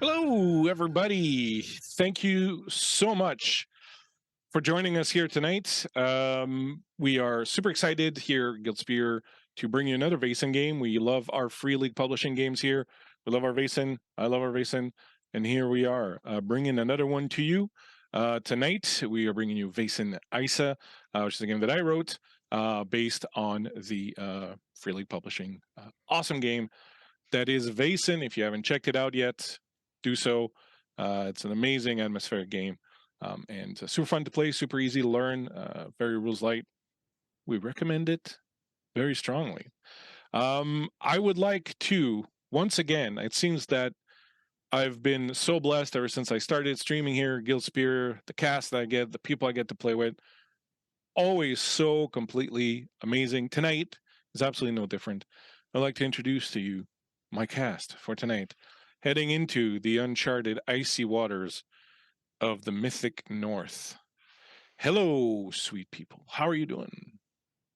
Hello, everybody. Thank you so much for joining us here tonight. We are super excited here at Guildspear to bring you another Vaesen game. We love our free league publishing games here. We love our Vaesen. I love our Vaesen. And here we are bringing another one to you. Tonight, we are bringing you Vaesen Isa, which is a game that I wrote based on the free league publishing awesome game that is Vaesen. If you haven't checked it out yet, do so. It's an amazing atmospheric game and super fun to play, super easy to learn, very rules light. We recommend it very strongly. I would like to, once again, it seems that I've been so blessed ever since I started streaming here, Guildspear, the cast that I get, the people I get to play with, always so completely amazing. Tonight is absolutely no different. I'd like to introduce to you my cast for tonight, heading into the uncharted icy waters of the mythic north. Hello, sweet people. How are you doing?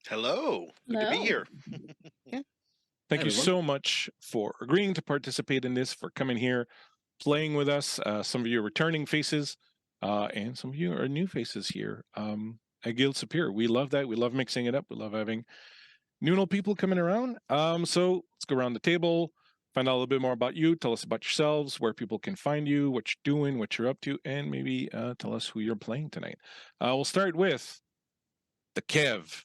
Hello. Good to be here. Thank you so much for agreeing to participate in this, for coming here, playing with us. Some of you are returning faces, and some of you are new faces here at Guild Superior. We love that. We love mixing it up. We love having new people coming around. So let's go around the table, find out a little bit more about you. Tell us about yourselves, where people can find you, what you're doing, what you're up to, and maybe tell us who you're playing tonight. We'll start with the Kev,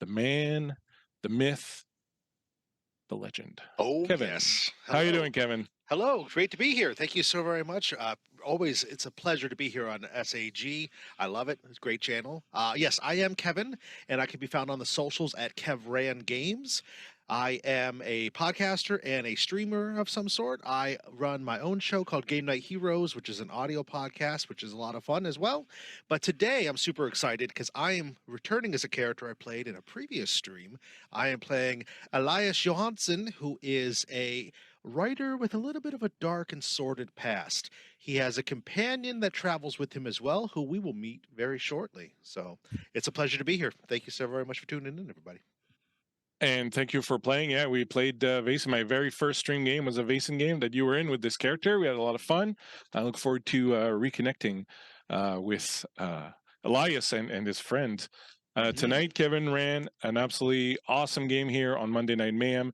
the man, the myth, the legend. Oh, Kevin. yes. How you doing, Kevin? Hello. Great to be here. Thank you so very much. Always, it's a pleasure to be here on SAG. I love it. It's a great channel. Yes, I am Kevin, and I can be found on the socials at KevRan Games. I am a podcaster and a streamer of some sort. I run my own show called Game Night Heroes, which is an audio podcast, which is a lot of fun as well. But today I'm super excited because I am returning as a character I played in a previous stream. I am playing Elias Johansson, who is a writer with a little bit of a dark and sordid past. He has a companion that travels with him as well, who we will meet very shortly. So it's a pleasure to be here. Thank you so very much for tuning in, everybody. And thank you for playing. Yeah, we played Vaesen. My very first stream game was a Vaesen game that you were in with this character. We had a lot of fun. I look forward to reconnecting with Elias and his friends. Tonight, Kevin ran an absolutely awesome game here on Monday Night Mayhem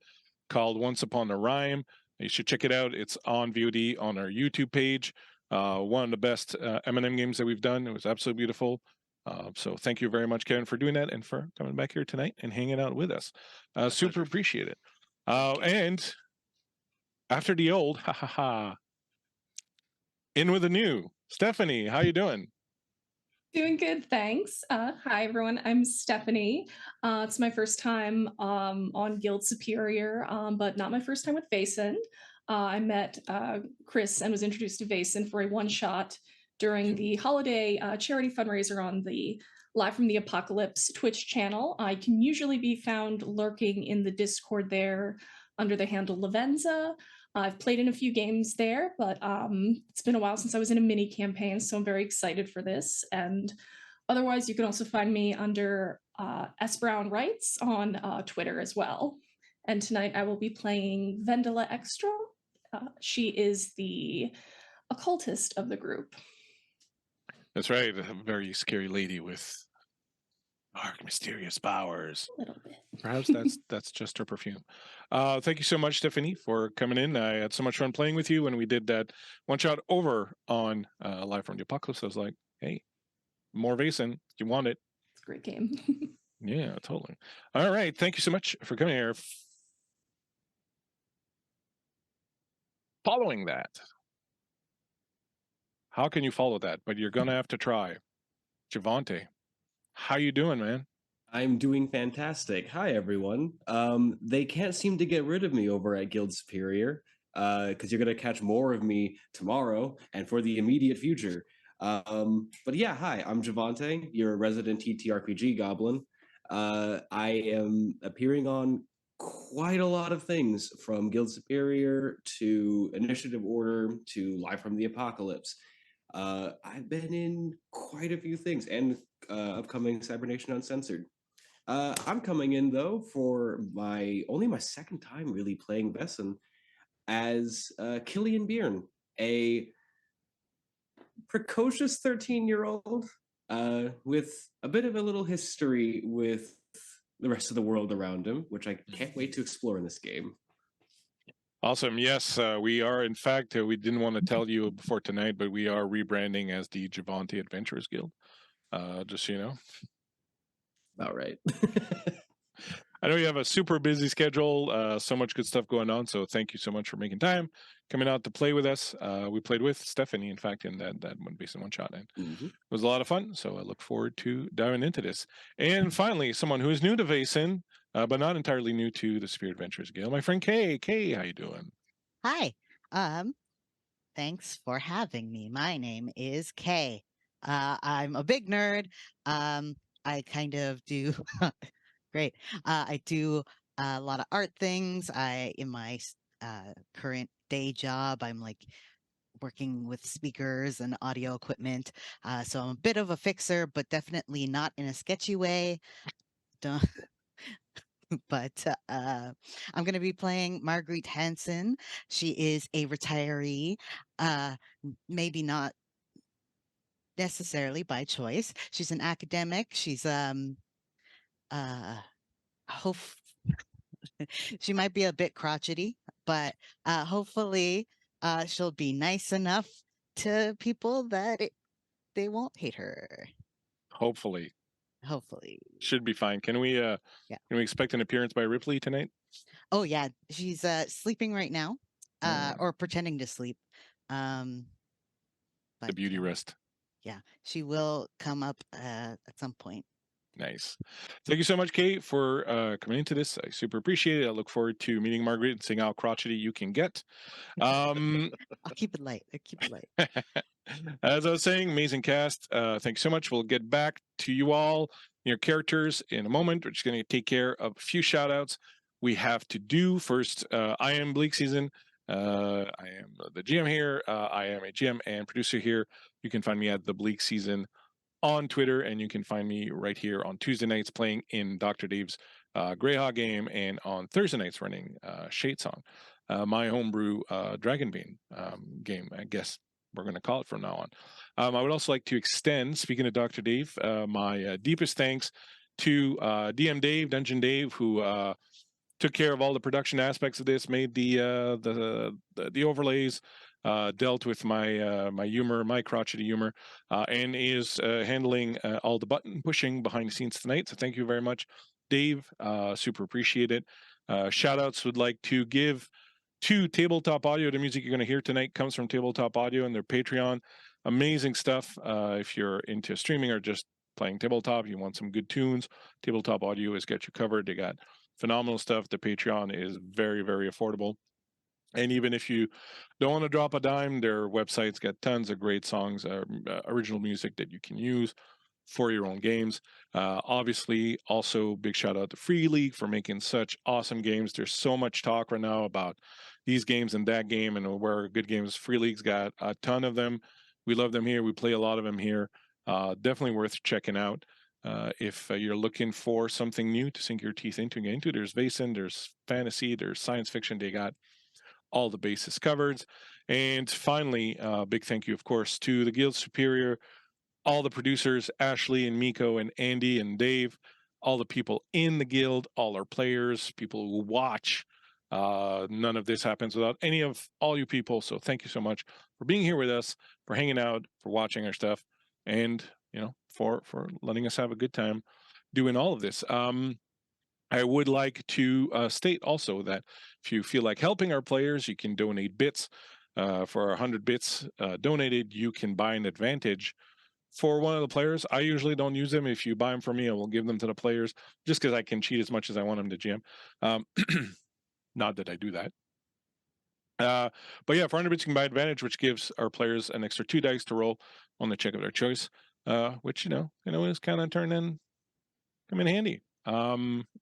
called Once Upon a Rhyme. You should check it out. It's on VOD on our YouTube page. One of the best M&M games that we've done. It was absolutely beautiful. So thank you very much, Kevin, for doing that and for coming back here tonight and hanging out with us. Super appreciate it. And after the old, in with the new. Stephanie, how you doing? Doing good, thanks. Hi, everyone. I'm Stephanie. It's my first time on Guild Superior, but not my first time with Vaesen. I met Chris and was introduced to Vaesen for a one-shot during the holiday charity fundraiser on the Live from the Apocalypse Twitch channel. I can usually be found lurking in the Discord there under the handle Lavenza. I've played in a few games there, but it's been a while since I was in a mini campaign, so I'm very excited for this. And otherwise, you can also find me under S. Brown Writes on Twitter as well. And tonight I will be playing Vendela Extra. She is the occultist of the group. That's right, a very scary lady with dark, mysterious powers. A little bit. Perhaps that's just her perfume. Thank you so much, Stephanie, for coming in. I had so much fun playing with you when we did that one shot over on Live from the Apocalypse. I was like, hey, more Vaesen. You want it. It's a great game. Yeah, totally. All right. Thank you so much for coming here. Following that. How can you follow that? But you're going to have to try. Javante, how you doing, man? I'm doing fantastic. Hi, everyone. They can't seem to get rid of me over at Guild Superior because you're going to catch more of me tomorrow and for the immediate future. But yeah, hi, I'm Javante, your resident TTRPG goblin. I am appearing on quite a lot of things, from Guild Superior to Initiative Order to Live from the Apocalypse. I've been in quite a few things, and upcoming Cybernation Uncensored. I'm coming in, though, for only my second time really playing Vaesen as Killian Byrne. a precocious 13-year-old with a bit of a little history with the rest of the world around him, which I can't wait to explore in this game. Awesome. Yes, we are. In fact, we didn't want to tell you before tonight, but we are rebranding as the Javante Adventurers Guild. Just so you know. About right. I know you have a super busy schedule, so much good stuff going on. So thank you so much for making time, coming out to play with us. We played with Stephanie, in fact, in that one Vaesen one shot, and it was a lot of fun. So I look forward to diving into this. And finally, someone who is new to Vaesen, but not entirely new to the Spirit Adventures Guild, my friend Kay. Kay, how you doing? Hi. Thanks for having me. My name is Kay. I'm a big nerd. I kind of do great. I do a lot of art things. In my current day job, I'm like working with speakers and audio equipment. So I'm a bit of a fixer, but definitely not in a sketchy way. Don't. But I'm going to be playing Marguerite Hansen. She is a retiree, maybe not necessarily by choice. She's an academic. She's hope she might be a bit crotchety, but hopefully she'll be nice enough to people that they won't hate her. Hopefully. Should be fine. Can we Yeah. Can we expect an appearance by Ripley tonight? Oh yeah, she's sleeping right now, or pretending to sleep. The But beauty rest. yeah, she will come up at some point. Nice. Thank you so much, Kate, for coming into this. I super appreciate it. I look forward to meeting Margaret and seeing how crotchety you can get. I'll keep it light. As I was saying, amazing cast. Thank you so much. We'll get back to you all, your characters, in a moment. We're just going to take care of a few shout outs we have to do. First, I am Bleakseason. I am the GM here. I am a GM and producer here. You can find me at the Bleakseason on Twitter, and you can find me right here on Tuesday nights playing in Dr. Dave's Greyhawk game, and on Thursday nights running Shade Song, my homebrew Dragonbane game, I guess we're going to call it from now on. I would also like to extend, speaking of Dr. Dave, my deepest thanks to DM Dave, Dungeon Dave, who took care of all the production aspects of this, made the overlays, dealt with my my humor, my crotchety humor, and is handling all the button pushing behind the scenes tonight. So thank you very much, Dave. Super appreciate it. Shout outs would like to give to Tabletop Audio. The music you're going to hear tonight comes from Tabletop Audio and their Patreon. Amazing stuff. If you're into streaming or just playing tabletop, you want some good tunes, Tabletop Audio has got you covered. They got phenomenal stuff. The Patreon is very, very affordable. And even if you don't want to drop a dime, their website's got tons of great songs, original music that you can use for your own games. Obviously, also big shout out to Free League for making such awesome games. There's so much talk right now about these games and that game and where good games. Free League's got a ton of them. We love them here. We play a lot of them here. Definitely worth checking out. If you're looking for something new to sink your teeth into and get into, there's Vaesen, there's fantasy, there's science fiction. They got all the bases covered. And finally, big thank you, of course, to the Guild Superior, all the producers, Ashley and Miko and Andy and Dave, all the people in the Guild, all our players, people who watch. None of this happens without any of all you people. So thank you so much for being here with us, for hanging out, for watching our stuff, and for letting us have a good time doing all of this. I would like to state also that if you feel like helping our players, you can donate bits. For 100 bits donated, you can buy an advantage for one of the players. I usually don't use them. If you buy them for me, I will give them to the players just because I can cheat as much as I want them to GM. Not that I do that. But yeah, for 100 bits, you can buy advantage, which gives our players an extra 2 dice to roll on the check of their choice, which, is kind of come in handy at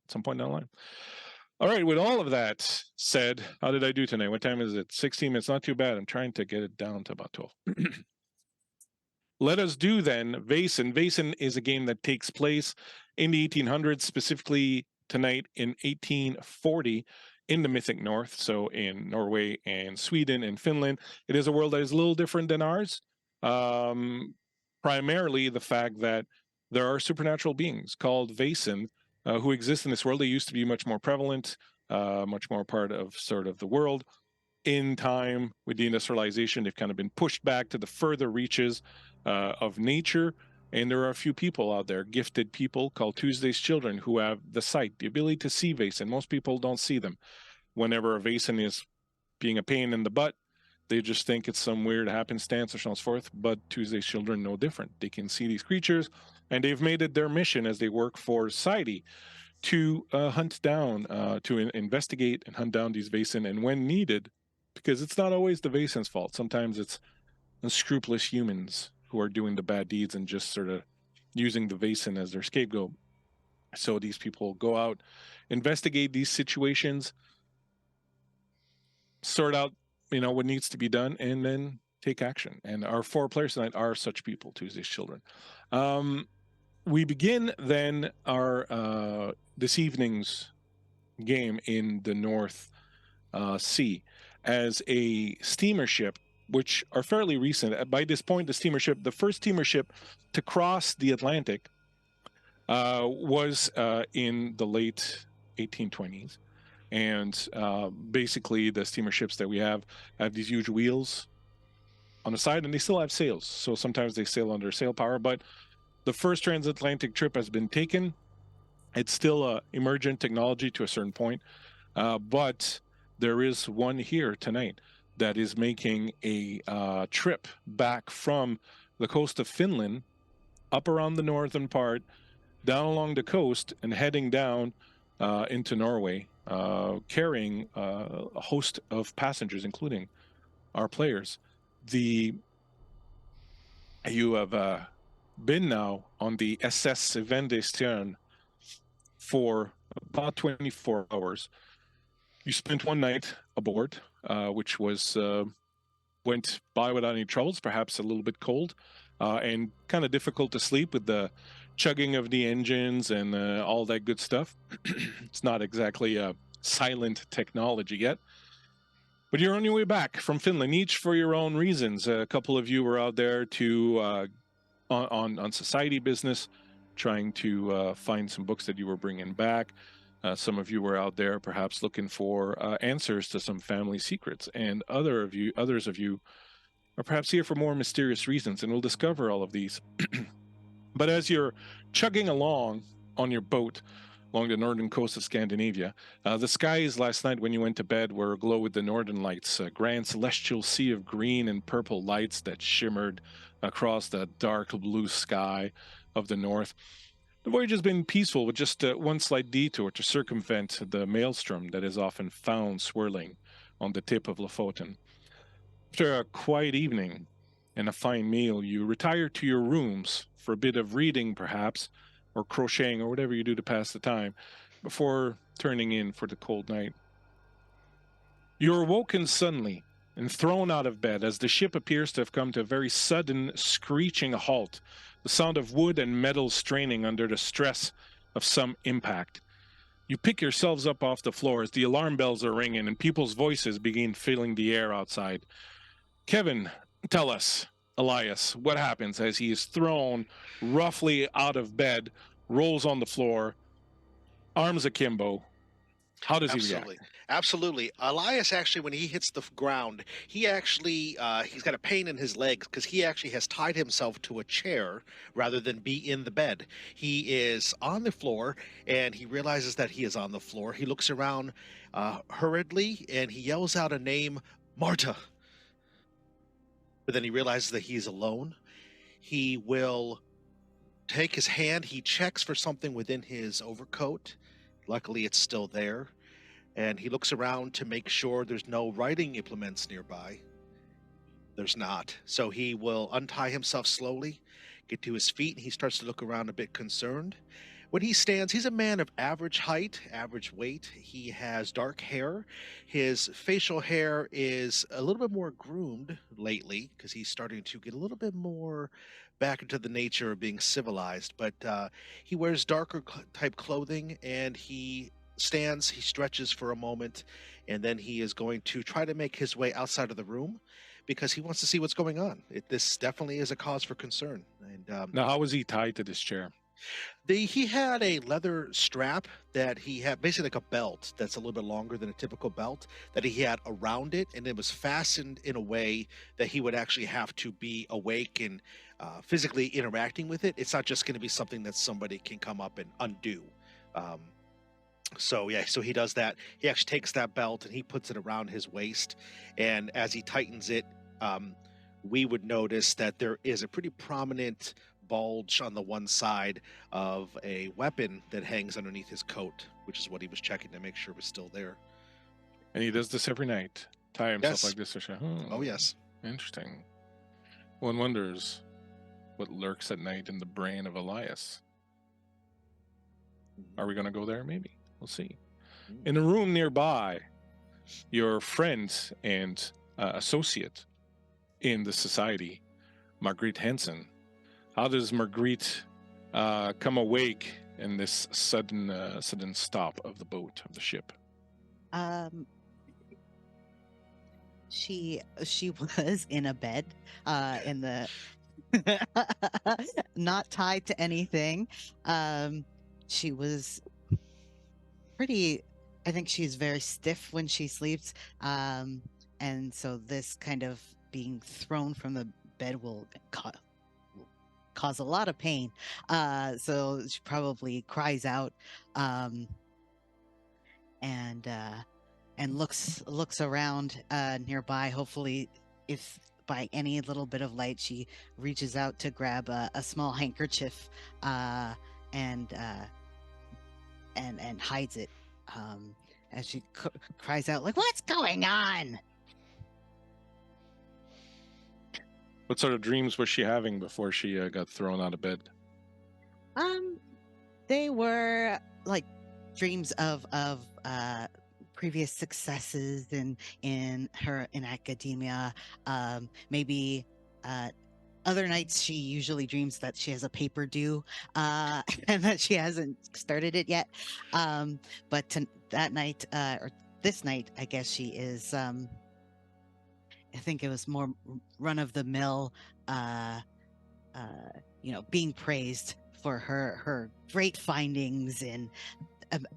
some point down the line. All right, with all of that said, how did I do tonight? What time is it? 16 minutes, not too bad. I'm trying to get it down to about 12. Let us do then Vaesen. Vaesen is a game that takes place in the 1800s, specifically tonight in 1840 in the mythic north, so in Norway and Sweden and Finland. It is a world that is a little different than ours. Primarily the fact that there are supernatural beings called Vaesen who exist in this world. They used to be much more prevalent, much more part of sort of the world. In time, with the industrialization, they've kind of been pushed back to the further reaches of nature. And there are a few people out there, gifted people called Tuesday's Children, who have the sight, the ability to see Vaesen. Most people don't see them. Whenever a Vaesen is being a pain in the butt, they just think it's some weird happenstance or so forth. But Tuesday's Children know different. They can see these creatures, and they've made it their mission as they work for society to hunt down, to investigate and hunt down these Vaesen, and when needed, because it's not always the Vaesen's fault. Sometimes it's unscrupulous humans who are doing the bad deeds and just sort of using the Vaesen as their scapegoat. So these people go out, investigate these situations, sort out, what needs to be done, and then take action. And our 4 players tonight are such people, Tuesday's Children. We begin then our this evening's game in the North Sea as a steamer ship, which are fairly recent. By this point, the first steamer ship to cross the Atlantic was in the late 1820s. And basically, the steamer ships that we have these huge wheels on the side, and they still have sails. So sometimes they sail under sail power, but the first transatlantic trip has been taken. It's still emergent technology to a certain point, but there is one here tonight that is making a trip back from the coast of Finland up around the northern part, down along the coast, and heading down into Norway, carrying a host of passengers, including our players. You have been now on the SS Vendestern for about 24 hours. You spent one night aboard, which was went by without any troubles, perhaps a little bit cold, and kind of difficult to sleep with the chugging of the engines and all that good stuff. It's not exactly a silent technology yet. But you're on your way back from Finland, each for your own reasons. A couple of you were out there to on society business, trying to find some books that you were bringing back. Some of you were out there perhaps looking for answers to some family secrets, and others of you are perhaps here for more mysterious reasons, and we'll discover all of these. But as you're chugging along on your boat along the northern coast of Scandinavia, the skies last night when you went to bed were aglow with the northern lights, a grand celestial sea of green and purple lights that shimmered across the dark blue sky of the north. The voyage has been peaceful, with just one slight detour to circumvent the maelstrom that is often found swirling on the tip of Lofoten. After a quiet evening and a fine meal, you retire to your rooms for a bit of reading, perhaps, or crocheting, or whatever you do to pass the time, before turning in for the cold night. You're awoken suddenly and thrown out of bed as the ship appears to have come to a very sudden screeching halt, the sound of wood and metal straining under the stress of some impact. You pick yourselves up off the floor as the alarm bells are ringing and people's voices begin filling the air outside. Kevin, tell us, Elias, what happens as he is thrown roughly out of bed, rolls on the floor, arms akimbo. How does he react? Absolutely. Elias actually, when he hits the ground, he actually he's got a pain in his legs because he actually has tied himself to a chair rather than be in the bed. He is on the floor and he realizes that he is on the floor. He looks around hurriedly and he yells out a name, Marta. But then he realizes that he's alone. He will take his hand. He checks for something within his overcoat. Luckily, it's still there. And he looks around to make sure there's no writing implements nearby. There's not. So he will untie himself slowly, get to his feet, and he starts to look around a bit concerned. When he stands, he's a man of average height, average weight. He has dark hair. His facial hair is a little bit more groomed lately because he's starting to get a little bit more back into the nature of being civilized. But he wears darker type clothing, and he stands, he stretches for a moment, and then he is going to try to make his way outside of the room because he wants to see what's going on. This definitely is a cause for concern. And Now, how was he tied to this chair? he had a leather strap that he had, basically like a belt that's a little bit longer than a typical belt, that he had around it, and it was fastened in a way that he would actually have to be awake and physically interacting with it. It's not just going to be something that somebody can come up and undo. So yeah, so he does that. He actually takes that belt and he puts it around his waist, and as he tightens it, we would notice that there is a pretty prominent bulge on the one side of a weapon that hangs underneath his coat, which is what he was checking to make sure was still there. And he does this every night. Tie himself Yes. like this. Oh yes. Interesting. One wonders what lurks at night in the brain of Elias. Are we going to go there? Maybe. We'll see. In a room nearby, your friend and associate in the society, Marguerite Hansen. How does Marguerite come awake in this sudden stop of the boat, of the ship? She was in a bed, in the not tied to anything. She was pretty. I think she's very stiff when she sleeps, and so this kind of being thrown from the bed will cause a lot of pain. So she probably cries out, and looks around nearby. Hopefully, if by any little bit of light, she reaches out to grab a small handkerchief and hides it as she cries out, like, "What's going on?" What sort of dreams was she having before she got thrown out of bed? They were like dreams of previous successes in academia. Maybe other nights she usually dreams that she has a paper due and that she hasn't started it yet. But that night or this night, I guess she is. I think it was more run of the mill, being praised for her great findings in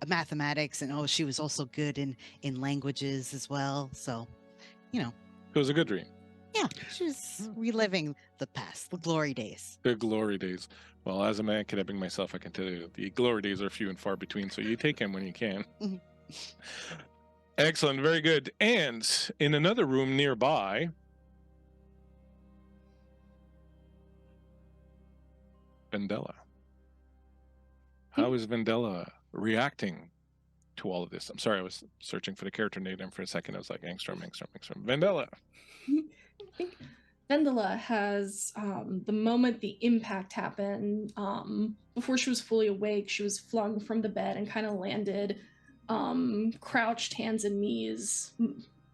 mathematics, and she was also good in languages as well. So, It was a good dream. Yeah, she's reliving the past, the glory days. The glory days. Well, as a man kidnapping myself, I can tell you the glory days are few and far between, so you take them when you can. Excellent, very good. And in another room nearby, Vendela. How is Vendela reacting to all of this? I'm sorry, I was searching for the character name for a second. I was like, Angstrom. Vendela. I think Vendela has, the moment the impact happened, before she was fully awake, she was flung from the bed and kind of landed crouched, hands and knees,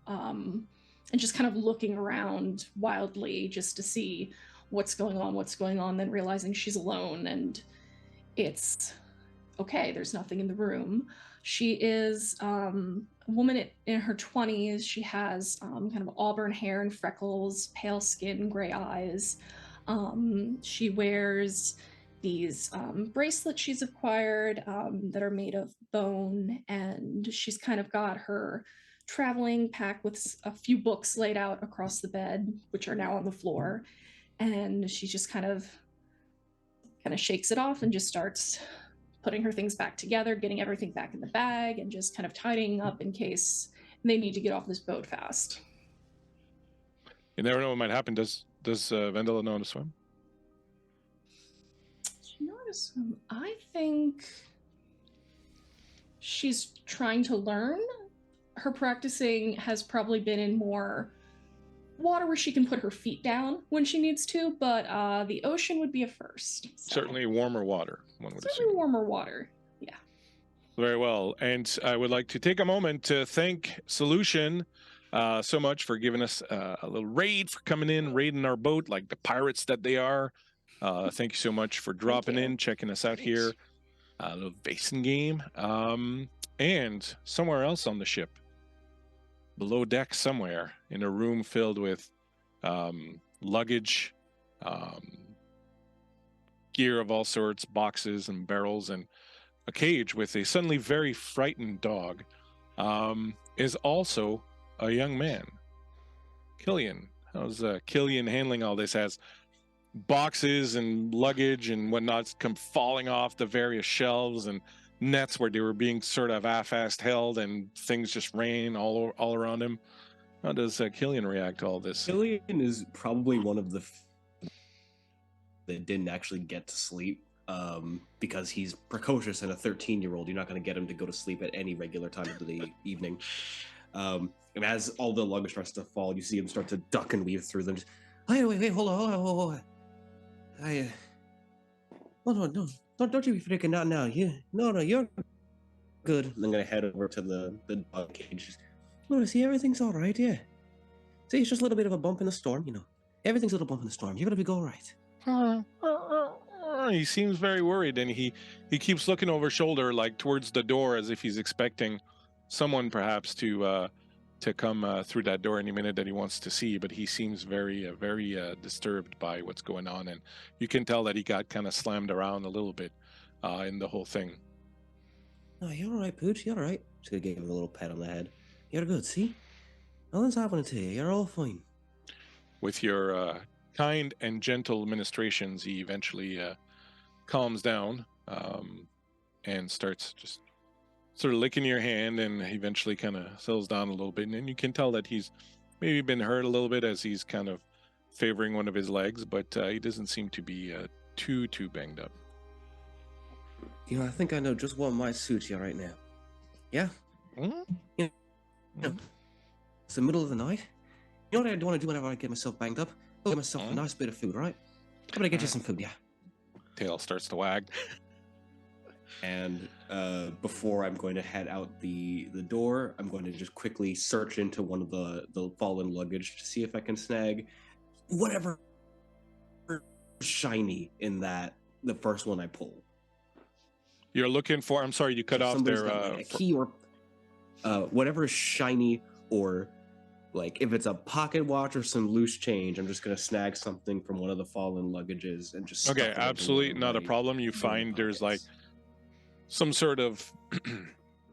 and just kind of looking around wildly just to see what's going on, then realizing she's alone and it's okay, there's nothing in the room. She is a woman in her 20s. She has kind of auburn hair and freckles, pale skin, gray eyes. She wears these bracelets she's acquired that are made of bone, and she's kind of got her traveling pack with a few books laid out across the bed, which are now on the floor, and she just kind of shakes it off and just starts putting her things back together, getting everything back in the bag, and just kind of tidying up in case they need to get off this boat fast. You never know what might happen. Does Vendela know how to swim? She knows how to swim. I think she's trying to learn. Her practicing has probably been in more water where she can put her feet down when she needs to, but the ocean would be a first. So. Certainly warmer water, one would Certainly assume. warmer water, yeah. Very well. And I would like to take a moment to thank Solution so much for giving us a little raid, for coming in, raiding our boat like the pirates that they are. Thank you so much for dropping in, checking us out here. A little Vaesen game. And somewhere else on the ship, below deck somewhere, in a room filled with luggage, gear of all sorts, boxes and barrels, and a cage with a suddenly very frightened dog, is also a young man. Killian. How's Killian handling all this as boxes and luggage and whatnot come falling off the various shelves and nets where they were being sort of half-assed held, and things just rain all around him? How does Killian react to all this? Killian is probably one of the that didn't actually get to sleep because he's precocious and a 13-year-old. You're not going to get him to go to sleep at any regular time of the evening. And as all the luggage starts to fall, you see him start to duck and weave through them. Just, wait, hold on. No, don't you be freaking out now. You're good. I'm gonna head over to the dog cage. No, see, everything's all right. Yeah. See, it's just a little bit of a bump in the storm. Everything's a little bump in the storm. You're gonna be all right. He seems very worried, and he keeps looking over his shoulder, like towards the door, as if he's expecting someone perhaps to come through that door any minute that he wants to see. But he seems very disturbed by what's going on, and you can tell that he got kind of slammed around a little bit in the whole thing. No, you're all right, Pooch. You're all right. Just gonna give him a little pat on the head. You're good. See, nothing's happening to you. You're all fine. With your kind and gentle ministrations, he eventually calms down and starts just sort of licking your hand, and eventually kind of settles down a little bit. And you can tell that he's maybe been hurt a little bit as he's kind of favoring one of his legs, but he doesn't seem to be too banged up. I think I know just what might suit you right now. Yeah? Mm-hmm. It's the middle of the night. You know what I don't want to do whenever I get myself banged up? Get myself a nice bit of food, right? I'm gonna get you some food, yeah. Tail starts to wag. And before I'm going to head out the door, I'm going to just quickly search into one of the fallen luggage to see if I can snag whatever shiny in the first one I pull. You're looking for, I'm sorry, you cut off there. A key or whatever is shiny, or like if it's a pocket watch or some loose change, I'm just going to snag something from one of the fallen luggages and just... Okay, absolutely not a problem. You find there's like some sort of,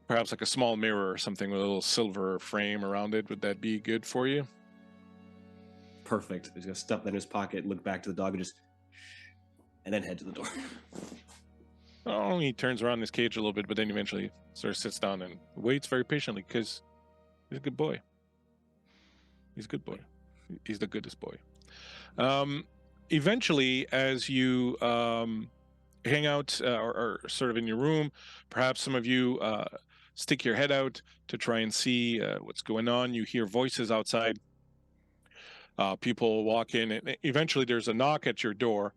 perhaps like a small mirror or something with a little silver frame around it. Would that be good for you? Perfect. He's going to stuff that in his pocket, look back to the dog, and then head to the door. Oh, he turns around in his cage a little bit, but then eventually sort of sits down and waits very patiently because he's a good boy. He's a good boy. He's the goodest boy. Eventually, as you hang out or sort of in your room, perhaps some of you stick your head out to try and see what's going on. You hear voices outside. People walk in, and eventually there's a knock at your door.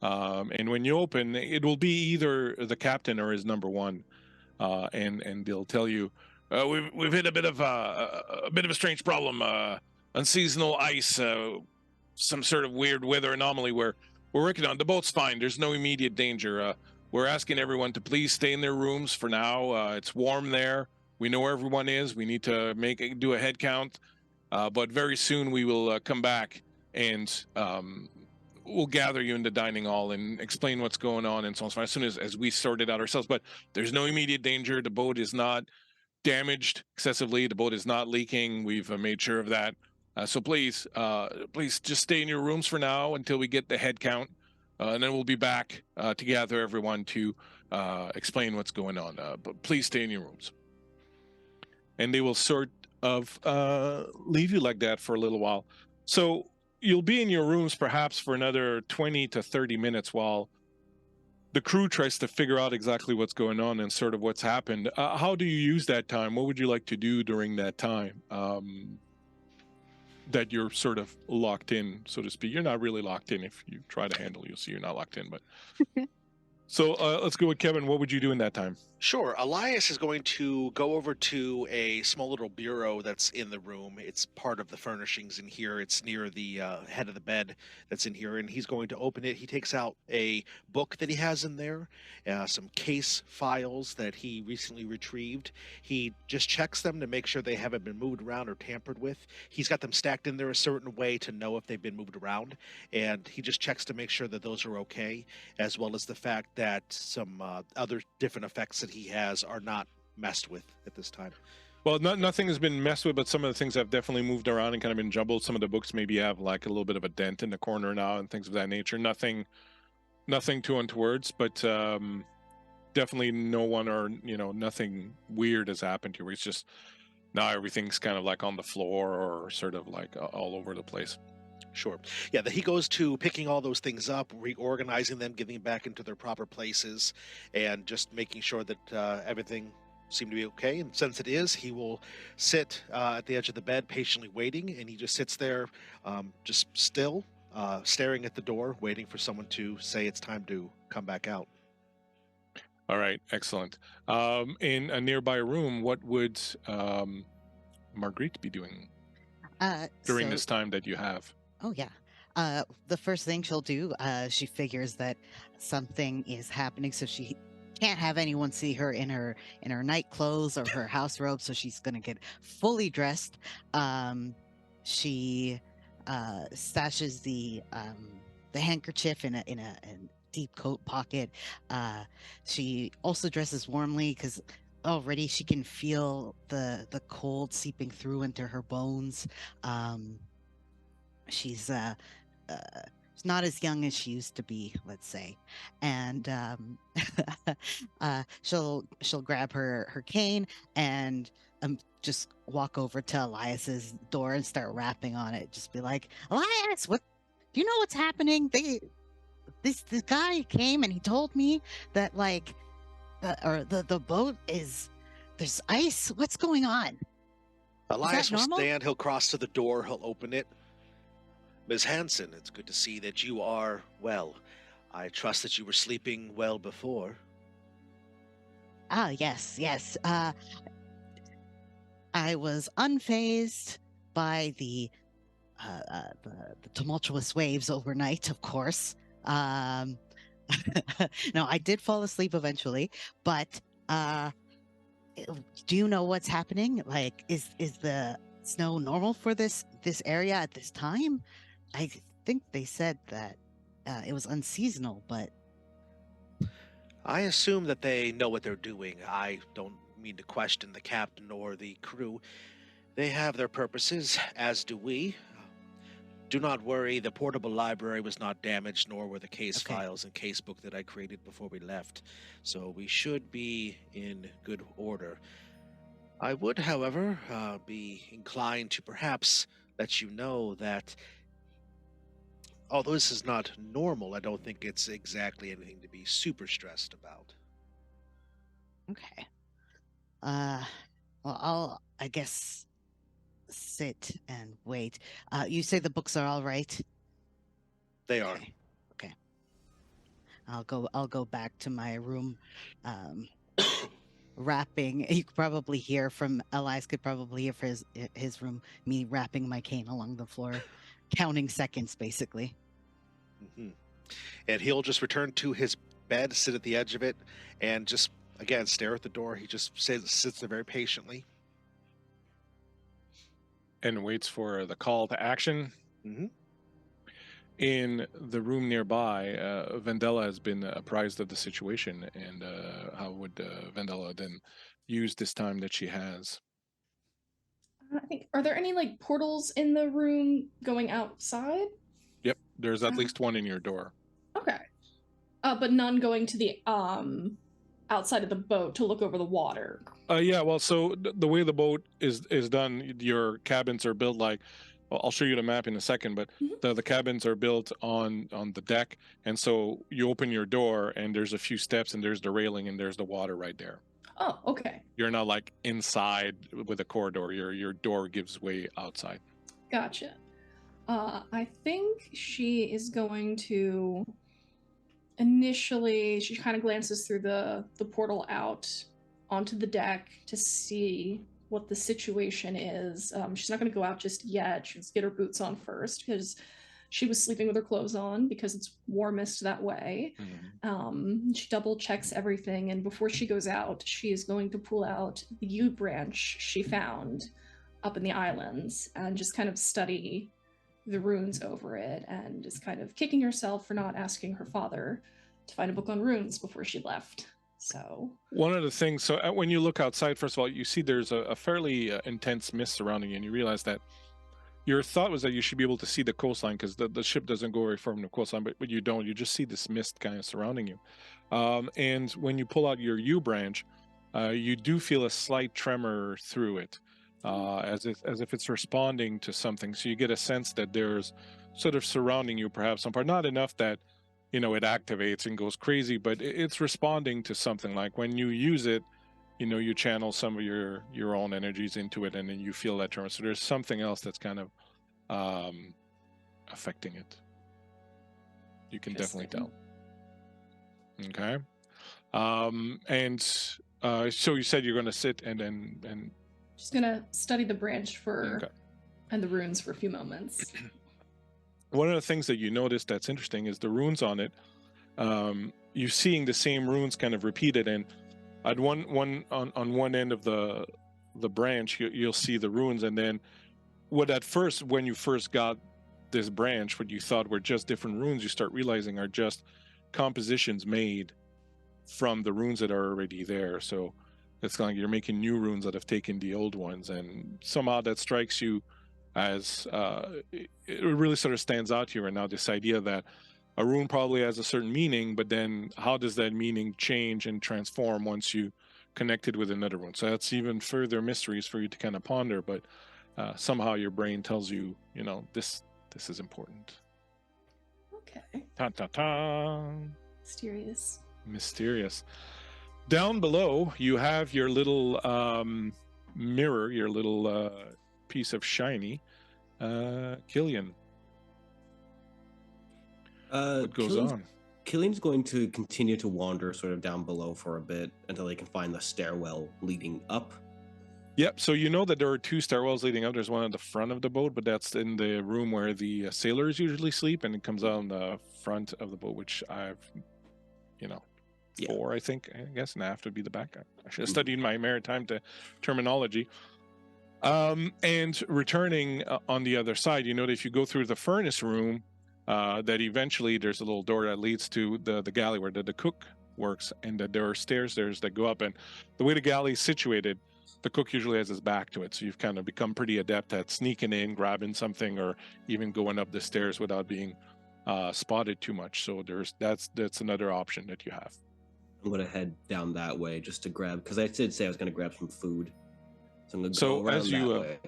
And when you open, it will be either the captain or his number one, and they'll tell you, we've hit a bit of a strange problem, unseasonal ice, some sort of weird weather anomaly. We're working on. The boat's fine. There's no immediate danger. We're asking everyone to please stay in their rooms for now. It's warm there. We know where everyone is. We need to do a head count, but very soon we will come back and we'll gather you in the dining hall and explain what's going on and so on. So as soon as we sort it out ourselves, but there's no immediate danger. The boat is not damaged excessively. The boat is not leaking. We've made sure of that. So please just stay in your rooms for now until we get the head count, and then we'll be back to gather everyone to explain what's going on. But please stay in your rooms. And they will sort of leave you like that for a little while. So you'll be in your rooms perhaps for another 20 to 30 minutes while the crew tries to figure out exactly what's going on and sort of what's happened. How do you use that time? What would you like to do during that time that you're sort of locked in, so to speak? You're not really locked in. If you try to handle, you'll see you're not locked in. But so let's go with Kevin. What would you do in that time? Sure. Elias is going to go over to a small little bureau that's in the room. It's part of the furnishings in here. It's near the head of the bed that's in here, and he's going to open it. He takes out a book that he has in there, some case files that he recently retrieved. He just checks them to make sure they haven't been moved around or tampered with. He's got them stacked in there a certain way to know if they've been moved around, and he just checks to make sure that those are okay, as well as the fact that some other different effects that he has are not messed with at this time. Well, nothing has been messed with, but some of the things have definitely moved around and kind of been jumbled. Some of the books maybe have like a little bit of a dent in the corner now and things of that nature. Nothing too untowards, but definitely no one or nothing weird has happened here. It's just now everything's kind of like on the floor or sort of like all over the place. Sure. Yeah, he goes to picking all those things up, reorganizing them, getting them back into their proper places, and just making sure that everything seemed to be okay. And since it is, he will sit at the edge of the bed, patiently waiting, and he just sits there, just still, staring at the door, waiting for someone to say it's time to come back out. All right, excellent. In a nearby room, what would Marguerite be doing during this time that you have? Oh yeah. The first thing she'll do, she figures that something is happening, so she can't have anyone see her in her night clothes or her house robe. So she's gonna get fully dressed. She stashes the handkerchief in a deep coat pocket. She also dresses warmly because already she can feel the cold seeping through into her bones. She's not as young as she used to be, let's say, and she'll grab her cane and just walk over to Elias's door and start rapping on it. Just be like, Elias, what? Do you know what's happening? This guy came and he told me that like, the boat is there's ice. What's going on? Elias will normal? stand. He'll cross to the door. He'll open it. Ms. Hansen, it's good to see that you are well. I trust that you were sleeping well before. Ah, yes. I was unfazed by the tumultuous waves overnight, of course. No, I did fall asleep eventually, but do you know what's happening? Like, is the snow normal for this area at this time? I think they said that it was unseasonal, but I assume that they know what they're doing. I don't mean to question the captain or the crew. They have their purposes, as do we. Do not worry, the portable library was not damaged, nor were the case files and casebook that I created before we left. So we should be in good order. I would, however, be inclined to perhaps let you know that although this is not normal, I don't think it's exactly anything to be super stressed about. okay. Well, I guess sit and wait. You say the books are all right? They are. Okay. I'll go back to my room, rapping. You could probably hear from Elias. Could probably hear from his room me rapping my cane along the floor, counting seconds, basically. Mm-hmm. And he'll just return to his bed, sit at the edge of it, and just again stare at the door. He just sits there very patiently and waits for the call to action. Mm-hmm. In the room nearby, Vendela has been apprised of the situation, and how would Vendela then use this time that she has? I think, are there any like portals in the room going outside? Yep, there's at least one in your door. Okay. But none going to the outside of the boat to look over the water. Yeah, well, so the way the boat is done, your cabins are built like, well, I'll show you the map in a second, but the cabins are built on the deck, and so you open your door and there's a few steps and there's the railing and there's the water right there. Oh, okay. You're not like inside with a corridor. Your door gives way outside. Gotcha. I think she is going to initially, she kind of glances through the portal out, onto the deck to see what the situation is. She's not going to go out just yet. She's get her boots on first because she was sleeping with her clothes on because it's warmest that way. She double checks everything, and before she goes out, she is going to pull out the yew branch she found up in the islands and just kind of study the runes over it, and is kind of kicking herself for not asking her father to find a book on runes before she left. So one of the things, so when you look outside, first of all, you see there's a fairly intense mist surrounding you, and you realize that your thought was that you should be able to see the coastline because the ship doesn't go very far from the coastline, but you don't. You just see this mist kind of surrounding you. And when you pull out your yew branch, you do feel a slight tremor through it, as if it's responding to something. So you get a sense that there's sort of surrounding you, perhaps some part, not enough that it activates and goes crazy, but it's responding to something. Like when you use it, you channel some of your own energies into it, and then you feel that tremor. So there's something else that's kind of affecting it. You can definitely tell. Okay. And so you said you're going to sit and just gonna study the branch and the runes for a few moments. One of the things that you notice that's interesting is the runes on it. You're seeing the same runes kind of repeated, and at on one end of the branch, you'll see the runes, and then when you first got this branch, what you thought were just different runes, you start realizing are just compositions made from the runes that are already there. So it's like you're making new runes that have taken the old ones, and somehow that strikes you as it really sort of stands out here. And now this idea that a rune probably has a certain meaning, but then how does that meaning change and transform once you connect it with another rune? So that's even further mysteries for you to kind of ponder, but somehow your brain tells you, this is important. Okay. Ta ta ta. Mysterious. Down below, you have your little mirror, your little piece of shiny. Killian. What goes on? Killian's going to continue to wander sort of down below for a bit until he can find the stairwell leading up. Yep, so you know that there are two stairwells leading up. There's one at the front of the boat, but that's in the room where the sailors usually sleep, and it comes out on the front of the boat, which I've, four, I guess, and I have to be the back. I should have studied my maritime terminology. And returning on the other side, you know that if you go through the furnace room, that eventually there's a little door that leads to the galley where the cook works, and that there are stairs that go up. And the way the galley is situated, the cook usually has his back to it, so you've kind of become pretty adept at sneaking in, grabbing something, or even going up the stairs without being spotted too much. So that's another option that you have. I'm gonna head down that way just to grab, because I did say I was gonna grab some food. So I'm gonna So go around that way.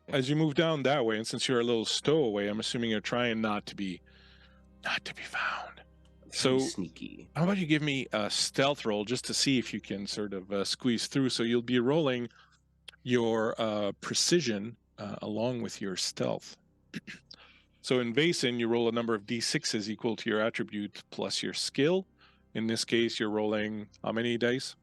As you move down that way, and since you're a little stowaway, I'm assuming you're trying not to be found. So sneaky. How about you give me a stealth roll just to see if you can sort of squeeze through? So you'll be rolling your precision along with your stealth. So in Vaesen, you roll a number of d6s equal to your attribute plus your skill. In this case, you're rolling how many dice?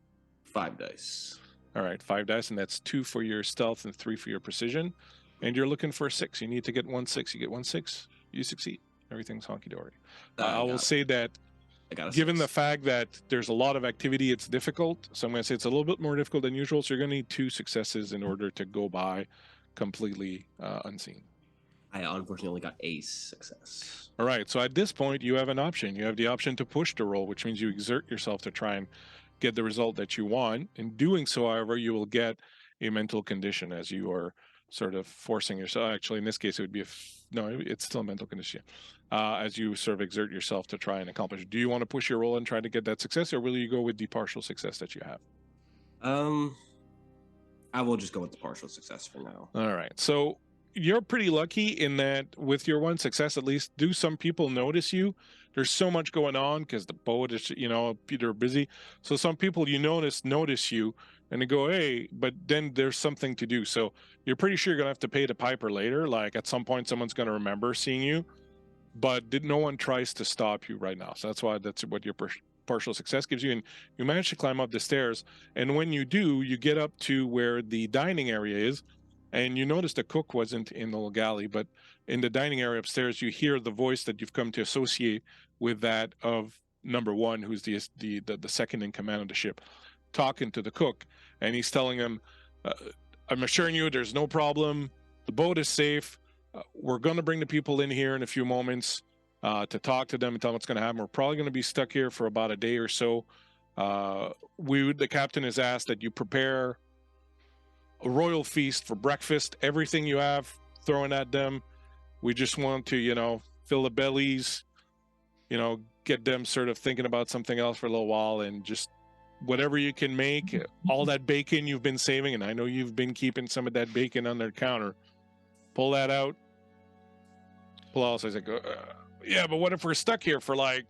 5 dice. All right, 5 dice, and that's 2 for your stealth and 3 for your precision. And you're looking for a 6. You need to get 1 6. You get 1 6, you succeed. Everything's honky-dory. I will say that given the fact that there's a lot of activity, it's difficult. So I'm going to say it's a little bit more difficult than usual. So you're going to need 2 successes in order to go by completely unseen. I unfortunately only got a success. All right, so at this point, you have an option. You have the option to push the roll, which means you exert yourself to try and get the result that you want. In doing so, however, you will get a mental condition as you are sort of forcing yourself. Actually, in this case, it would be it's still a mental condition. As you sort of exert yourself to try and accomplish. Do you want to push your roll and try to get that success, or will you go with the partial success that you have? I will just go with the partial success for now. All right. So you're pretty lucky in that with your 1 success, at least, do some people notice you? There's so much going on because the boat is, they're busy. So some people notice you and they go, hey, but then there's something to do. So you're pretty sure you're going to have to pay the piper later. Like at some point, someone's going to remember seeing you, but no one tries to stop you right now. So that's what you're partial success gives you, and you manage to climb up the stairs. And when you do, you get up to where the dining area is, and you notice the cook wasn't in the little galley, but in the dining area upstairs, you hear the voice that you've come to associate with that of number one, who's the second in command of the ship, talking to the cook, and he's telling him, I'm assuring you there's no problem, the boat is safe, we're going to bring the people in here in a few moments to talk to them and tell them what's going to happen. We're probably going to be stuck here for about a day or so. The captain has asked that you prepare a royal feast for breakfast, everything you have thrown at them. We just want to, fill the bellies, get them sort of thinking about something else for a little while, and just whatever you can make, all that bacon you've been saving, and I know you've been keeping some of that bacon on their counter, pull that out. Pull out. So I was like, yeah, but what if we're stuck here for like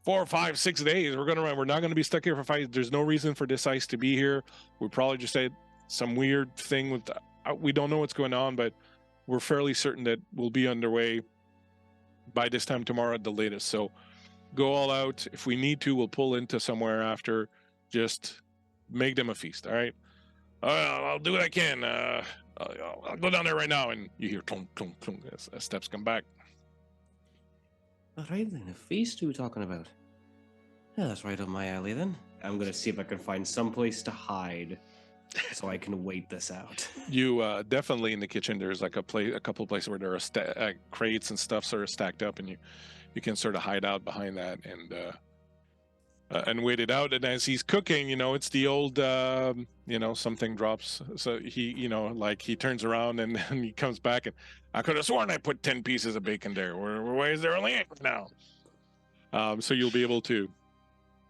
4 or 5, 6 days? We're not going to be stuck here for 5. There's no reason for this ice to be here. We probably just had some weird thing with, we don't know what's going on, but we're fairly certain that we'll be underway by this time tomorrow at the latest. So go all out. If we need to, we'll pull into somewhere after. Just make them a feast. All right. I'll do what I can. I'll go down there right now, and you hear clunk, clunk, clunk as steps come back. All right, then. A feast you were talking about? Yeah, that's right up my alley, then. I'm going to see if I can find some place to hide so I can wait this out. You definitely in the kitchen, there's like a couple of places where there are crates and stuff sort of stacked up, and you can sort of hide out behind that and wait it out. And as he's cooking, it's the old, something drops. So he, he turns around and he comes back, and I could have sworn I put 10 pieces of bacon there. Why is there only 8 now? So you'll be able to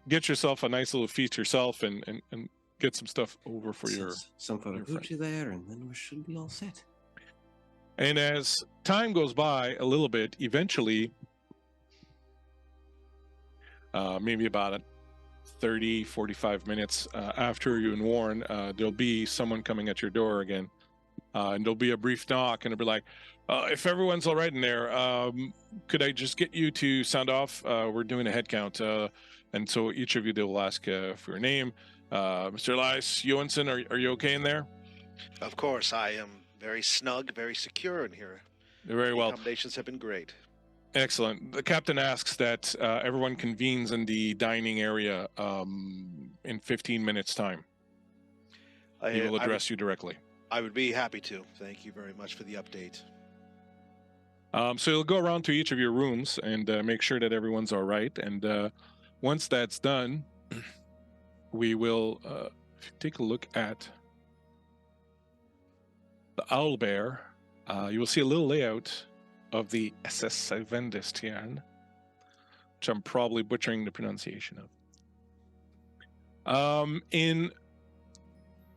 get yourself a nice little feast yourself and get some stuff over for some for the Gucci there, and then we should be all set. And as time goes by a little bit, eventually, maybe about 30, 45 minutes after you and Warren, there'll be someone coming at your door again. And there'll be a brief knock, and it'll be like, if everyone's all right in there, could I just get you to sound off? We're doing a head count. And so each of you, they will ask for your name. Mr. Elias Johansson, are you okay in there? Of course, I am very snug, very secure in here. Very well. Accommodations have been great. Excellent. The captain asks that everyone convenes in the dining area in 15 minutes' time. He will address you directly. I would be happy to. Thank you very much for the update. So you'll go around to each of your rooms and make sure that everyone's all right. And once that's done, we will take a look at the Owl Bear. You will see a little layout of the SS Vendestian, which I'm probably butchering the pronunciation of. In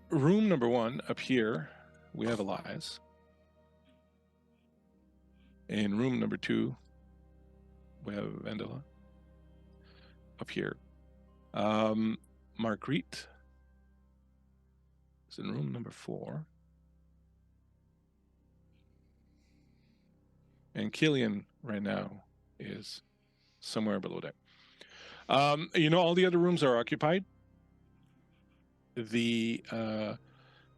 room number 1 up here, we have Elias. In room number 2, we have Vendela. Up here, Marguerite is in room number 4. And Killian right now is somewhere below that. All the other rooms are occupied. The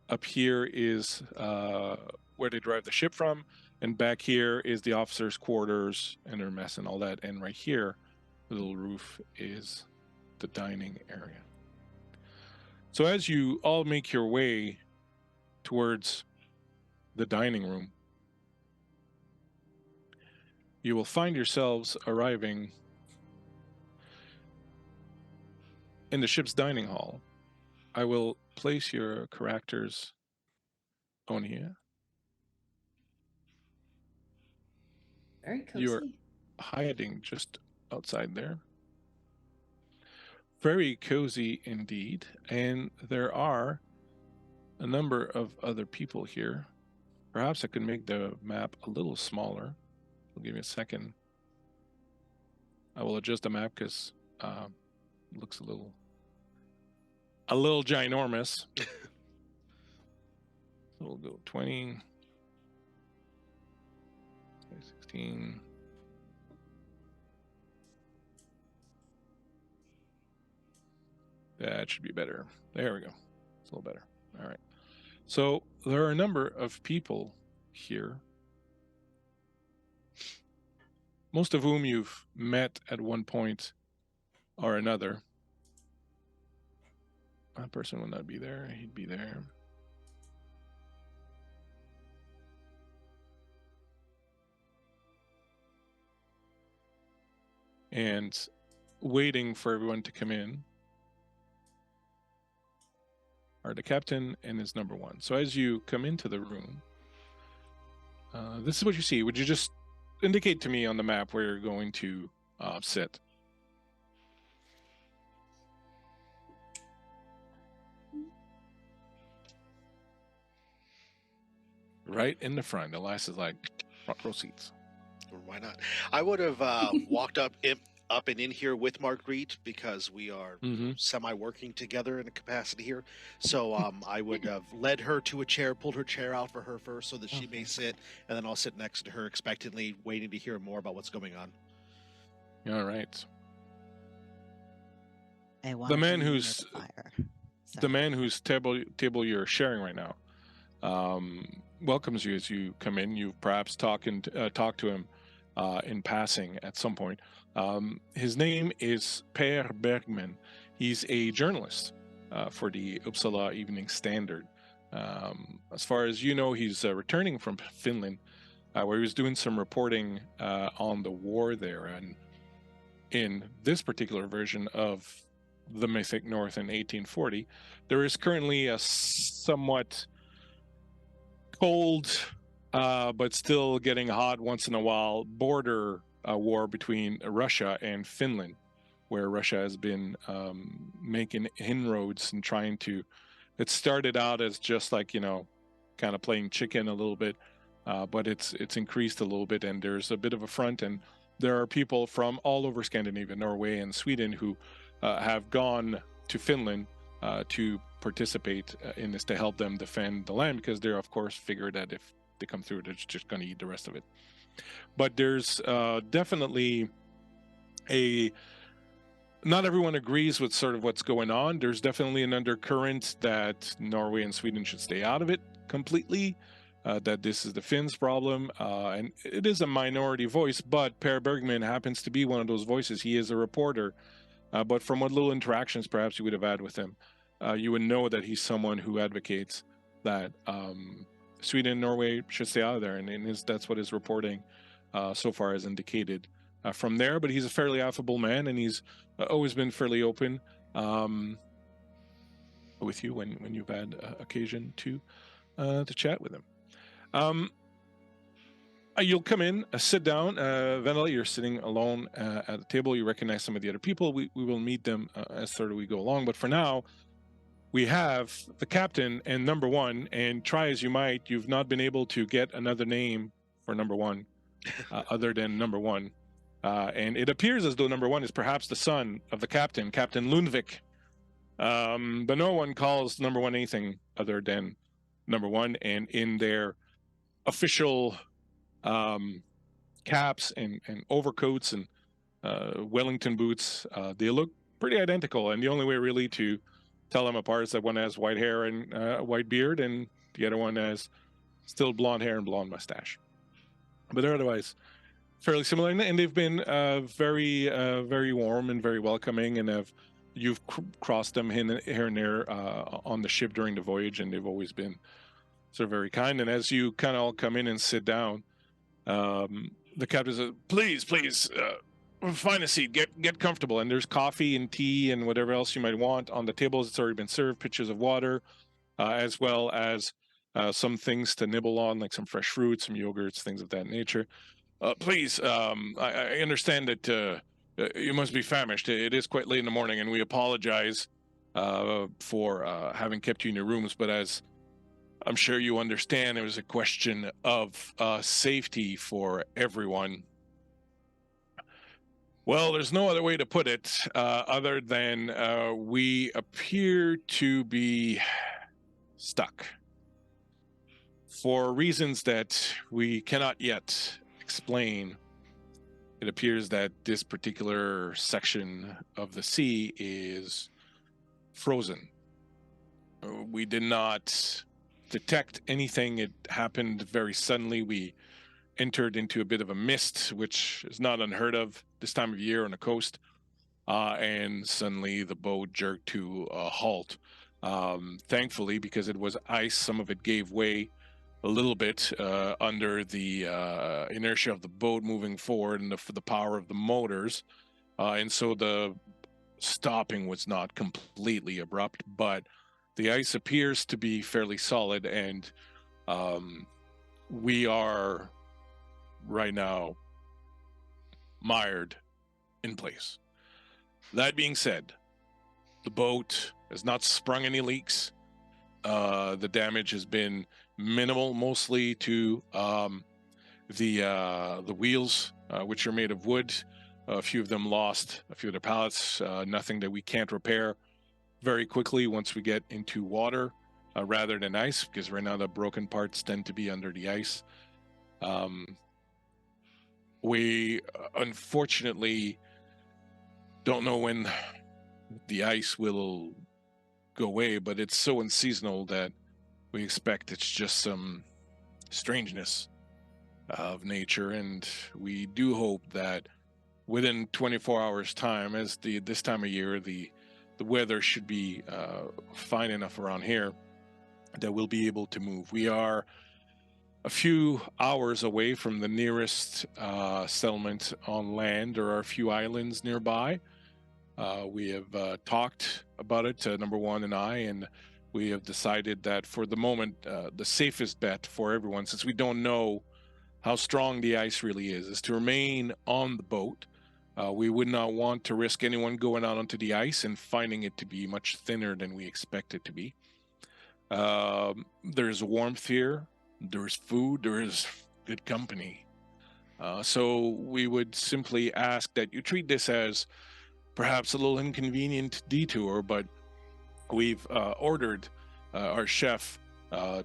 up here is where they drive the ship from, and back here is the officers' quarters and their mess and all that. And right here, the little roof is the dining area. So as you all make your way towards the dining room, you will find yourselves arriving in the ship's dining hall. I will place your characters on here. Very cozy. You're hiding just outside there. Very cozy indeed. And there are a number of other people here. Perhaps I could make the map a little smaller. I'll give me a second. I will adjust the map because it looks a little ginormous. So we'll go 20, 16. That should be better. There we go. It's a little better. All right. So there are a number of people here, most of whom you've met at one point or another. That person will not be there. He'd be there. And waiting for everyone to come in are the captain and his number one. So as you come into the room, this is what you see. Would you just indicate to me on the map where you're going to sit? Right in the front. Elias is like, front row seats. Why not? I would have walked up and in here with Marguerite because we are semi-working together in a capacity here. So I would have led her to a chair, pulled her chair out for her first so that she may sit, and then I'll sit next to her expectantly, waiting to hear more about what's going on. All right. The man who's table you're sharing right now welcomes you as you come in. You perhaps talk to him in passing at some point. His name is Per Bergman. He's a journalist for the Uppsala Evening Standard. As far as you know, he's returning from Finland, where he was doing some reporting on the war there. And in this particular version of the Mythic North in 1840, there is currently a somewhat cold, but still getting hot once in a while, border war between Russia and Finland, where Russia has been making inroads and trying to. It started out as just like, kind of playing chicken a little bit, but it's increased a little bit, and there's a bit of a front, and there are people from all over Scandinavia, Norway and Sweden, who have gone to Finland to participate in this to help them defend the land, because they're of course figure that if they come through, they're just going to eat the rest of it. But there's definitely not everyone agrees with sort of what's going on. There's definitely an undercurrent that Norway and Sweden should stay out of it completely, that this is the Finns' problem, and it is a minority voice, but Per Bergman happens to be one of those voices. He is a reporter, but from what little interactions perhaps you would have had with him, you would know that he's someone who advocates that Sweden and Norway should stay out of there, and that's what his reporting so far has indicated from there. But he's a fairly affable man, and he's always been fairly open with you when you've had occasion to chat with him. You'll come in, sit down. Vendela, you're sitting alone at a table. You recognize some of the other people. We will meet them as sort of we go along. But for now, we have the captain and number one, and try as you might, you've not been able to get another name for number one other than number one. And it appears as though number one is perhaps the son of the captain, Captain Lundvik. But no one calls number one anything other than number one. And in their official caps and overcoats and Wellington boots, they look pretty identical. And the only way really to tell them apart is that one has white hair and a white beard, and the other one has still blonde hair and blonde mustache. But they're otherwise fairly similar, and they've been very warm and very welcoming, and you've crossed them here and there on the ship during the voyage, and they've always been sort of very kind. And as you kind of all come in and sit down, the captain says, please find a seat, get comfortable, and there's coffee and tea and whatever else you might want on the tables. It's already been served, pitchers of water, as well as some things to nibble on, like some fresh fruits, some yogurts, things of that nature. Please, I understand that you must be famished. It is quite late in the morning, and we apologize for having kept you in your rooms, but as I'm sure you understand, it was a question of safety for everyone. Well, there's no other way to put it other than we appear to be stuck for reasons that we cannot yet explain. It appears that this particular section of the sea is frozen. We did not detect anything. It happened very suddenly. We entered into a bit of a mist, which is not unheard of this time of year on the coast. And suddenly the boat jerked to a halt. Thankfully, because it was ice, some of it gave way a little bit under the inertia of the boat moving forward and the power of the motors. And so the stopping was not completely abrupt, but the ice appears to be fairly solid, and we are right now mired in place. That being said, the boat has not sprung any leaks. The damage has been minimal, mostly to the wheels, which are made of wood. A few of them lost a few of their pallets. Nothing that we can't repair very quickly once we get into water rather than ice, because right now the broken parts tend to be under the ice. We unfortunately don't know when the ice will go away, but it's so unseasonal that we expect it's just some strangeness of nature, and we do hope that within 24 hours time, as this time of year, the weather should be fine enough around here that we'll be able to move. We are a few hours away from the nearest settlement on land. There are a few islands nearby. We have talked about it, number one and I, and we have decided that for the moment, the safest bet for everyone, since we don't know how strong the ice really is to remain on the boat. We would not want to risk anyone going out onto the ice and finding it to be much thinner than we expect it to be. There's warmth here. There's food. There is good company. So we would simply ask that you treat this as perhaps a little inconvenient detour, but we've ordered our chef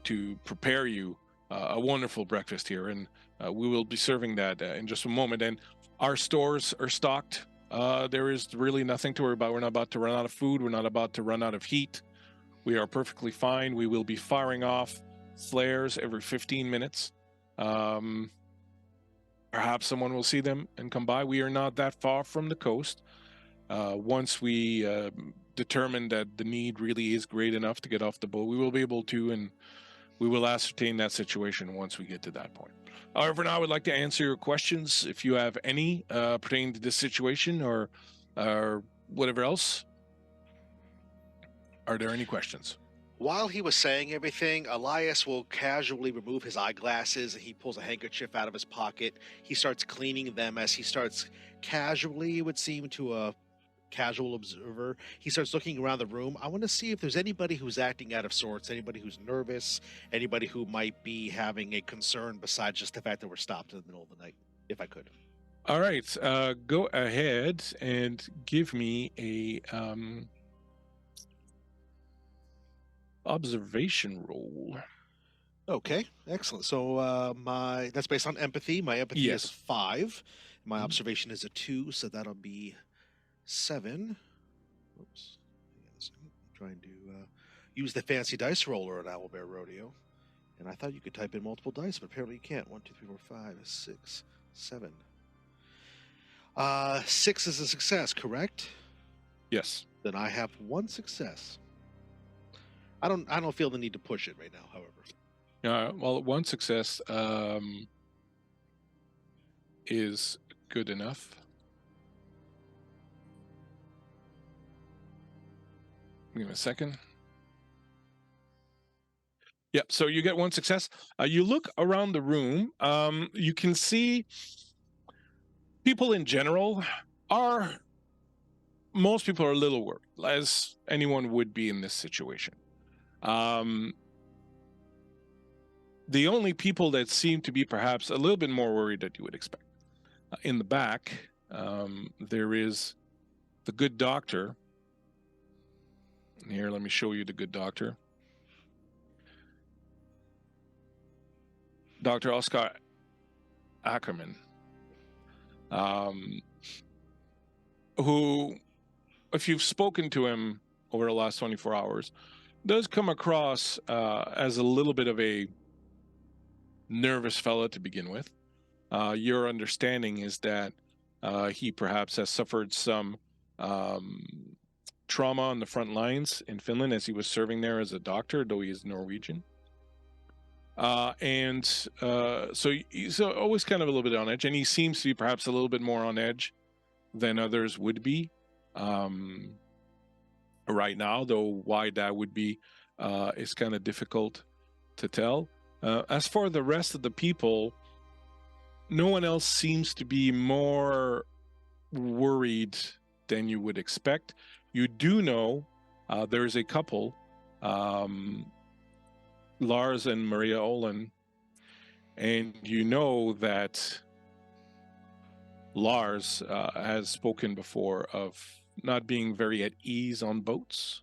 to prepare you a wonderful breakfast here, and we will be serving that in just a moment. And our stores are stocked. There is really nothing to worry about. We're not about to run out of food. We're not about to run out of heat. We are perfectly fine. We will be firing off flares every 15 minutes. Perhaps someone will see them and come by. We are not that far from the coast. Once we determine that the need really is great enough to get off the boat, we will be able to, and we will ascertain that situation once we get to that point. However, now I would like to answer your questions, if you have any pertaining to this situation or whatever else. Are there any questions? While he was saying everything, Elias will casually remove his eyeglasses and he pulls a handkerchief out of his pocket. He starts cleaning them as he starts casually, it would seem to a casual observer. He starts looking around the room. I want to see if there's anybody who's acting out of sorts, anybody who's nervous, anybody who might be having a concern besides just the fact that we're stopped in the middle of the night, if I could. All right, go ahead and give me a observation roll. Okay, excellent. So that's based on empathy. My empathy Yes. is 5. My Mhm. observation is a 2, so that'll be 7. Oops. Hang on a second. I'm trying to use the fancy dice roller at Owlbear Rodeo. And I thought you could type in multiple dice, but apparently you can't. 1, 2, 3, 4, 5, 6, 7. 6 is a success, correct? Yes. Then I have 1 success. I don't feel the need to push it right now, however. Well, one success is good enough. Give me a second. Yep, so you get one success. You look around the room. You can see people in general most people are a little worried, as anyone would be in this situation. The only people that seem to be perhaps a little bit more worried that you would expect. In the back, there is the good doctor. Here, let me show you the good doctor. Dr. Oscar Ackerman, who, if you've spoken to him over the last 24 hours does come across as a little bit of a nervous fella to begin with. Your understanding is that he perhaps has suffered some trauma on the front lines in Finland as he was serving there as a doctor, though he is Norwegian. So he's always kind of a little bit on edge, and he seems to be perhaps a little bit more on edge than others would be right now, though why that would be is kind of difficult to tell. As for the rest of the people, no one else seems to be more worried than you would expect. You do know there's a couple, Lars and Maria Olin, and you know that Lars has spoken before of not being very at ease on boats.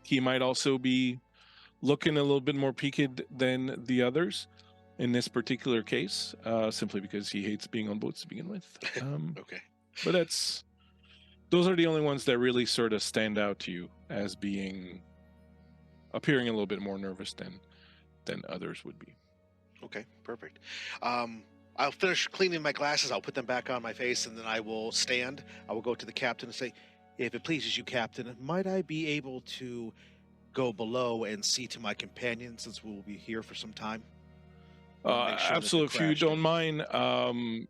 He might also be looking a little bit more peaked than the others in this particular case, simply because he hates being on boats to begin with. Okay. But those are the only ones that really sort of stand out to you as appearing a little bit more nervous than others would be. Okay, perfect. I'll finish cleaning my glasses. I'll put them back on my face, and then I will stand. I will go to the captain and say, "If it pleases you, Captain, might I be able to go below and see to my companion, since we will be here for some time?" Make sure that Absolutely. the If you crash don't didn't- mind,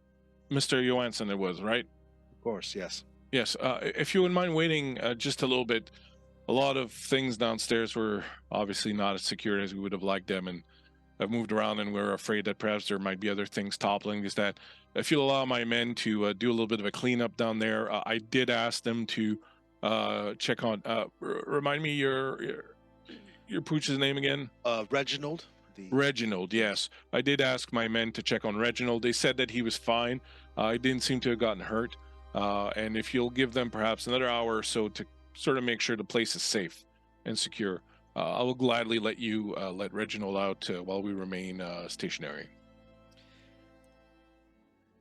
Mr. Johansson, it was, right? Of course, yes. Yes. If you wouldn't mind waiting just a little bit, a lot of things downstairs were obviously not as secure as we would have liked them, and I've moved around, and we're afraid that perhaps there might be other things toppling. Is that if you'll allow my men to do a little bit of a cleanup down there, I did ask them to check on. Remind me your pooch's name again. Reginald. Reginald, yes. I did ask my men to check on Reginald. They said that he was fine. He didn't seem to have gotten hurt. And if you'll give them perhaps another hour or so to sort of make sure the place is safe and secure, I will gladly let you let Reginald out while we remain stationary.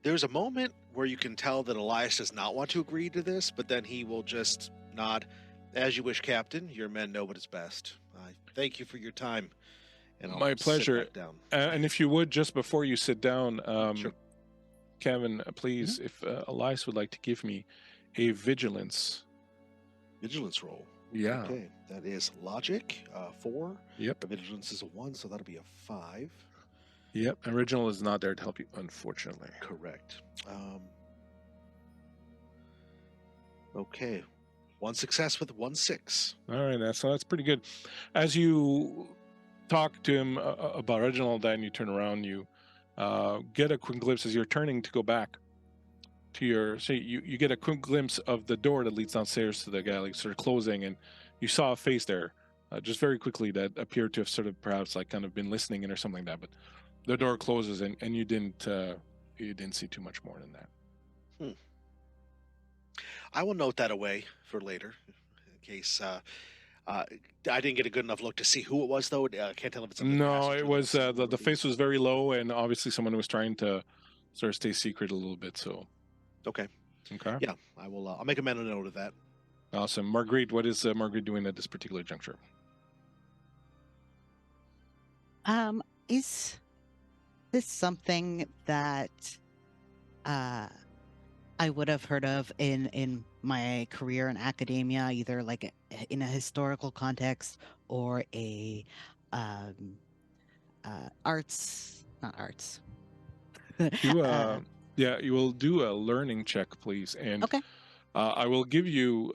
There's a moment where you can tell that Elias does not want to agree to this, but then he will just nod. "As you wish, Captain. Your men know what is best. I thank you for your time." And I'll My sit pleasure. back down. And if you would, just before you sit down, Sure. Kevin, please, if Elias would like to give me a vigilance. Vigilance roll. Yeah. Okay, that is logic, 4. Yep. The vigilance is a 1, so that'll be a 5. Yep. And Reginald is not there to help you, unfortunately. Correct. Okay, 1 success with 1 6. All right, that's pretty good. As you talk to him about Reginald, and you turn around, you get a quick glimpse as you're turning to go back to you get a quick glimpse of the door that leads downstairs to the galley, sort of closing, and you saw a face there, just very quickly, that appeared to have sort of perhaps like kind of been listening in or something like that. But the door closes, and you didn't see too much more than that. I will note that away for later, in case I didn't get a good enough look to see who it was, though. I can't tell if it's something. No, it was the face was very low, and obviously someone was trying to sort of stay secret a little bit. So Okay. okay, Yeah, I will. I'll make a mental note of that. awesome. Marguerite, what is Marguerite doing at this particular juncture? Is this something that I would have heard of in my career in academia, either like in a historical context or a arts, not arts. You yeah, you will do a learning check, please, and Okay. I will give you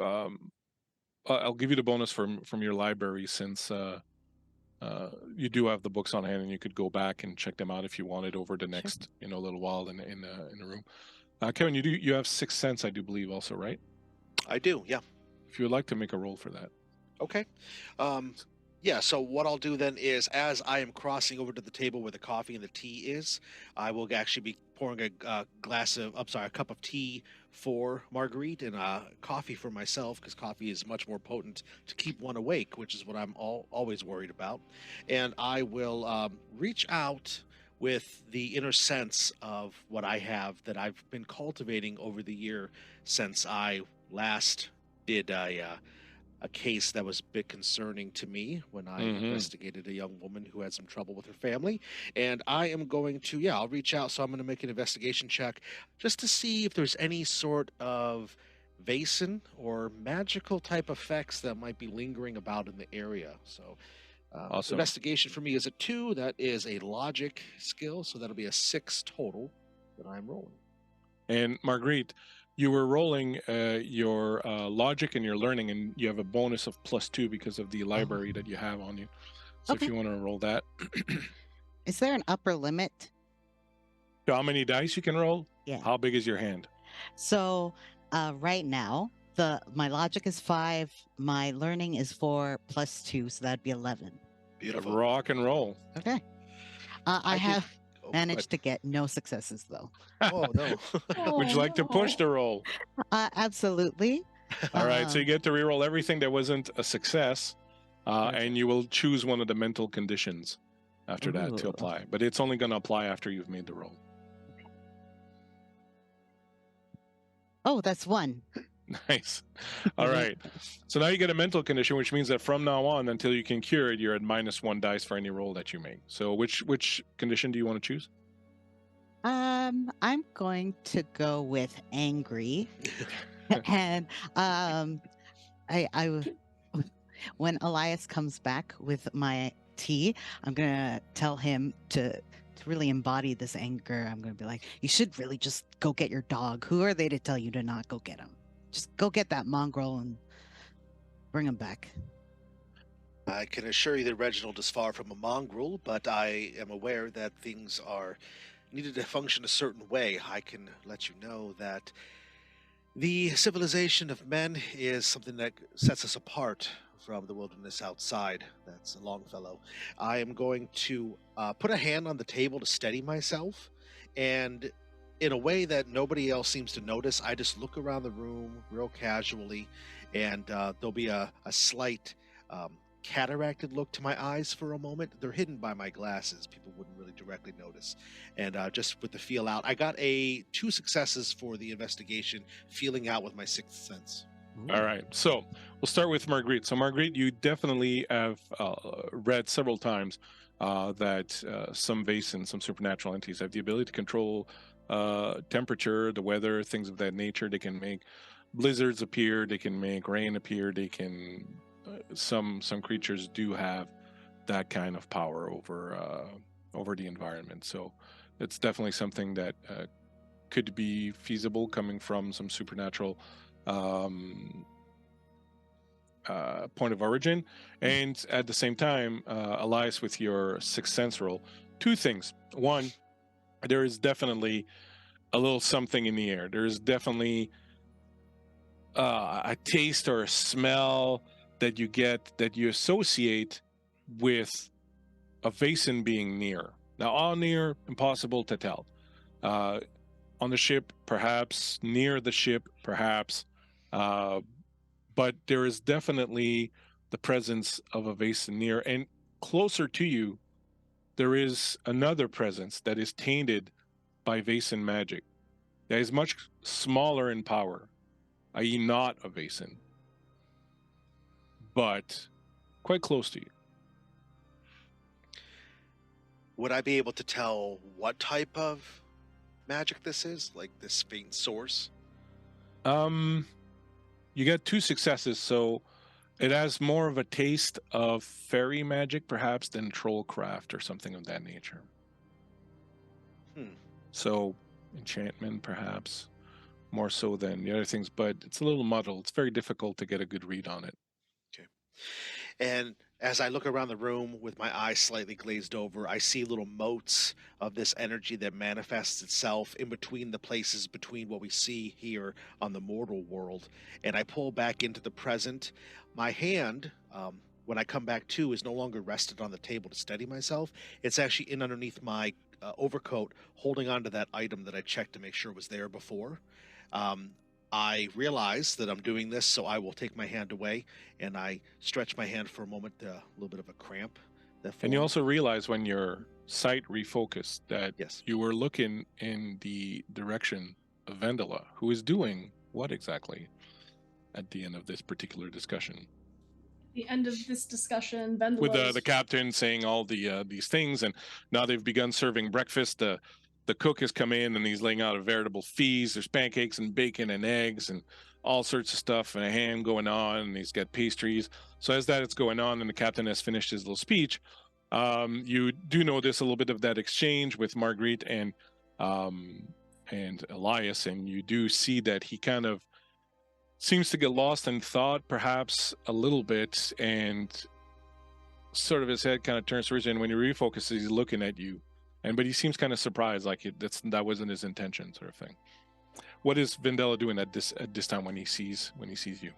I'll give you the bonus from your library, since you do have the books on hand, and you could go back and check them out if you wanted over the next little while in the room. Kevin, you have 6th sense, I do believe, also, right? I do. Yeah. If you would like to make a roll for that. Okay. Yeah, so what I'll do then is, as I am crossing over to the table where the coffee and the tea is, I will actually be pouring a cup of tea for Marguerite and coffee for myself, because coffee is much more potent to keep one awake, which is what I'm always worried about. And I will reach out with the inner sense of what I have that I've been cultivating over the year since I last did a case that was a bit concerning to me when I investigated a young woman who had some trouble with her family. And I am going to, yeah, I'll reach out. So I'm going to make an investigation check just to see if there's any sort of Vaesen or magical type effects that might be lingering about in the area. So Awesome. investigation for me is a 2. That is a logic skill. So that'll be a 6 total that I'm rolling. And Marguerite, you were rolling your logic and your learning, and you have a bonus of +2 because of the library that you have on you. So if Okay. you want to roll that. Is there an upper limit? So how many dice you can roll? Yeah. How big is your hand? So right now, my logic is 5, my learning is 4 plus 2, so that'd be 11. Beautiful. Rock and roll. Okay. I did- have Oh, managed to get no successes though. Oh, no. Would you like to push the roll? Absolutely. All right, so you Um, get to reroll everything that wasn't a success, Okay. and you will choose one of the mental conditions after that to Ooh. apply. But it's only going to apply after you've made the roll. Oh, that's 1. Nice. All right. So now you get a mental condition, which means that from now on until you can cure it, you're at -1 dice for any roll that you make. So which condition do you want to choose? I'm going to go with angry. And I when Elias comes back with my tea, I'm gonna tell him to really embody this anger. I'm gonna be like, you should really just go get your dog. Who are they to tell you to not go get him? Just go get that mongrel and bring him back. I can assure you that Reginald is far from a mongrel, but I am aware that things are needed to function a certain way. I can let you know that the civilization of men is something that sets us apart from the wilderness outside. That's a Longfellow. I am going to put a hand on the table to steady myself, and in a way that nobody else seems to notice, I just look around the room real casually, and there'll be a slight cataracted look to my eyes for a moment. They're hidden by my glasses. People wouldn't really directly notice. And just with the feel out, I got 2 successes for the investigation, feeling out with my 6th sense. All right. So we'll start with Marguerite. So Marguerite, you definitely have read several times that some Vaesen, some supernatural entities have the ability to control temperature, the weather, things of that nature. They can make blizzards appear. They can make rain appear. They can some creatures do have that kind of power over the environment. So it's definitely something that could be feasible coming from some supernatural point of origin. And at the same time, Elias, with your 6th sense roll, 2 things. One, there is definitely a little something in the air. There is definitely a taste or a smell that you get that you associate with a Vaesen being near. Now, how near, impossible to tell. On the ship, perhaps. Near the ship, perhaps. But there is definitely the presence of a Vaesen near. And closer to you, there is another presence that is tainted by Vaesen magic. That is much smaller in power, i.e. not a Vaesen, but quite close to you. Would I be able to tell what type of magic this is? Like this faint source? You get 2 successes, so it has more of a taste of fairy magic, perhaps, than trollcraft or something of that nature. So enchantment, perhaps, more so than the other things, but it's a little muddled. It's very difficult to get a good read on it. Okay. And as I look around the room with my eyes slightly glazed over, I see little motes of this energy that manifests itself in between the places between what we see here on the mortal world. And I pull back into the present. My hand, when I come back to, is no longer rested on the table to steady myself. It's actually in underneath my overcoat, holding onto that item that I checked to make sure was there before. I realize that I'm doing this, so I will take my hand away, and I stretch my hand for a moment, a little bit of a cramp And you also realize when your sight refocused that Yes. you were looking in the direction of Vendela, who is doing what exactly at the end of this particular discussion? The end of this discussion, With Vendela the captain saying all these things, and now they've begun serving breakfast. The cook has come in and he's laying out a veritable feast. There's pancakes and bacon and eggs and all sorts of stuff and a ham going on, and he's got pastries. So as that is going on and the captain has finished his little speech, you do notice a little bit of that exchange with Marguerite and Elias, and you do see that he kind of seems to get lost in thought, perhaps a little bit, and sort of his head kind of turns towards you. And when he refocuses, he's looking at you, but he seems kind of surprised, like that wasn't his intention, sort of thing. What is Vendela doing at this time when he sees you?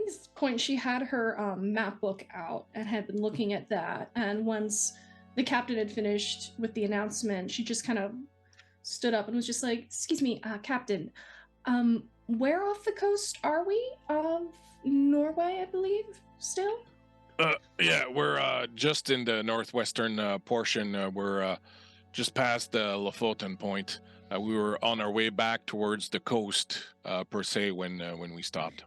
At this point, she had her map book out and had been looking at that. And once the captain had finished with the announcement, she just kind of stood up and was just like, "Excuse me, Captain, where off the coast are we? Of Norway, I believe, still?" Yeah, we're just in the northwestern portion. We're just past the Lofoten point. We were on our way back towards the coast, per se, when we stopped.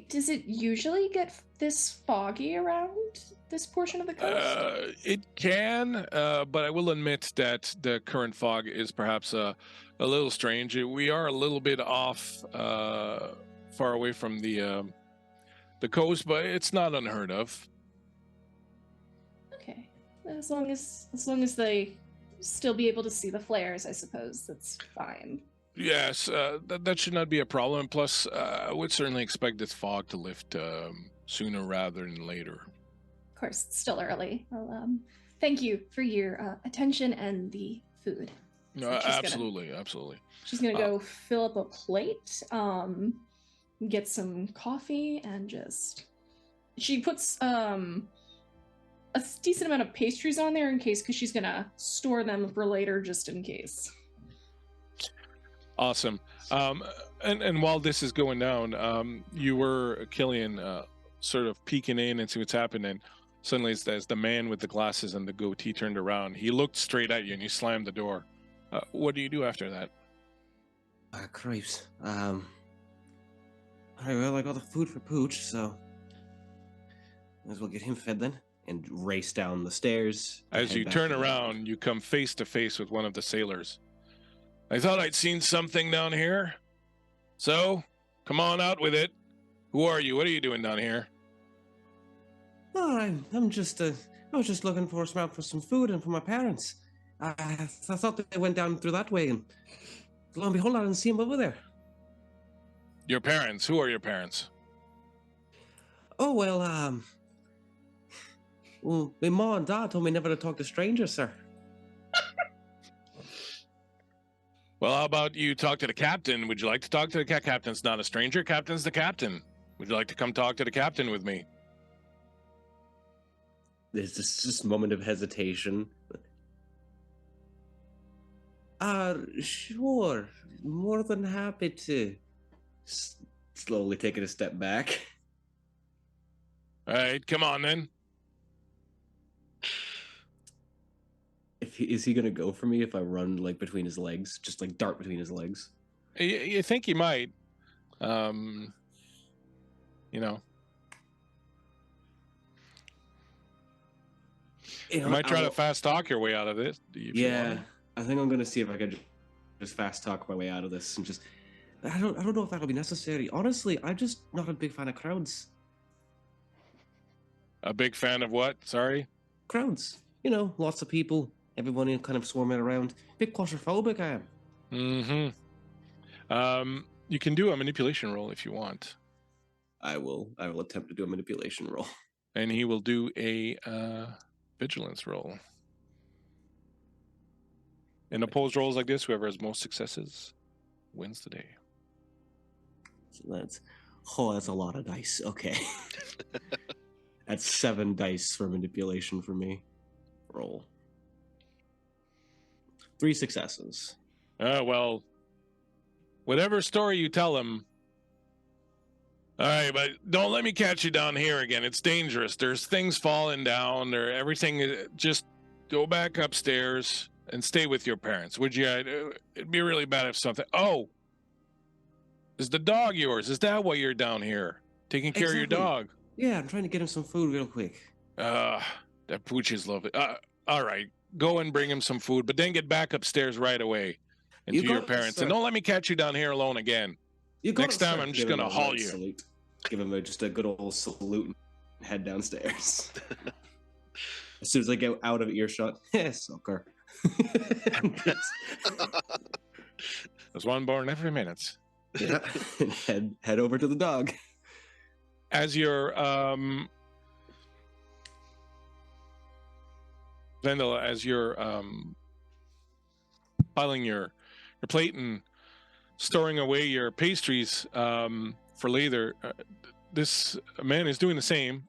Does it usually get this foggy around this portion of the coast? It can, but I will admit that the current fog is perhaps a little strange. We are a little bit off, far away from the coast, but it's not unheard of. Okay, as long as they still be able to see the flares, I suppose that's fine. Yes, that should not be a problem. Plus, I would certainly expect this fog to lift sooner rather than later. Of course, it's still early. Well, thank you for your attention and the food. No, So absolutely. She's gonna go fill up a plate, get some coffee, and she puts a decent amount of pastries on there in case, because she's gonna store them for later just in case. Awesome. And while this is going down, you were, Killian, sort of peeking in and see what's happening. Suddenly, as the man with the glasses and the goatee turned around, he looked straight at you and you slammed the door. What do you do after that? Cripes. Alright, well, I got the food for Pooch, so might as well get him fed then. And race down the stairs. As you turn around, you come face to face with one of the sailors. I thought I'd seen something down here. So, come on out with it. Who are you? What are you doing down here? Oh, I'm just, I was just looking for some food and for my parents. I thought that they went down through that way, and lo and behold, I didn't see them over there. Your parents? Who are your parents? Oh, well, my mom and dad told me never to talk to strangers, sir. Well, how about you talk to the captain? Would you like to talk to the captain's not a stranger? Captain's the captain. Would you like to come talk to the captain with me? There's this moment of hesitation. Sure. More than happy to. Slowly taking a step back. All right, come on then. Is he gonna go for me if I run like between his legs, just like dart between his legs? You think he might? You know. You might try to fast talk your way out of this. Yeah, I think I'm gonna see if I can just fast talk my way out of this and just. I don't know if that'll be necessary. Honestly, I'm just not a big fan of crowds. A big fan of what? Sorry? Crowds. You know, lots of people. Everyone kind of swarming around. Bit claustrophobic, I am. Mm-hmm. You can do a manipulation roll if you want. I will attempt to do a manipulation roll. And he will do a vigilance roll. In opposed rolls like this, whoever has most successes wins the day. So that's a lot of dice. Okay. That's 7 dice for manipulation for me. Roll. 3 successes. Well, whatever story you tell him, All right, but don't let me catch you down here again. It's dangerous. There's things falling down. Everything. Just go back upstairs and stay with your parents, would you? It'd be really bad if something. Oh, is the dog yours? Is that why you're down here, taking care of your Exactly. dog? Yeah, I'm trying to get him some food real quick. That pooch is lovely. All right, go and bring him some food, but then get back upstairs right away and You to your got it, parents, sir. and don't let me catch you down here alone again. You got Next it, time, sir. I'm just Give him gonna a haul light you. salute. Give him just a good old salute and head downstairs. As soon as I get out of earshot, sucker. There's one born every minute. Yeah. head over to the dog. As you're Vendela, as you're piling your plate and storing away your pastries for later, this man is doing the same.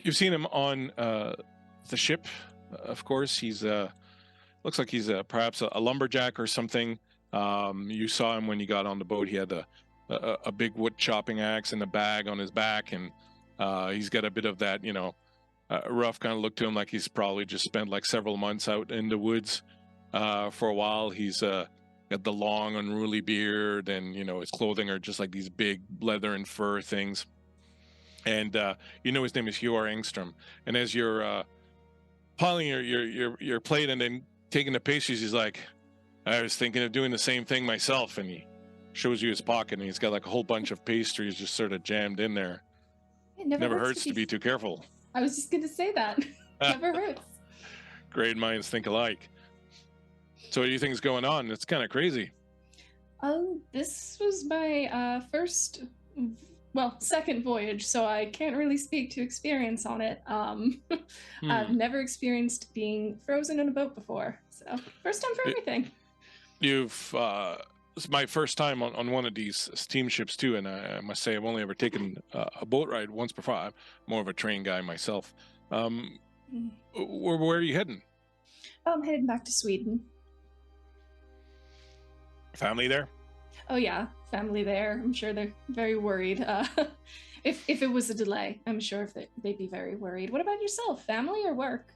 You've seen him on the ship, of course. He's looks like he's perhaps a lumberjack or something. You saw him when you got on the boat. He had a big wood chopping axe and a bag on his back, and he's got a bit of that, rough kind of look to him, like he's probably just spent like several months out in the woods for a while. He's got the long, unruly beard, and his clothing are just like these big leather and fur things. And his name is Hyor Engstrom. And as you're piling your plate and then taking the pastries, he's like, I was thinking of doing the same thing myself. And he shows you his pocket, and he's got like a whole bunch of pastries just sort of jammed in there. It Never hurts to be too careful. I was just going to say that. Never hurts. Great minds think alike. So what do you think's going on? It's kind of crazy. This was my second voyage, so I can't really speak to experience on it. I've never experienced being frozen in a boat before, so first time for everything. It's my first time on one of these steamships too, and I must say I've only ever taken a boat ride once before. I'm more of a train guy myself. Where are you heading? I'm headed back to Sweden. Family there? Oh yeah, family there. I'm sure they're very worried. If it was a delay, I'm sure they'd be very worried. What about yourself? Family or work?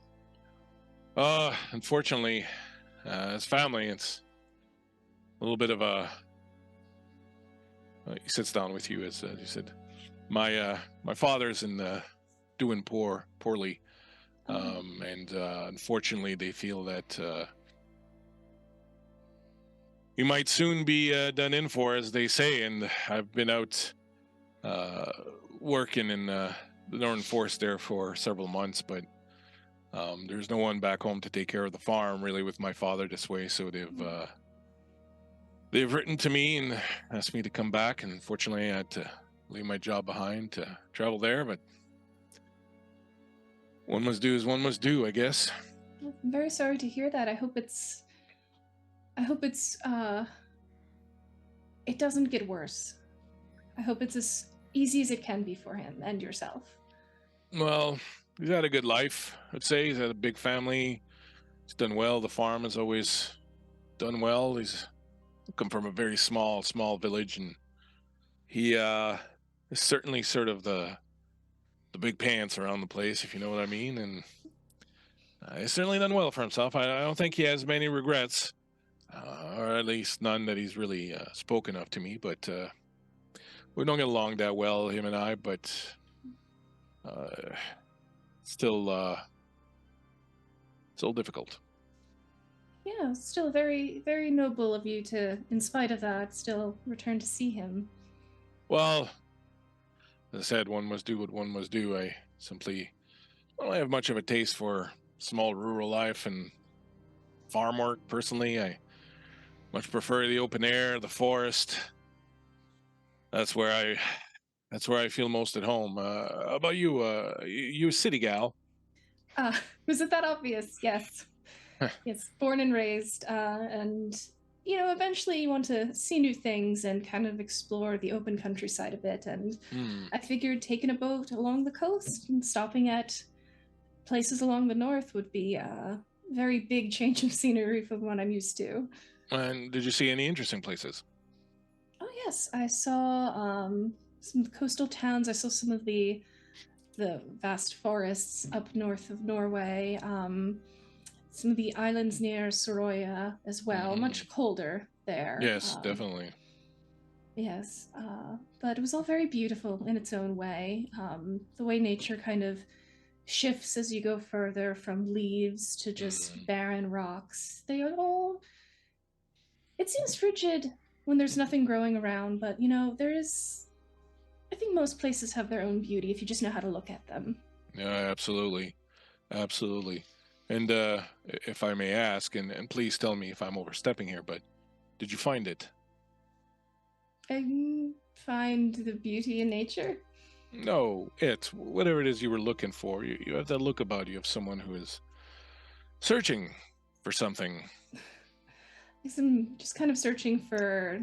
Unfortunately, as family, it's a little bit of a. He sits down with you, as you said. My father's doing poorly, and unfortunately, they feel that you might soon be done in for, as they say. And I've been out working in the Northern Forest there for several months, but there's no one back home to take care of the farm, really, with my father this way. So they've written to me and asked me to come back. And unfortunately, I had to leave my job behind to travel there. But one must do as one must do, I guess. I'm very sorry to hear that. I hope it doesn't get worse. I hope it's as easy as it can be for him and yourself. Well, he's had a good life, I'd say. He's had a big family. He's done well. The farm has always done well. He's come from a very small village, and he is certainly sort of the big pants around the place, if you know what I mean. And he's certainly done well for himself. I don't think he has many regrets. Or at least none that he's really spoken of to me, but we don't get along that well, him and I, but still difficult. Yeah, still very, very noble of you to, in spite of that, still return to see him. Well, as I said, one must do what one must do. I don't have much of a taste for small rural life and farm work, personally. I much prefer the open air, the forest. That's where I feel most at home. How about you? You a city gal? Was it that obvious? Yes. Yes, born and raised. And, eventually you want to see new things and kind of explore the open countryside a bit. And I figured taking a boat along the coast and stopping at places along the north would be a very big change of scenery from what I'm used to. And did you see any interesting places? Oh Yes, I saw some of the coastal towns. I saw some of the vast forests up north of Norway. Some of the islands near Soroya as well. Much colder there. Yes, definitely. Yes, but it was all very beautiful in its own way. The way nature kind of shifts as you go further from leaves to just barren rocks. They are all. It seems frigid when there's nothing growing around, but there is. I think most places have their own beauty if you just know how to look at them. Yeah, absolutely. Absolutely. And if I may ask, and please tell me if I'm overstepping here, but did you find it? I find the beauty in nature. No, whatever it is you were looking for. You have that look about you of someone who is searching for something. I'm just kind of searching for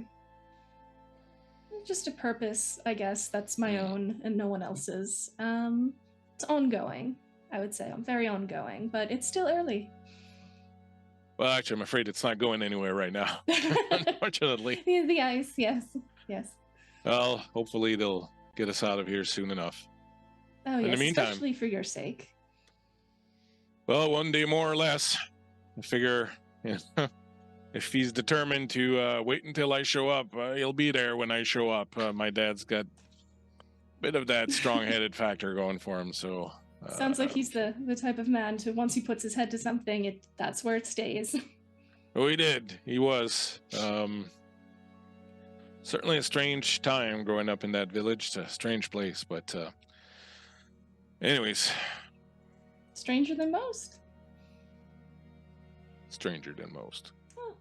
just a purpose, I guess, that's my own and no one else's. It's ongoing, I would say. I'm very ongoing, but it's still early. Well, actually, I'm afraid it's not going anywhere right now, unfortunately. The ice, yes. Well, hopefully they'll get us out of here soon enough. Oh, In yes, the meantime, especially for your sake. Well, one day more or less. I figure if he's determined to wait until I show up, he'll be there when I show up. My dad's got a bit of that strong-headed factor going for him, so... Sounds like he's the type of man to, once he puts his head to something, that's where it stays. Oh, he did. He was. Certainly a strange time growing up in that village. It's a strange place, but... anyways. Stranger than most. Stranger than most. Oh.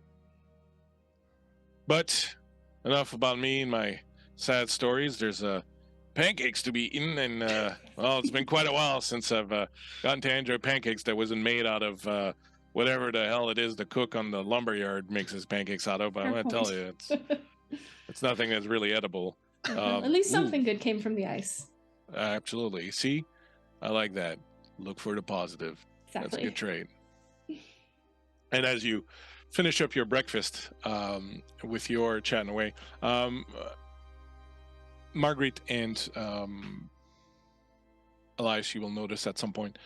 But enough about me and my sad stories. There's pancakes to be eaten, and well, it's been quite a while since I've gotten to enjoy pancakes that wasn't made out of whatever the hell it is the cook on the lumberyard makes his pancakes out of. But I'm going to tell you, it's nothing that's really edible. At least something good came from the ice. Absolutely. See, I like that. Look for the positive. Exactly. That's a good trait. And as you finish up your breakfast with your chatting away, Margaret and Elias, you will notice at some point,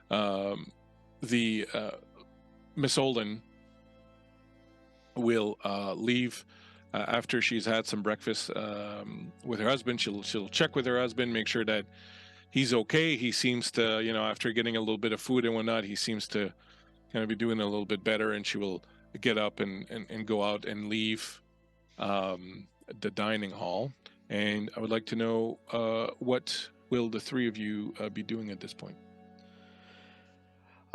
the Miss Olden will leave after she's had some breakfast with her husband. She'll check with her husband, make sure that he's okay. He seems to, after getting a little bit of food and whatnot, he seems to kind of be doing a little bit better, and she will get up and go out and leave the dining hall. And I would like to know what will the three of you be doing at this point?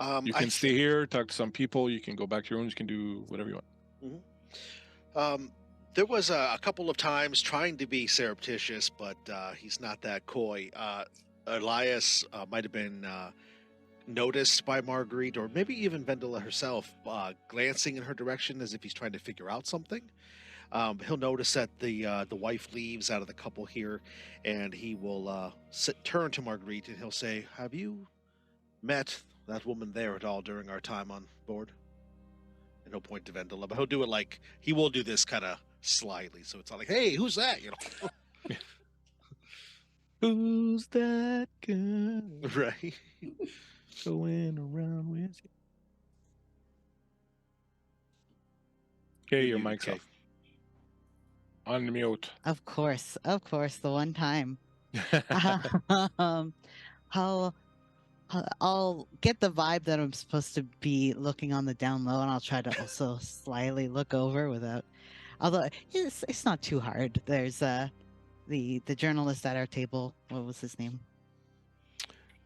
You can stay here, talk to some people. You can go back to your rooms. You can do whatever you want. Mm-hmm. There was a couple of times trying to be surreptitious, but he's not that coy. Elias might have been noticed by Marguerite, or maybe even Vendela herself, glancing in her direction as if he's trying to figure out something. He'll notice that the wife leaves out of the couple here, and he will turn to Marguerite and he'll say, "Have you met that woman there at all during our time on board?" And he'll point to Vendela, but he'll do it like he will do this kind of slyly, so it's not like, "Hey, who's that?" Who's that girl? Right. Going around with you. Okay, your mic's off. On mute. Of course, the one time. I'll get the vibe that I'm supposed to be looking on the down low, and I'll try to also slyly look over without. Although it's not too hard. There's the journalist at our table. What was his name?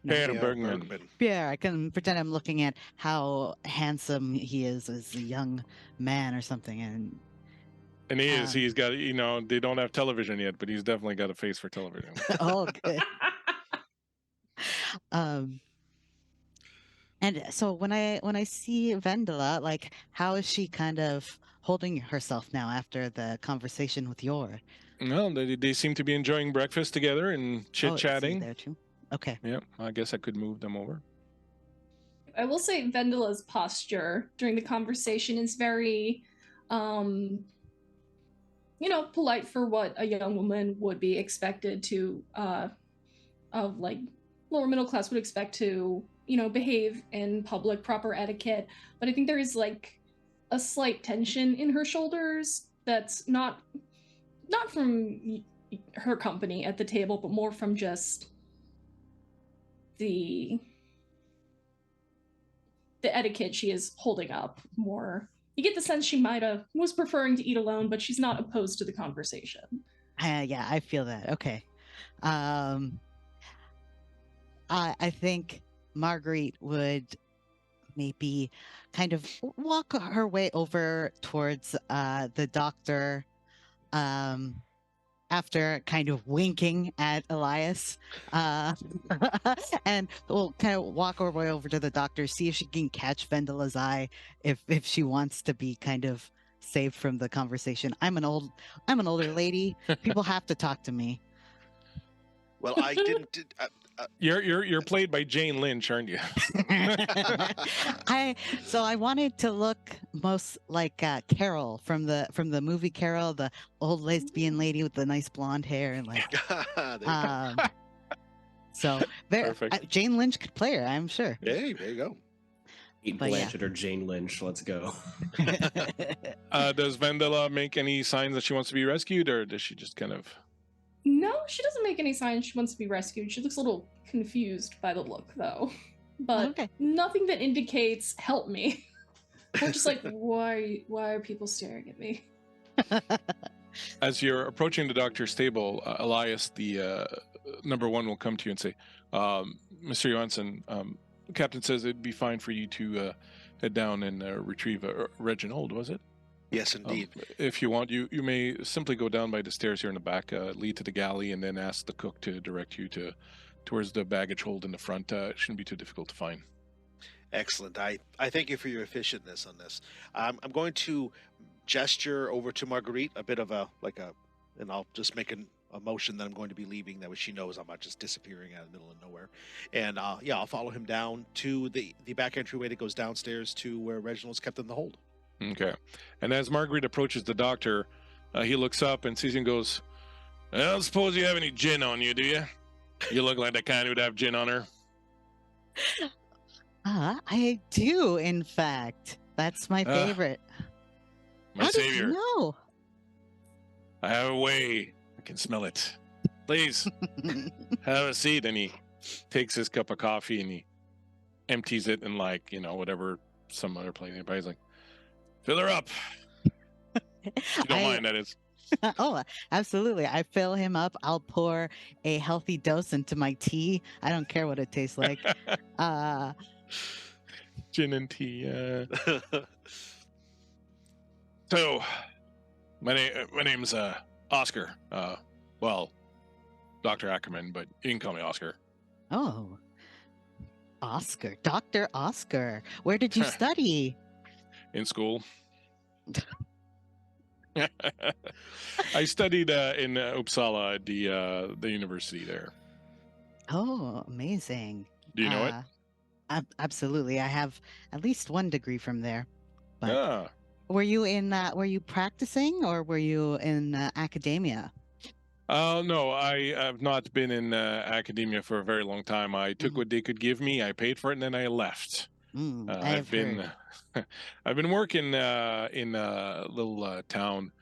Pierre Bergman. Pierre. I can pretend I'm looking at how handsome he is as a young man or something, and he is. He's got. They don't have television yet, but he's definitely got a face for television. Oh, good. And so when I see Vendela, like, how is she kind of holding herself now after the conversation with Yor? Well, they seem to be enjoying breakfast together and chit-chatting. There too. Okay. Yeah, I guess I could move them over. I will say Vendela's posture during the conversation is very, polite for what a young woman would be expected to, of like lower middle class would expect to, behave in public, proper etiquette. But I think there is like a slight tension in her shoulders that's not from her company at the table, but more from just the etiquette she is holding up more. You get the sense she was preferring to eat alone, but she's not opposed to the conversation. Yeah, I feel that. Okay. I think Marguerite would maybe kind of walk her way over towards the doctor, after kind of winking at Elias, and we'll kind of walk her way over to the doctor, see if she can catch Vendela's eye, if she wants to be kind of saved from the conversation. I'm an older lady. People have to talk to me. Well, I didn't. You're played by Jane Lynch, aren't you? So I wanted to look most like Carol from the movie Carol, the old lesbian lady with the nice blonde hair and like. So Perfect. Jane Lynch could play her, I'm sure. Hey, there you go. Kate But yeah. Blanchett or Jane Lynch. Let's go. Does Vendela make any signs that she wants to be rescued, or does she just kind of? No, she doesn't make any signs she wants to be rescued. She looks a little confused by the look, though. But Okay. nothing that indicates, help me. We're just like, why are people staring at me? As you're approaching the doctor's table, Elias, the number one, will come to you and say, Mr. Johansson, the captain says it'd be fine for you to head down and retrieve Reginald, was it? Yes, indeed. If you want, you may simply go down by the stairs here in the back, lead to the galley, and then ask the cook to direct you towards the baggage hold in the front. It shouldn't be too difficult to find. Excellent. I thank you for your efficientness on this. I'm going to gesture over to Marguerite, a bit of and I'll just make a motion that I'm going to be leaving. That way she knows I'm not just disappearing out of the middle of nowhere. And I'll follow him down to the back entryway that goes downstairs to where Reginald's kept in the hold. Okay. And as Marguerite approaches the doctor, he looks up and sees him and goes, I don't suppose you have any gin on you, do you? You look like the kind who'd have gin on her. I do, in fact. That's my favorite. My How savior. did you know? I have a way. I can smell it. Please, have a seat. And he takes his cup of coffee and he empties it in whatever, some other plate. He's like, fill her up. If you don't mind, that is. Oh, absolutely. I fill him up. I'll pour a healthy dose into my tea. I don't care what it tastes like. Gin and tea. So, my name's Oscar. Well, Dr. Ackerman, but you can call me Oscar. Oh, Oscar. Dr. Oscar. Where did you study? In school. I studied in Uppsala at the university there. Oh, amazing. Do you know it? Absolutely. I have at least one degree from there. But were you practicing or were you in academia? No, I have not been in academia for a very long time. I took what they could give me, I paid for it, and then I left. I've been working in a little town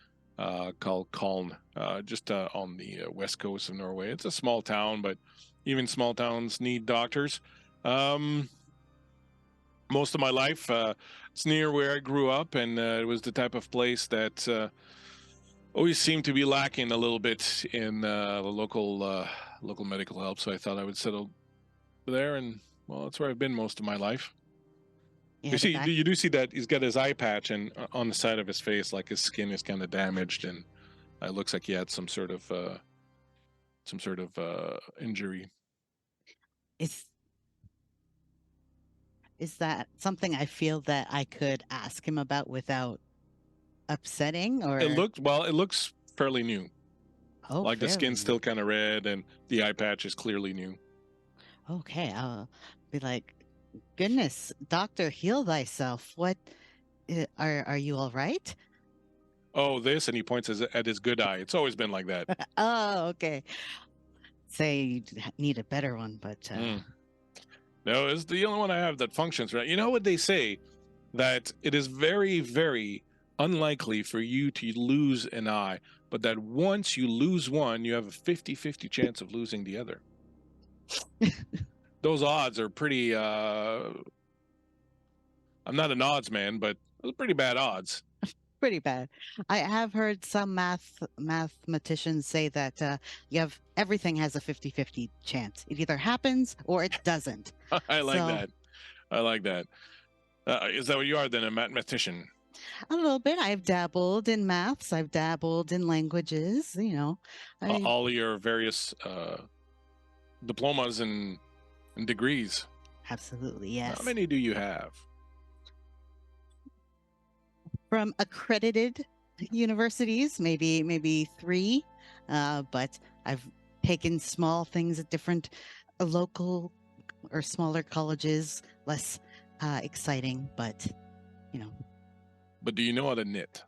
called Kaln, just on the west coast of Norway. It's a small town, but even small towns need doctors. Most of my life, it's near where I grew up, and it was the type of place that always seemed to be lacking a little bit in the local medical help. So I thought I would settle there, and well, that's where I've been most of my life. Yeah, you do see that he's got his eye patch, and on the side of his face, like his skin is kind of damaged, and it looks like he had some sort of injury. Is that something I feel that I could ask him about without upsetting? Or It looks fairly new. Oh, like the fairly skin's new. still kind of red, and the eye patch is clearly new. Okay, I'll be like, goodness, doctor, heal thyself. What are you all right? Oh, this, and he points at his good eye. It's always been like that. Oh, okay. Say you need a better one, but Mm. No, it's the only one I have that functions right. You know what they say? That it is very, very unlikely for you to lose an eye, but that once you lose one, you have a 50-50 chance of losing the other. Those odds are pretty, I'm not an odds man, but those are pretty bad odds. pretty bad. I have heard some mathematicians say that everything has a 50-50 chance. It either happens or it doesn't. I like So- that. I like that. Is that what you are then, a mathematician? A little bit. I've dabbled in maths. I've dabbled in languages. All of your various diplomas and degrees. Absolutely, yes. How many do you have? From accredited universities, maybe 3, but I've taken small things at different local or smaller colleges, less exciting, but But do you know how to knit?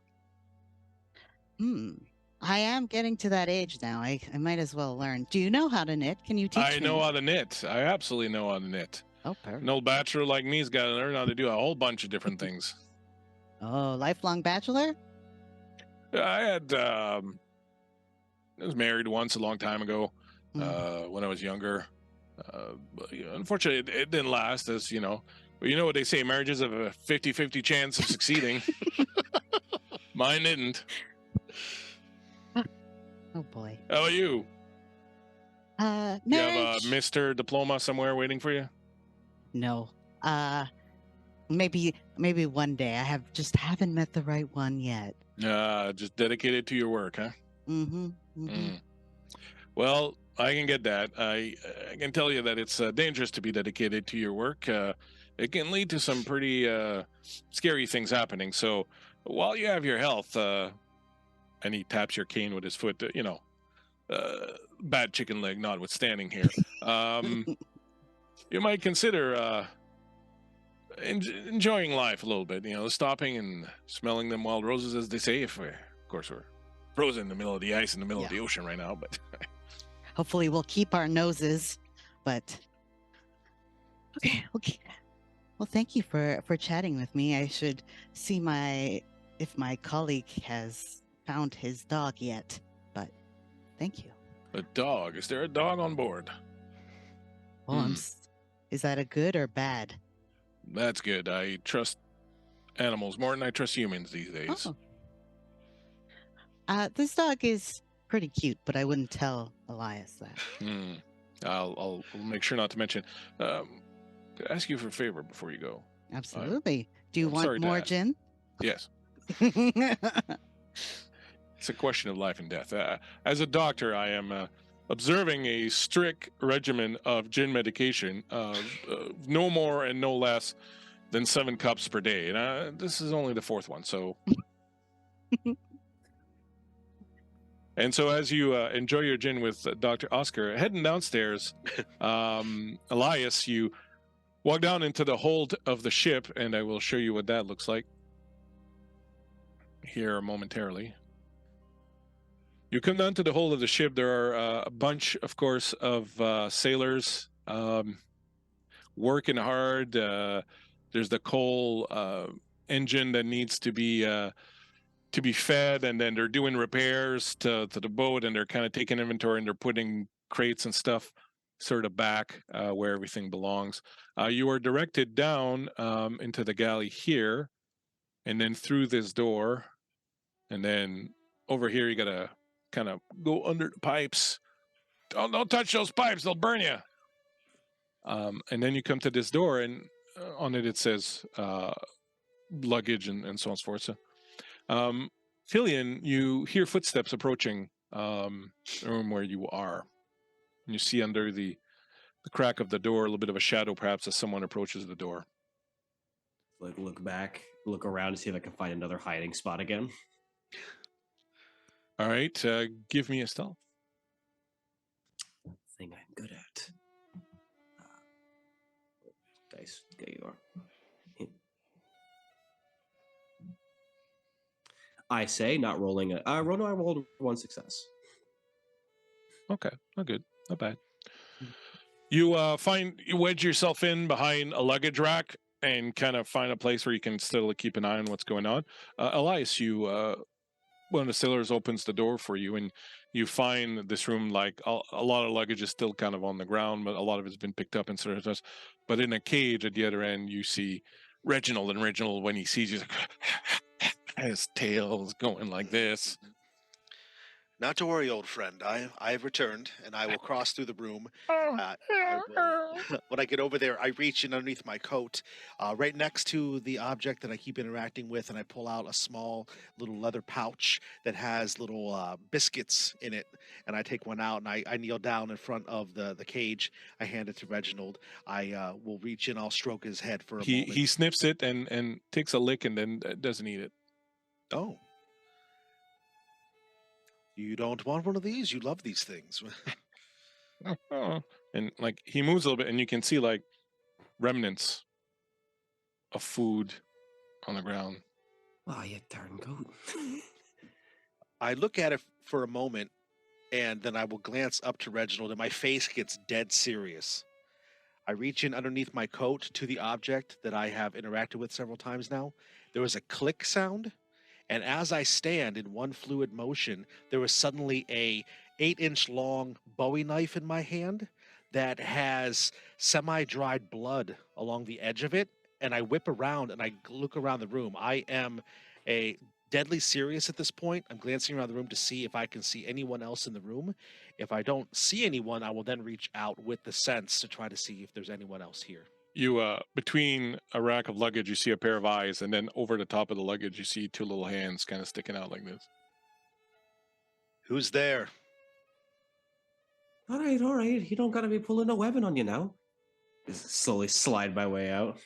I am getting to that age now. I might as well learn. Do you know how to knit? Can you teach me? I know how to knit. I absolutely know how to knit. Oh, perfect. An old bachelor like me's got to learn how to do a whole bunch of different things. Oh, lifelong bachelor? I had I was married once a long time ago when I was younger. But, unfortunately, it didn't last, as you know. But you know what they say, marriages have a 50-50 chance of succeeding. Mine didn't. Oh boy. How about you? You have a Marriage? Mr. Diploma somewhere waiting for you? No. Maybe one day. I just haven't met the right one yet. Just dedicated to your work, huh? Mm-hmm. Well, I can get that. I can tell you that it's dangerous to be dedicated to your work. It can lead to some pretty scary things happening. So while you have your health, and he taps your cane with his foot, bad chicken leg notwithstanding here, you might consider enjoying life a little bit. Stopping and smelling them wild roses, as they say. If of course, we're frozen in the middle of the ice in the middle of the ocean right now, but. Hopefully we'll keep our noses, but okay. Well, thank you for chatting with me. I should see if my colleague has found his dog yet, but thank you. A dog? Is there a dog on board? Oh, is that a good or bad? That's good. I trust animals more than I trust humans these days. Oh. This dog is pretty cute, but I wouldn't tell Elias that. I'll make sure not to mention. Could I ask you for a favor before you go? Absolutely. Do you I'm want sorry to more ask. gin? Yes. It's a question of life and death. As a doctor, I am observing a strict regimen of gin medication, no more and no less than 7 cups per day. And this is only the 4th one, so. And so as you enjoy your gin with Dr. Oscar, heading downstairs, Elias, you walk down into the hold of the ship, and I will show you what that looks like here momentarily. You come down to the hold of the ship. There are a bunch, of course, of sailors working hard. There's the coal engine that needs to be fed, and then they're doing repairs to the boat, and they're kind of taking inventory, and they're putting crates and stuff sort of back where everything belongs. You are directed down into the galley here, and then through this door, and then over here you gotta kind of go under the pipes. Don't touch those pipes, they'll burn you. And then you come to this door, and on it says luggage and so on and so forth. So, Filian, you hear footsteps approaching the room where you are. And you see under the crack of the door a little bit of a shadow, perhaps, as someone approaches the door. Like look back, look around to see if I can find another hiding spot again. All right, give me a stealth. Thing I'm good at. Dice, there you are. I say, not rolling it. I rolled one success. Okay, not good, not bad. You you wedge yourself in behind a luggage rack and kind of find a place where you can still keep an eye on what's going on. Elias, one of the sailors opens the door for you, and you find this room like a lot of luggage is still kind of on the ground, but a lot of it's been picked up and sort of. But in a cage at the other end, you see Reginald, and Reginald, when he sees you, his tail is going like this. Not to worry, old friend. I have returned, and I will cross through the room. When I get over there, I reach in underneath my coat, right next to the object that I keep interacting with, and I pull out a small little leather pouch that has little biscuits in it. And I take one out, and I kneel down in front of the cage. I hand it to Reginald. I will reach in, I'll stroke his head for a moment. He sniffs it and takes a lick and then doesn't eat it. Oh. You don't want one of these? You love these things. And like he moves a little bit, and you can see like remnants of food on the ground. Oh, you darn goat. I look at it for a moment, and then I will glance up to Reginald, and my face gets dead serious. I reach in underneath my coat to the object that I have interacted with several times now. There was a click sound. And as I stand in one fluid motion, there was suddenly a 8-inch long Bowie knife in my hand that has semi-dried blood along the edge of it. And I whip around and I look around the room. I am deadly serious at this point. I'm glancing around the room to see if I can see anyone else in the room. If I don't see anyone, I will then reach out with the sense to try to see if there's anyone else here. You between a rack of luggage, you see a pair of eyes, and then over the top of the luggage, you see two little hands kind of sticking out like this. Who's there? All right. You don't gotta be pulling a weapon on you now. Just slowly slide my way out.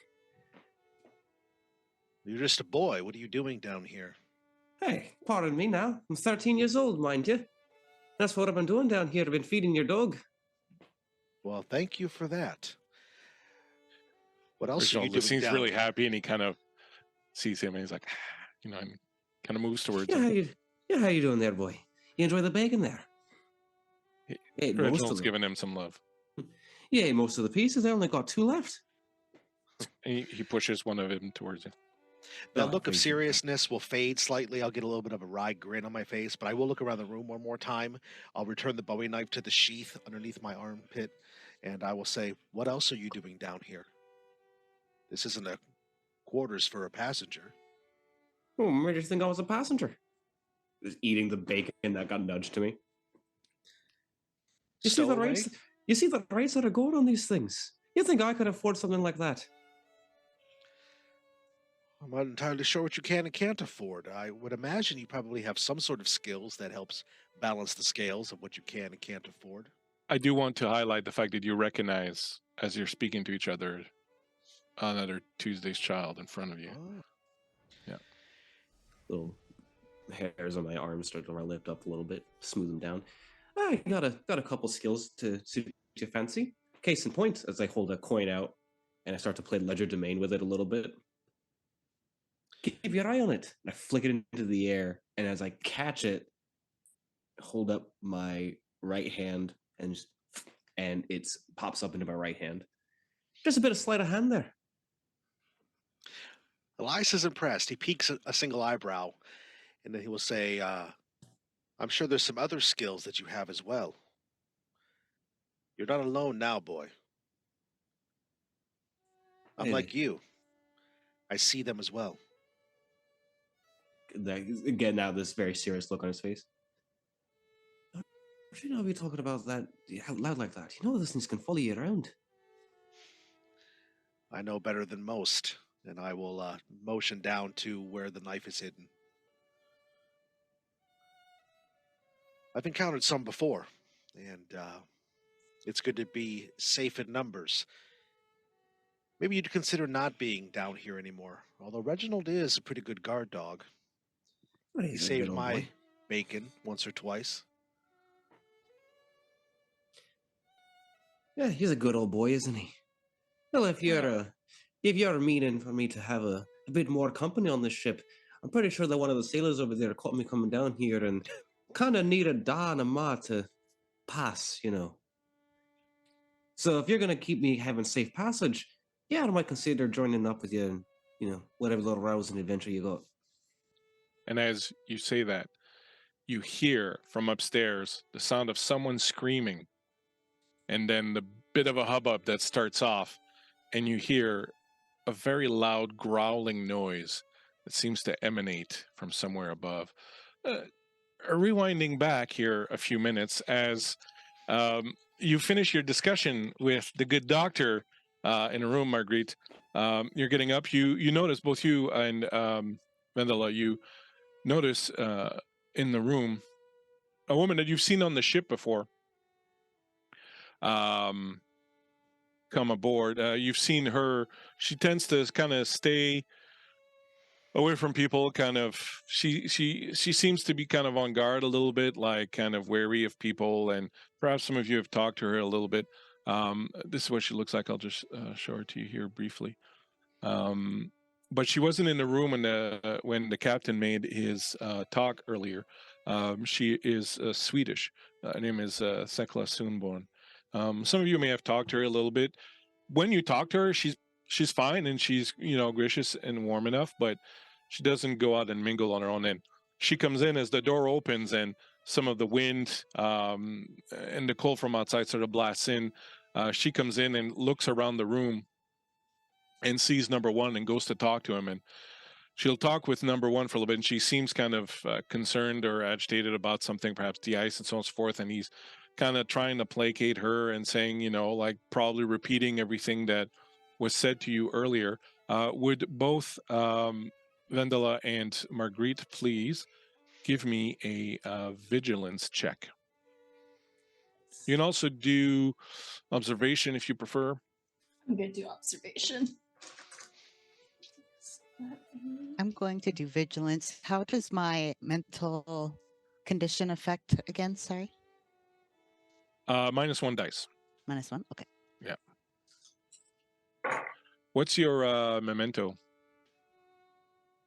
You're just a boy. What are you doing down here? Hey, pardon me now. I'm 13 years old, mind you. That's what I've been doing down here. I've been feeding your dog. Well, thank you for that. What else are you Reginald doing seems down really here? happy, and he kind of sees him, and he's like, and kind of moves towards Yeah, him. how you doing there, boy? You enjoy the bacon there? Ate most of Reginald's them. giving him some love. You ate most of the pieces. I only got 2 left. And he pushes one of them towards him. The Oh, look of thank you. seriousness will fade slightly. I'll get a little bit of a wry grin on my face, but I will look around the room one more time. I'll return the Bowie knife to the sheath underneath my armpit, and I will say, what else are you doing down here? This isn't a quarters for a passenger. Oh, made you think I was a passenger. Just eating the bacon that got nudged to me. You see the Stowaway? rates? You see the rates that are going on these things? You think I could afford something like that? I'm not entirely sure what you can and can't afford. I would imagine you probably have some sort of skills that helps balance the scales of what you can and can't afford. I do want to highlight the fact that you recognize, as you're speaking to each other, another Tuesday's child in front of you. Oh. Little hairs on my arms start to lift up a little bit, smooth them down. I got a couple skills to suit your fancy. Case in point, as I hold a coin out and I start to play legerdemain with it a little bit. Keep your eye on it. And I flick it into the air, and as I catch it, hold up my right hand, and it pops up into my right hand. Just a bit of sleight of hand there. Elias is impressed. He peeks a single eyebrow, and then he will say, I'm sure there's some other skills that you have as well. You're not alone now, boy. I'm Hey. like you. I see them as well. Again, now this very serious look on his face. How should you not be talking about that out loud like that? You know those things can follow you around. I know better than most, and I will motion down to where the knife is hidden. I've encountered some before, and it's good to be safe in numbers. Maybe you'd consider not being down here anymore, although Reginald is a pretty good guard dog. He He's a saved good old my boy. bacon once or twice. Yeah, he's a good old boy, isn't he? Well, if you're meaning for me to have a bit more company on this ship, I'm pretty sure that one of the sailors over there caught me coming down here and kind of need a da and a ma to pass, you know. So if you're gonna keep me having safe passage, yeah, I might consider joining up with you and, you know, whatever little rousing adventure you got. And as you say that, you hear from upstairs the sound of someone screaming, and then the bit of a hubbub that starts off, and you hear a very loud growling noise that seems to emanate from somewhere above. Uh, Rewinding back here a few minutes, as you finish your discussion with the good doctor in a room, Marguerite. You're getting up. You notice, both you and Vendela, you notice in the room a woman that you've seen on the ship before come aboard. You've seen her. She tends to kind of stay away from people. Kind of, she seems to be kind of on guard a little bit, like kind of wary of people. And perhaps some of you have talked to her a little bit. This is what she looks like. I'll just show her to you here briefly. But she wasn't in the room when the captain made his talk earlier. She is Swedish. Her name is Sekla Sundborn. Some of you may have talked to her a little bit. When you talk to her, she's fine and she's gracious and warm enough, but she doesn't go out and mingle on her own. And she comes in as the door opens and some of the wind and the cold from outside sort of blasts in. She comes in and looks around the room and sees number one and goes to talk to him, and she'll talk with number one for a little bit, and she seems kind of concerned or agitated about something, perhaps the ice and so on and so forth, and he's kind of trying to placate her and saying, like probably repeating everything that was said to you earlier. Would both Vendela and Marguerite please give me a vigilance check? You can also do observation if you prefer. I'm going to do observation. I'm going to do vigilance. How does my mental condition affect again? Sorry. -1 dice. -1. Okay. Yeah. What's your memento?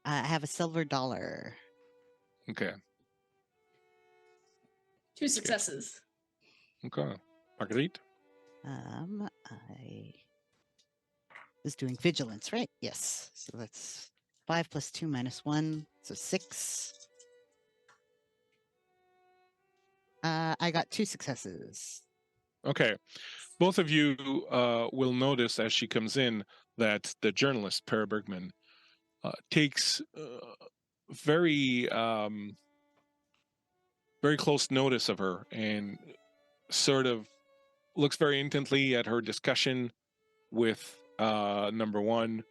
I have a silver dollar. Okay. 2 successes. Okay. Marguerite? I was doing vigilance, right? Yes. So that's 5 + 2 - 1, so 6. I got 2 successes. Okay. Both of you will notice as she comes in that the journalist, Per Bergman, takes very very close notice of her and sort of looks very intently at her discussion with number one.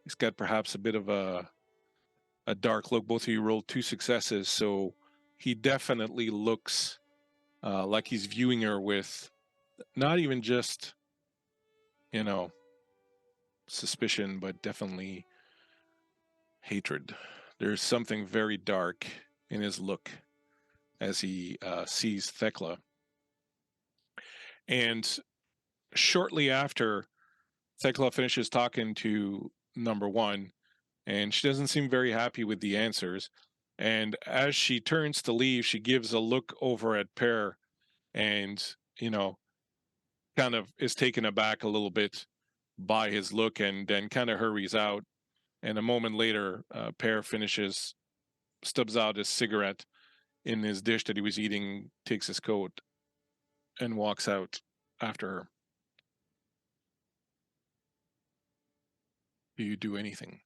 He's got perhaps a bit of a dark look. Both of you rolled 2 successes, so he definitely looks like he's viewing her with not even just suspicion, but definitely hatred. There's something very dark in his look as he sees Thekla. And shortly after Thekla finishes talking to number one, and she doesn't seem very happy with the answers. And as she turns to leave, she gives a look over at Per and, kind of is taken aback a little bit by his look and then kind of hurries out. And a moment later, Per stubs out his cigarette in his dish that he was eating, takes his coat, and walks out after her. Do you do anything?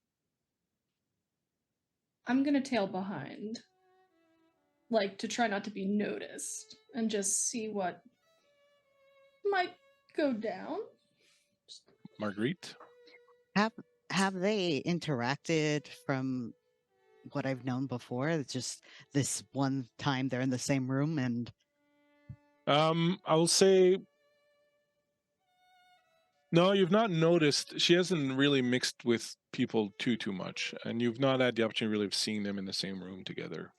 I'm going to tail behind. Like, to try not to be noticed and just see what might go down. Marguerite? Have they interacted from what I've known before? It's just this one time they're in the same room and I will say no, you've not noticed. She hasn't really mixed with people too much, and you've not had the opportunity really of seeing them in the same room together.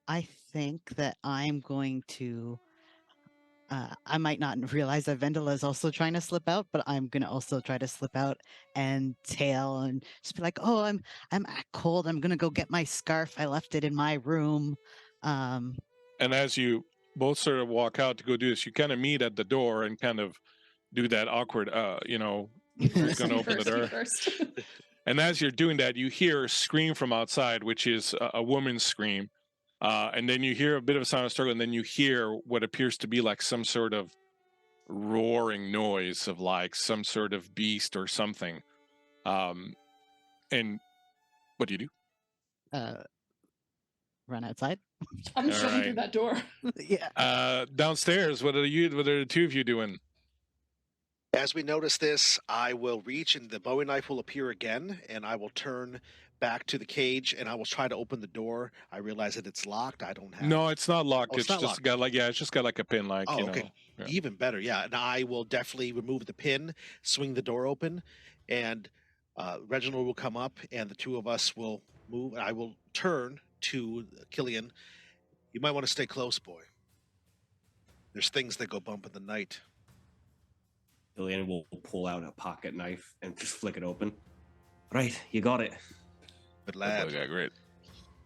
I think that I'm going to I might not realize that Vendela is also trying to slip out, but I'm gonna also try to slip out and tail and just be like, "Oh, I'm cold. I'm gonna go get my scarf. I left it in my room." Um, And as you both sort of walk out to go do this, you kind of meet at the door and kind of do that awkward, who's going to Me open the first, me door? first. And as you're doing that, you hear a scream from outside, which is a woman's scream. And then you hear a bit of a sound of struggle, and then you hear what appears to be like some sort of roaring noise of like some sort of beast or something. And what do you do? Run outside. I'm All shoving through right. that door. Yeah. Downstairs, what are the two of you doing? As we notice this, I will reach and the Bowie knife will appear again, and I will turn back to the cage and I will try to open the door. I realize that it's locked. I don't have. No, it's not locked. Oh, it's it's not just locked. got like it's just got like a pin, like Oh, you know. okay. Yeah. Even better, yeah. And I will definitely remove the pin, swing the door open, and Reginald will come up, and the two of us will move. I will turn to Killian. You might want to stay close, boy. There's things that go bump in the night. Killian will pull out a pocket knife and just flick it open. Right, you got it. Good lad. Okay, great.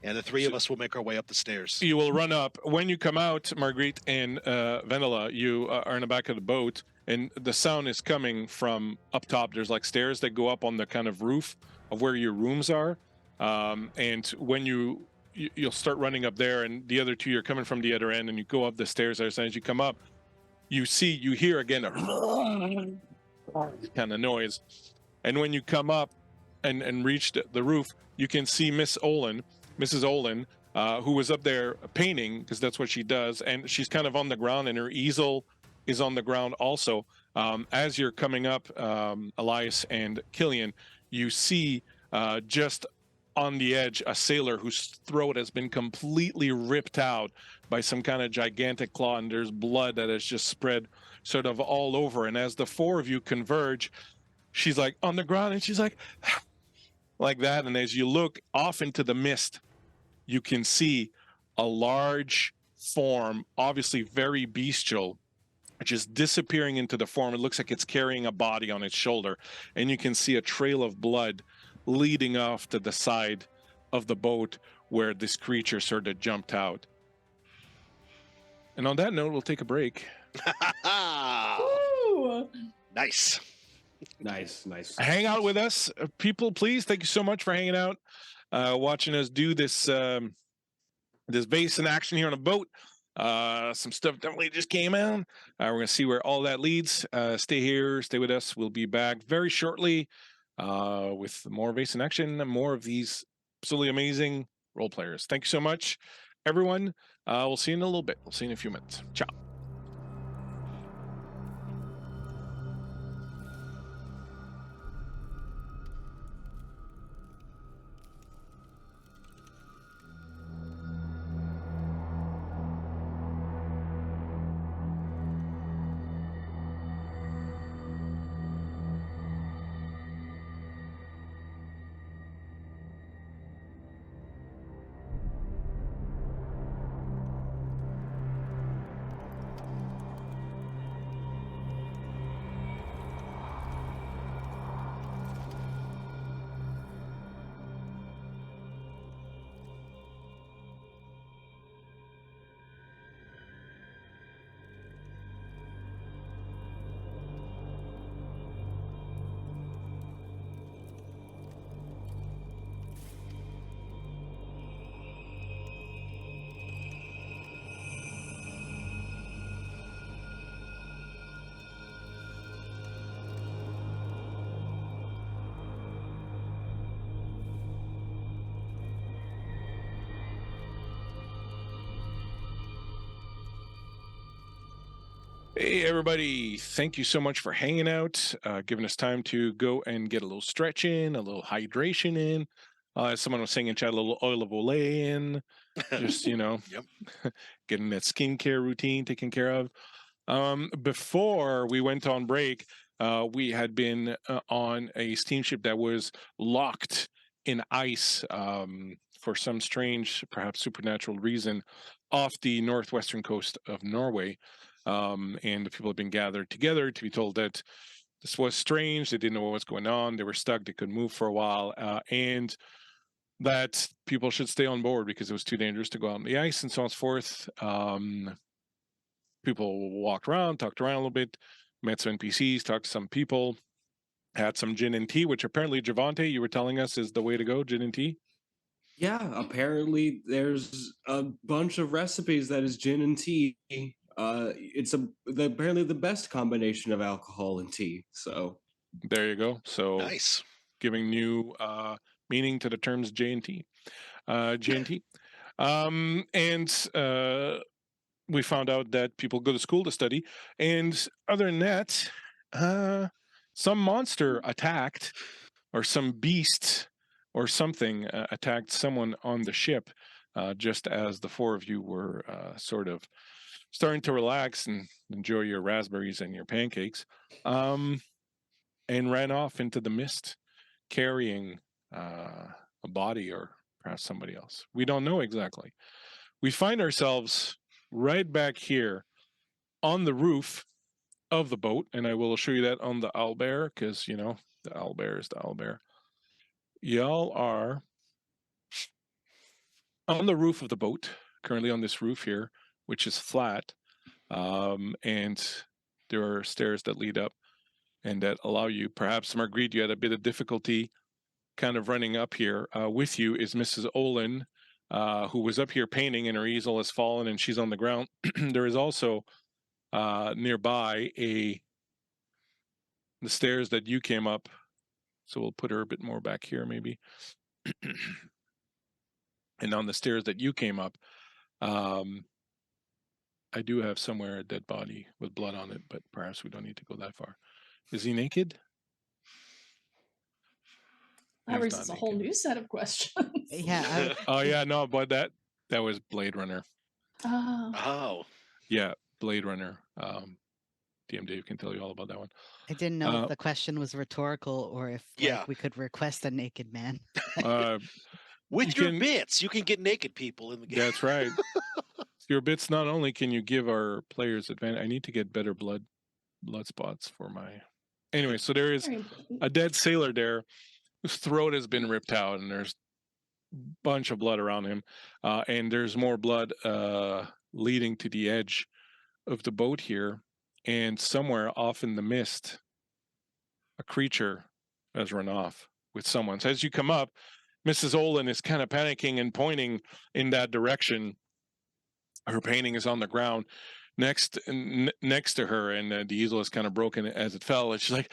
And the three of us will make our way up the stairs. You will run up. When you come out, Marguerite and Vanilla, you are in the back of the boat, and the sound is coming from up top. There's like stairs that go up on the kind of roof of where your rooms are. And when you'll start running up there, and the other two, you're coming from the other end, and you go up the stairs. As you come up, you hear again a kind of noise. And when you come up and reach the roof, you can see Mrs. Olin, who was up there painting, because that's what she does, and she's kind of on the ground, and her easel is on the ground also. As you're coming up, Elias and Killian, you see just on the edge a sailor whose throat has been completely ripped out by some kind of gigantic claw, and there's blood that has just spread sort of all over. And as the four of you converge, she's like on the ground, and she's like like that. And as you look off into the mist, you can see a large form, obviously very bestial, just disappearing into the form. It looks like it's carrying a body on its shoulder, and you can see a trail of blood leading off to the side of the boat where this creature sort of jumped out. And on that note, we'll take a break. Ooh. Nice. Nice. Hang out with us, people, please. Thank you so much for hanging out, watching us do this this Vaesen action here on a boat. Some stuff definitely just came out. We're going to see where all that leads. Stay here, stay with us. We'll be back very shortly with more Vaesen action and more of these absolutely amazing role players. Thank you so much, everyone. We'll see you in a little bit. We'll see you in a few minutes. Ciao. Hey, everybody. Thank you so much for hanging out, giving us time to go and get a little stretch in, a little hydration in. As someone was saying in chat, a little oil of Olay in, just, Yep. getting that skincare routine taken care of. Before we went on break, we had been on a steamship that was locked in ice for some strange, perhaps supernatural reason off the northwestern coast of Norway. and the people have been gathered together to be told that this was strange. They didn't know what was going on. They were stuck. They couldn't move for a while, and that people should stay on board because it was too dangerous to go out on the ice and so on and so forth. People walked around, talked around a little bit, met some NPCs, talked to some people, had some gin and tea, which apparently Javante, you were telling us, is the way to go, gin and tea. Yeah, apparently there's a bunch of recipes that is gin and tea. It's apparently the best combination of alcohol and tea. So there you go. So Nice. giving new meaning to the terms J and T, J and T, and we found out that people go to school to study, and other than that, some monster attacked, or some beast, or something attacked someone on the ship, just as the four of you were sort of starting to relax and enjoy your raspberries and your pancakes, and ran off into the mist, carrying a body or perhaps somebody else. We don't know exactly. We find ourselves right back here on the roof of the boat, and I will show you that on the owlbear, because the owlbear is the owlbear. Y'all are on the roof of the boat, currently on this roof here, which is flat, and there are stairs that lead up and that allow you, perhaps Marguerite, you had a bit of difficulty kind of running up here. With you is Mrs. Olin, who was up here painting, and her easel has fallen and she's on the ground. There is also nearby the stairs that you came up. So we'll put her a bit more back here maybe. And on the stairs that you came up, I do have somewhere a dead body with blood on it, but perhaps we don't need to go that far. Is he naked? That raises a whole new set of questions. Yeah. Oh yeah, no, but that was Blade Runner. Oh. Yeah, Blade Runner. DM Dave can tell you all about that one. I didn't know if the question was rhetorical or if we could request a naked man. With your bits, you can get naked people in the game. That's right. Your bits, not only can you give our players advantage, I need to get better blood spots for my... Anyway, so there is a dead sailor there whose throat has been ripped out, and there's a bunch of blood around him, and there's more blood leading to the edge of the boat here, and somewhere off in the mist, a creature has run off with someone. So as you come up, Mrs. Olin is kind of panicking and pointing in that direction. Her painting is on the ground next to her, and the easel is kind of broken as it fell, and she's like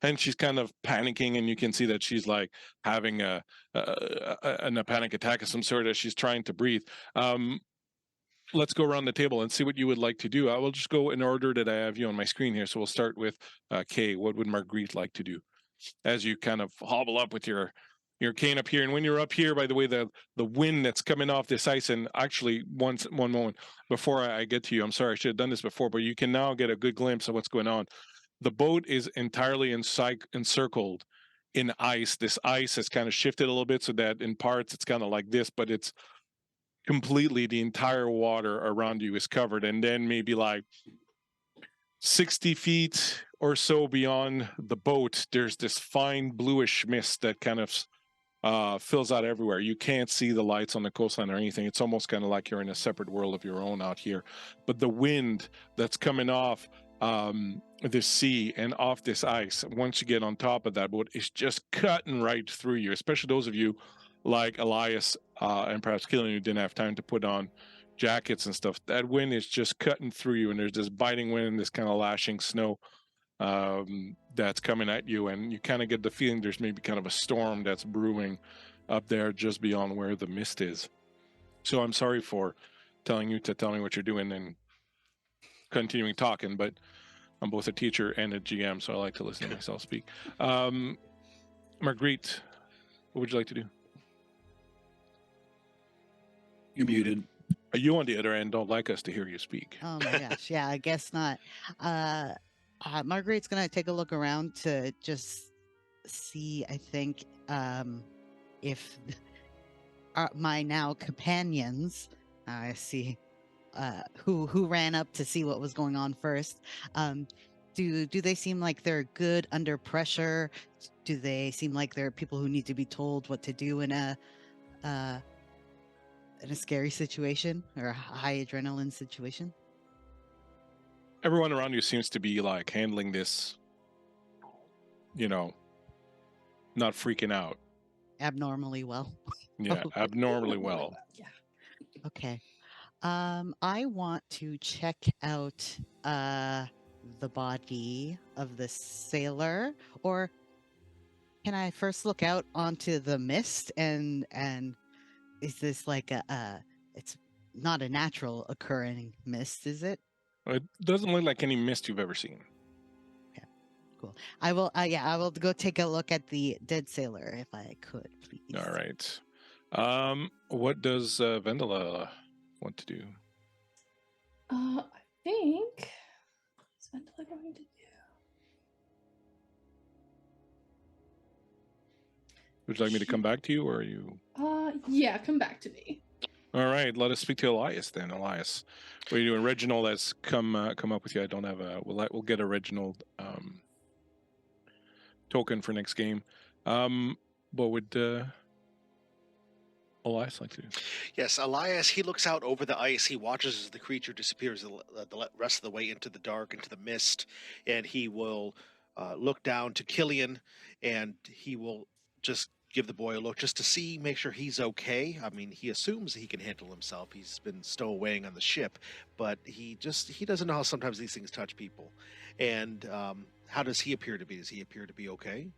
and she's kind of panicking, and you can see that she's like having a panic attack of some sort as she's trying to breathe. Let's go around the table and see what you would like to do. I will just go in order that I have you on my screen here. So we'll start with Kay. What would Marguerite like to do as you kind of hobble up with your cane up here? And when you're up here, by the way, the wind that's coming off this ice, and actually one moment before I get to you, I'm sorry, I should have done this before, but you can now get a good glimpse of what's going on. The boat is entirely encircled in ice. This ice has kind of shifted a little bit so that in parts it's kind of like this, but it's completely, the entire water around you is covered. And then maybe like 60 feet or so beyond the boat, there's this fine bluish mist that kind of fills out everywhere. You can't see the lights on the coastline or anything. It's almost kind of like you're in a separate world of your own out here. But the wind that's coming off this sea and off this ice, once you get on top of that boat, is just cutting right through you, especially those of you like Elias and perhaps Killian who didn't have time to put on jackets and stuff. That wind is just cutting through you, and there's this biting wind and this kind of lashing snow that's coming at you, and you kind of get the feeling there's maybe kind of a storm that's brewing up there just beyond where the mist is. So I'm sorry for telling you to tell me what you're doing and continuing talking, but I'm both a teacher and a GM, so I like to listen to myself speak. Marguerite, what would you like to do? You're muted. You on the other end don't like us to hear you speak. Oh my gosh, yeah, I guess not. Marguerite's gonna take a look around to just see, I think, if my now companions, I see who ran up to see what was going on first. Do they seem like they're good under pressure? Do they seem like they're people who need to be told what to do in a scary situation or a high adrenaline situation? Everyone around you seems to be like handling this, not freaking out. Abnormally well. Yeah, abnormally well. Yeah. Okay. I want to check out the body of the sailor, or can I first look out onto the mist and is this like it's not a natural occurring mist, is it? It doesn't look like any mist you've ever seen. Okay, cool. I will go take a look at the dead sailor if I could, please. All right. What does Vendela want to do? I think. What's Vendela going to do? Would you like me to come back to you, or are you? Yeah, come back to me. All right, let us speak to Elias then. Elias, what are you doing? Reginald has come up with you. I don't have a. We'll get a Reginald token for next game. What would Elias like to do? Yes, Elias, he looks out over the ice. He watches as the creature disappears the rest of the way into the dark, into the mist, and he will look down to Killian, and he will just give the boy a look just to see, make sure he's okay. I mean, he assumes he can handle himself. He's been stowawaying on the ship, but he doesn't know how sometimes these things touch people. And how does he appear to be? Does he appear to be okay?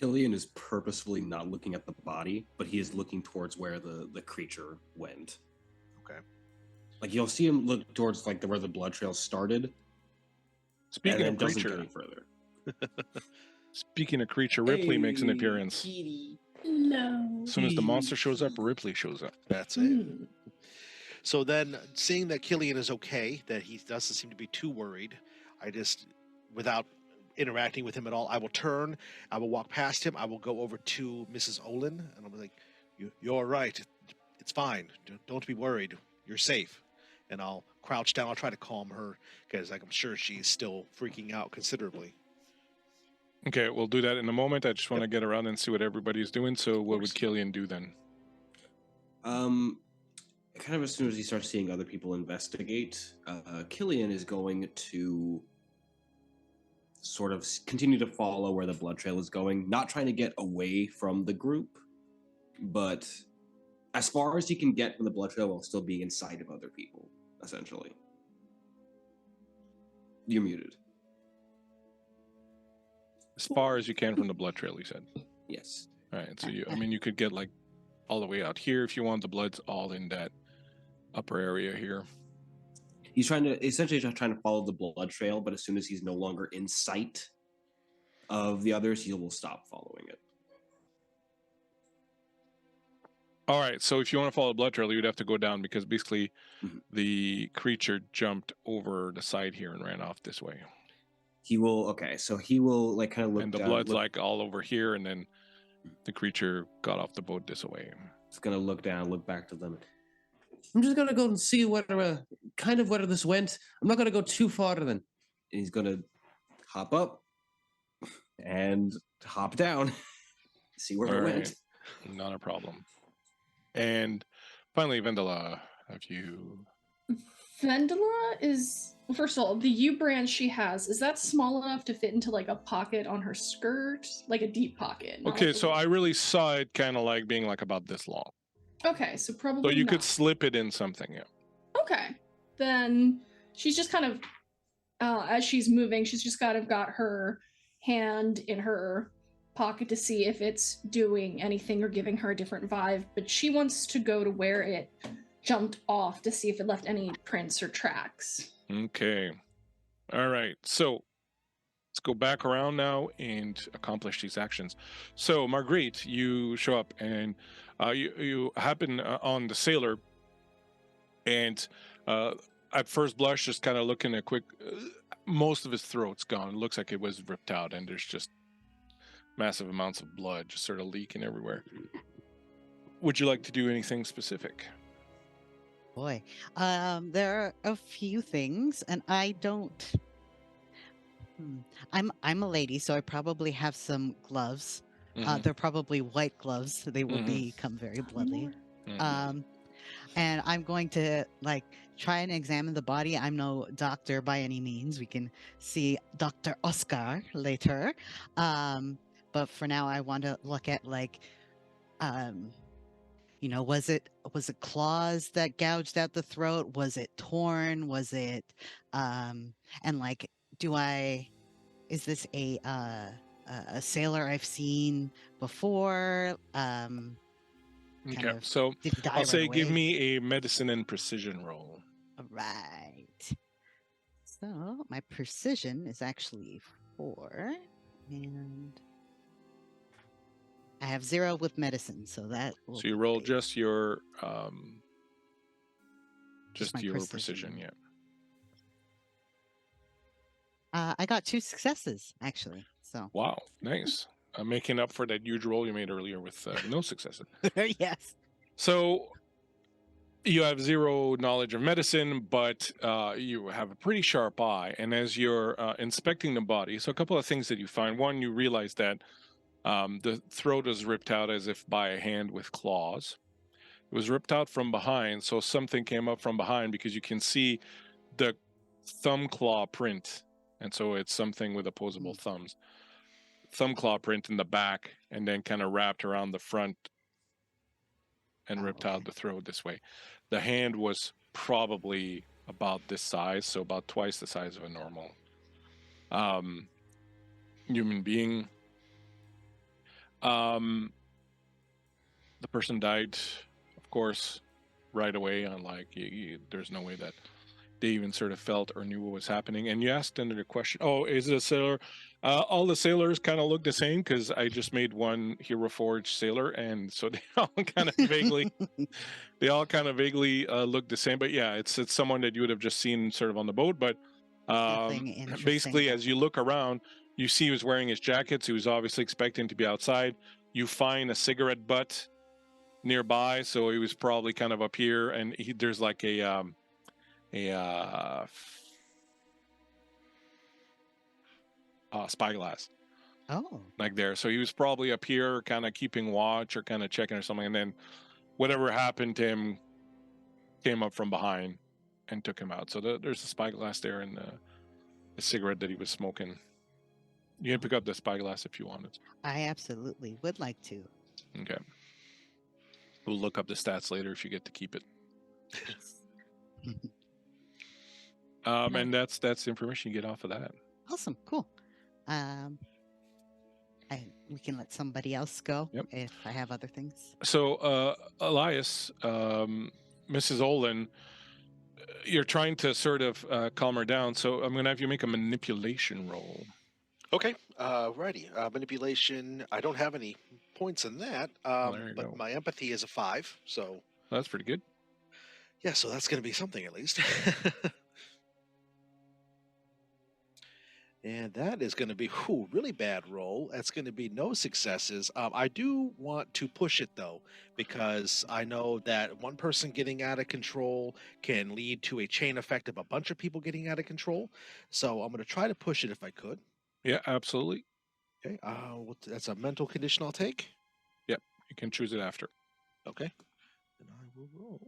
Killian is purposefully not looking at the body, but he is looking towards where the creature went. Okay. Like you'll see him look towards like where the blood trail started. Speaking and of then doesn't creature, get any further. Speaking of creature, Ripley makes an appearance. Kitty. No. As soon as the monster shows up, Ripley shows up. That's it. So then, seeing that Killian is okay, that he doesn't seem to be too worried, I just, without interacting with him at all, I will turn, I will walk past him, I will go over to Mrs. Olin, and I'll be like, you're right, it's fine, don't be worried, you're safe. And I'll crouch down, I'll try to calm her, because I'm sure she's still freaking out considerably. Okay, we'll do that in a moment. I just want to get around and see what everybody's doing. So what would Killian do then? Kind of as soon as he starts seeing other people investigate, Killian is going to sort of continue to follow where the blood trail is going, not trying to get away from the group, but as far as he can get from the blood trail while still being inside of other people, essentially. You're muted. As far as you can from the blood trail, you said. Yes. All right. So you could get like all the way out here if you want. The blood's all in that upper area here. He's essentially trying to follow the blood trail, but as soon as he's no longer in sight of the others, he will stop following it. All right. So if you want to follow the blood trail, you'd have to go down because basically the creature jumped over the side here and ran off this way. He will like kind of look and the down, blood's like all over here, and then the creature got off the boat this way. It's gonna look down, look back to them. I'm just gonna go and see where this went. I'm not gonna go too far then. And he's gonna hop up and hop down, see where it went. Not a problem. And finally, Vendela, Vendela is, well, first of all, the U brand she has, is that small enough to fit into like a pocket on her skirt? Like a deep pocket? Okay, so I really saw it kind of like being like about this long. Okay, so probably So you not. could slip it in something, yeah. Okay, then she's just kind of, as she's moving, she's just kind of got her hand in her pocket to see if it's doing anything or giving her a different vibe, but she wants to go to where it jumped off to see if it left any prints or tracks. Okay. All right. So let's go back around now and accomplish these actions. So Marguerite, you show up and you happen on the sailor, and at first blush, just kind of looking at quick, most of his throat's gone. It looks like it was ripped out, and there's just massive amounts of blood just sort of leaking everywhere. Would you like to do anything specific? Boy, there are a few things, and I don't. I'm a lady, so I probably have some gloves. Mhm. They're probably white gloves. So they will Mhm. become very bloody. Mhm. And I'm going to like try and examine the body. I'm no doctor by any means. We can see Dr. Oscar later. But for now, I want to look at like, was it claws that gouged out the throat? Was it torn? Was it, and like, is this a sailor I've seen before? Kind Okay, of, so did he die I'll right say give away? me a medicine and precision roll. All right. So my precision is actually 4, and I have 0 with medicine, so that will So you be roll great. just your Just my precision, precision. yeah. I got 2 successes actually. So Wow, nice. Making up for that huge roll you made earlier with no successes. yes. So you have 0 knowledge of medicine, but you have a pretty sharp eye. And as you're inspecting the body, so a couple of things that you find. One, you realize that the throat was ripped out as if by a hand with claws. It was ripped out from behind, so something came up from behind because you can see the thumb claw print. And so it's something with opposable thumbs. Thumb claw print in the back, and then kind of wrapped around the front and ripped out the throat this way. The hand was probably about this size, so about twice the size of a normal human being. The person died, of course, right away. Unlike there's no way that they even sort of felt or knew what was happening. And you asked another question. Oh, is it a sailor? All the sailors kind of look the same because I just made one Hero Forge sailor, and so they all kind of vaguely look the same. But yeah, it's someone that you would have just seen sort of on the boat. But Nothing interesting basically, about as you look around, you see he was wearing his jacket, so he was obviously expecting to be outside. You find a cigarette butt nearby, so he was probably kind of up here, and there's like a spyglass Oh. like there, so he was probably up here kind of keeping watch or kind of checking or something, and then whatever happened to him came up from behind and took him out. So there's the spyglass there and the cigarette that he was smoking. You can pick up the spyglass if you wanted. I absolutely would like to. Okay, we'll look up the stats later if you get to keep it. And that's the information you get off of that. Awesome, cool. We can let somebody else go if I have other things. So, Elias, Mrs. Olin, you're trying to sort of calm her down. So I'm going to have you make a manipulation roll. Okay, righty. Manipulation. I don't have any points in that, there you but go. my empathy is a 5. So That's pretty good. yeah, so that's going to be something at least. And that is going to be really bad roll. That's going to be no successes. I do want to push it though, because I know that one person getting out of control can lead to a chain effect of a bunch of people getting out of control. So I'm going to try to push it if I could. Yeah, absolutely. Okay. That's a mental condition I'll take. Yep, you can choose it after. Okay. And I will roll.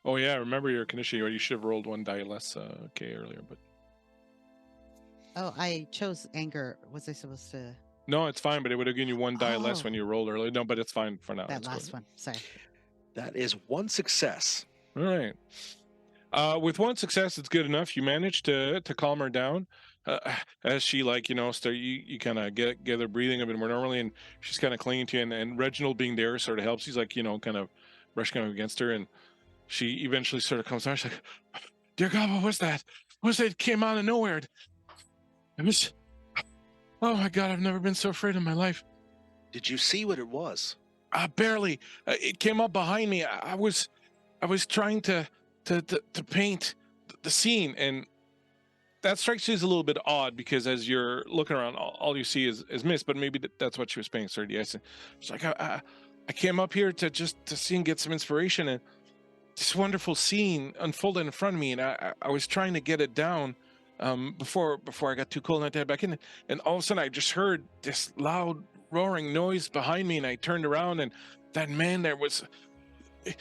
Oh yeah, remember your condition. You should have rolled 1 die less earlier, but Oh, I chose anger. Was I supposed to? no, it's fine. But it would have given you 1 die less when you rolled earlier. No, but it's fine for now. That last one. Sorry. That is 1 success. All right. With 1 success, it's good enough. You managed to calm her down. As she start you kind of get her breathing a bit more normally, and she's kind of clinging to you, and Reginald being there sort of helps. He's like kind of brushing up against her, and she eventually sort of comes down. She's like, "Dear God, what was that? What was it? It came out of nowhere. It was, oh my God, I've never been so afraid in my life." Did you see what it was? Barely. It came up behind me. I was trying to paint the scene, and that strikes you as a little bit odd because as you're looking around, all you see is mist. But maybe that's what she was painting. Yes, she's like, I came up here to see and get some inspiration, and this wonderful scene unfolded in front of me, and I was trying to get it down before I got too cold and I had to head back in. And all of a sudden, I just heard this loud roaring noise behind me, and I turned around, and that man there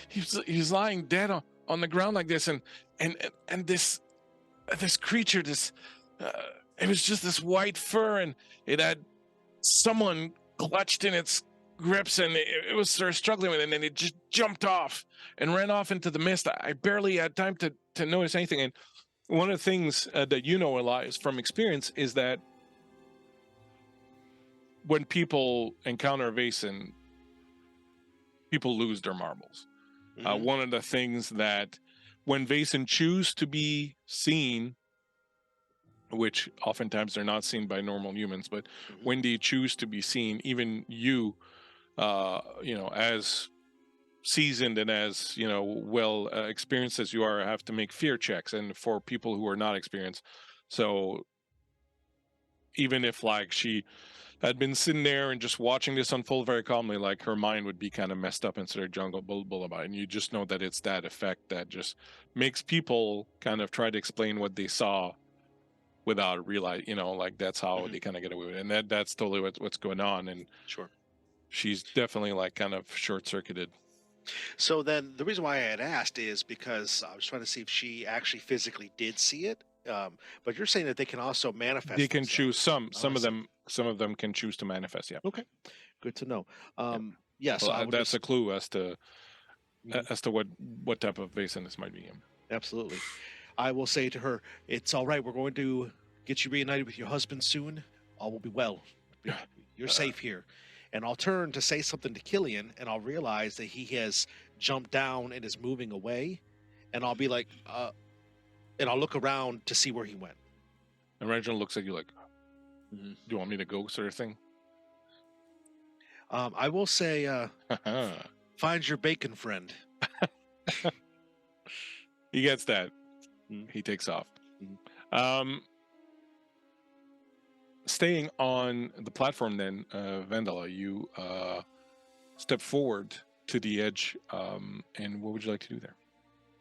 he was lying dead on the ground like this, and this creature, it was just this white fur, and it had someone clutched in its grips, and it was sort of struggling with it, and then it just jumped off and ran off into the mist. I barely had time to notice anything. And one of the things that you know, Elias, from experience, is that when people encounter a Vaesen, people lose their marbles. One of the things that when Vaesen choose to be seen, which oftentimes they're not seen by normal humans, but when they choose to be seen, even you, as seasoned and as well experienced as you are, have to make fear checks, and for people who are not experienced. So even if like she had been sitting there and just watching this unfold very calmly, like her mind would be kind of messed up inside her jungle lullaby, and you just know that it's that effect that just makes people kind of try to explain what they saw without realizing, like that's how they kind of get away with it. And that's totally what's going on. And Sure. She's definitely like kind of short-circuited. So then the reason why I had asked is because I was trying to see if she actually physically did see it. But you're saying that they can also manifest. They can themselves. choose some of them can choose to manifest. Yeah. Okay. Good to know. Yeah. So Well, that's a clue as to what type of Vaesen this might be. Absolutely. I will say to her, it's all right. We're going to get you reunited with your husband soon. All will be well. You're safe here. And I'll turn to say something to Killian, and I'll realize that he has jumped down and is moving away. And I'll be like, and I'll look around to see where he went. And Reginald looks at you like, do you want me to go, sort of thing? I will say, find your bacon friend. He gets that. He takes off. Staying on the platform then, Vendela, you step forward to the edge, and what would you like to do there?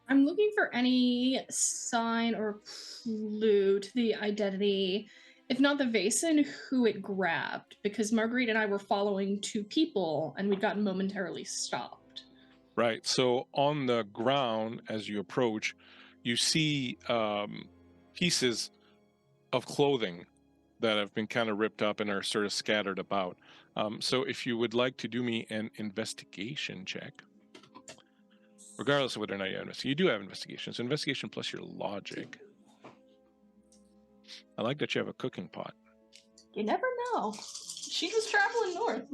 I'm looking for any sign or clue to the identity, if not the Vaesen, who it grabbed, because Marguerite and I were following two people, and we'd gotten momentarily stopped. Right, so on the ground, as you approach, you see pieces of clothing that have been kind of ripped up and are sort of scattered about. So if you would like to do me an investigation check, regardless of whether or not you have investigation, you do have investigation. So investigation plus your logic. I like that you have a cooking pot. You never know. She was traveling north.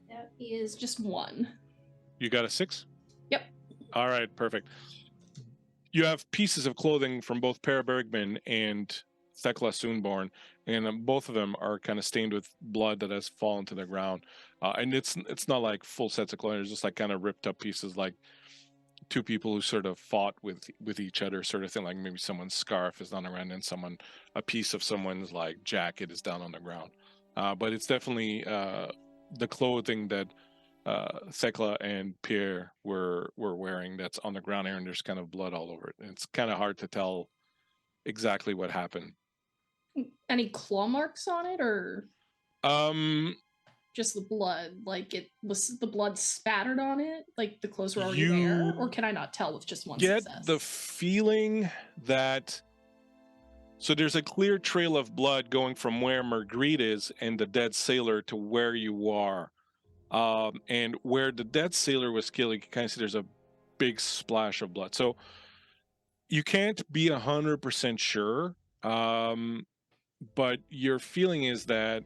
That is just one. You got a 6? Yep. All right, perfect. You have pieces of clothing from both Per Bergman and Thekla Soonborn, and both of them are kind of stained with blood that has fallen to the ground. And it's not like full sets of clothing; it's just like kind of ripped up pieces, like two people who sort of fought with each other, sort of thing. Like maybe someone's scarf is down around, and a piece of someone's like jacket is down on the ground. But it's definitely the clothing that Thekla and Pierre were wearing that's on the ground here, and there's kind of blood all over it. And it's kind of hard to tell exactly what happened. Any claw marks on it, or just the blood? Like it was the blood spattered on it, like the clothes were already there, or can I not tell with just one success? Get the feeling that so there's a clear trail of blood going from where Marguerite is and the dead sailor to where you are. And where the dead sailor was killed, you can kind of see there's a big splash of blood. So you can't be 100% sure, but your feeling is that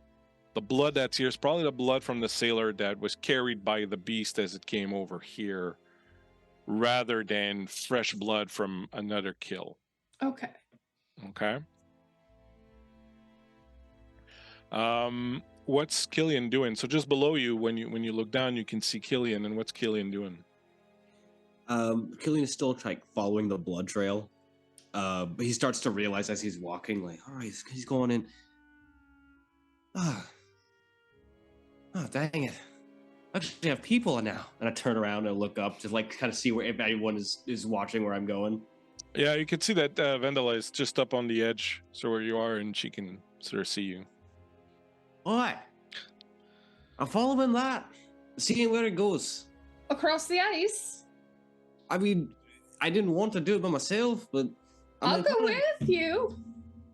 the blood that's here is probably the blood from the sailor that was carried by the beast as it came over here, rather than fresh blood from another kill. Okay. Okay. What's Killian doing? So just below you, when you look down, you can see Killian. And what's Killian doing? Killian is still like following the blood trail, but he starts to realize as he's walking, like, all right, he's going in. Oh, dang it! Actually have people now. And I turn around and look up to like kind of see where if anyone is watching where I'm going. Yeah, you can see that Vendela is just up on the edge, so where you are, and she can sort of see you. All right. I'm following that, seeing where it goes. Across the ice. I mean, I didn't want to do it by myself, but I'll go with you.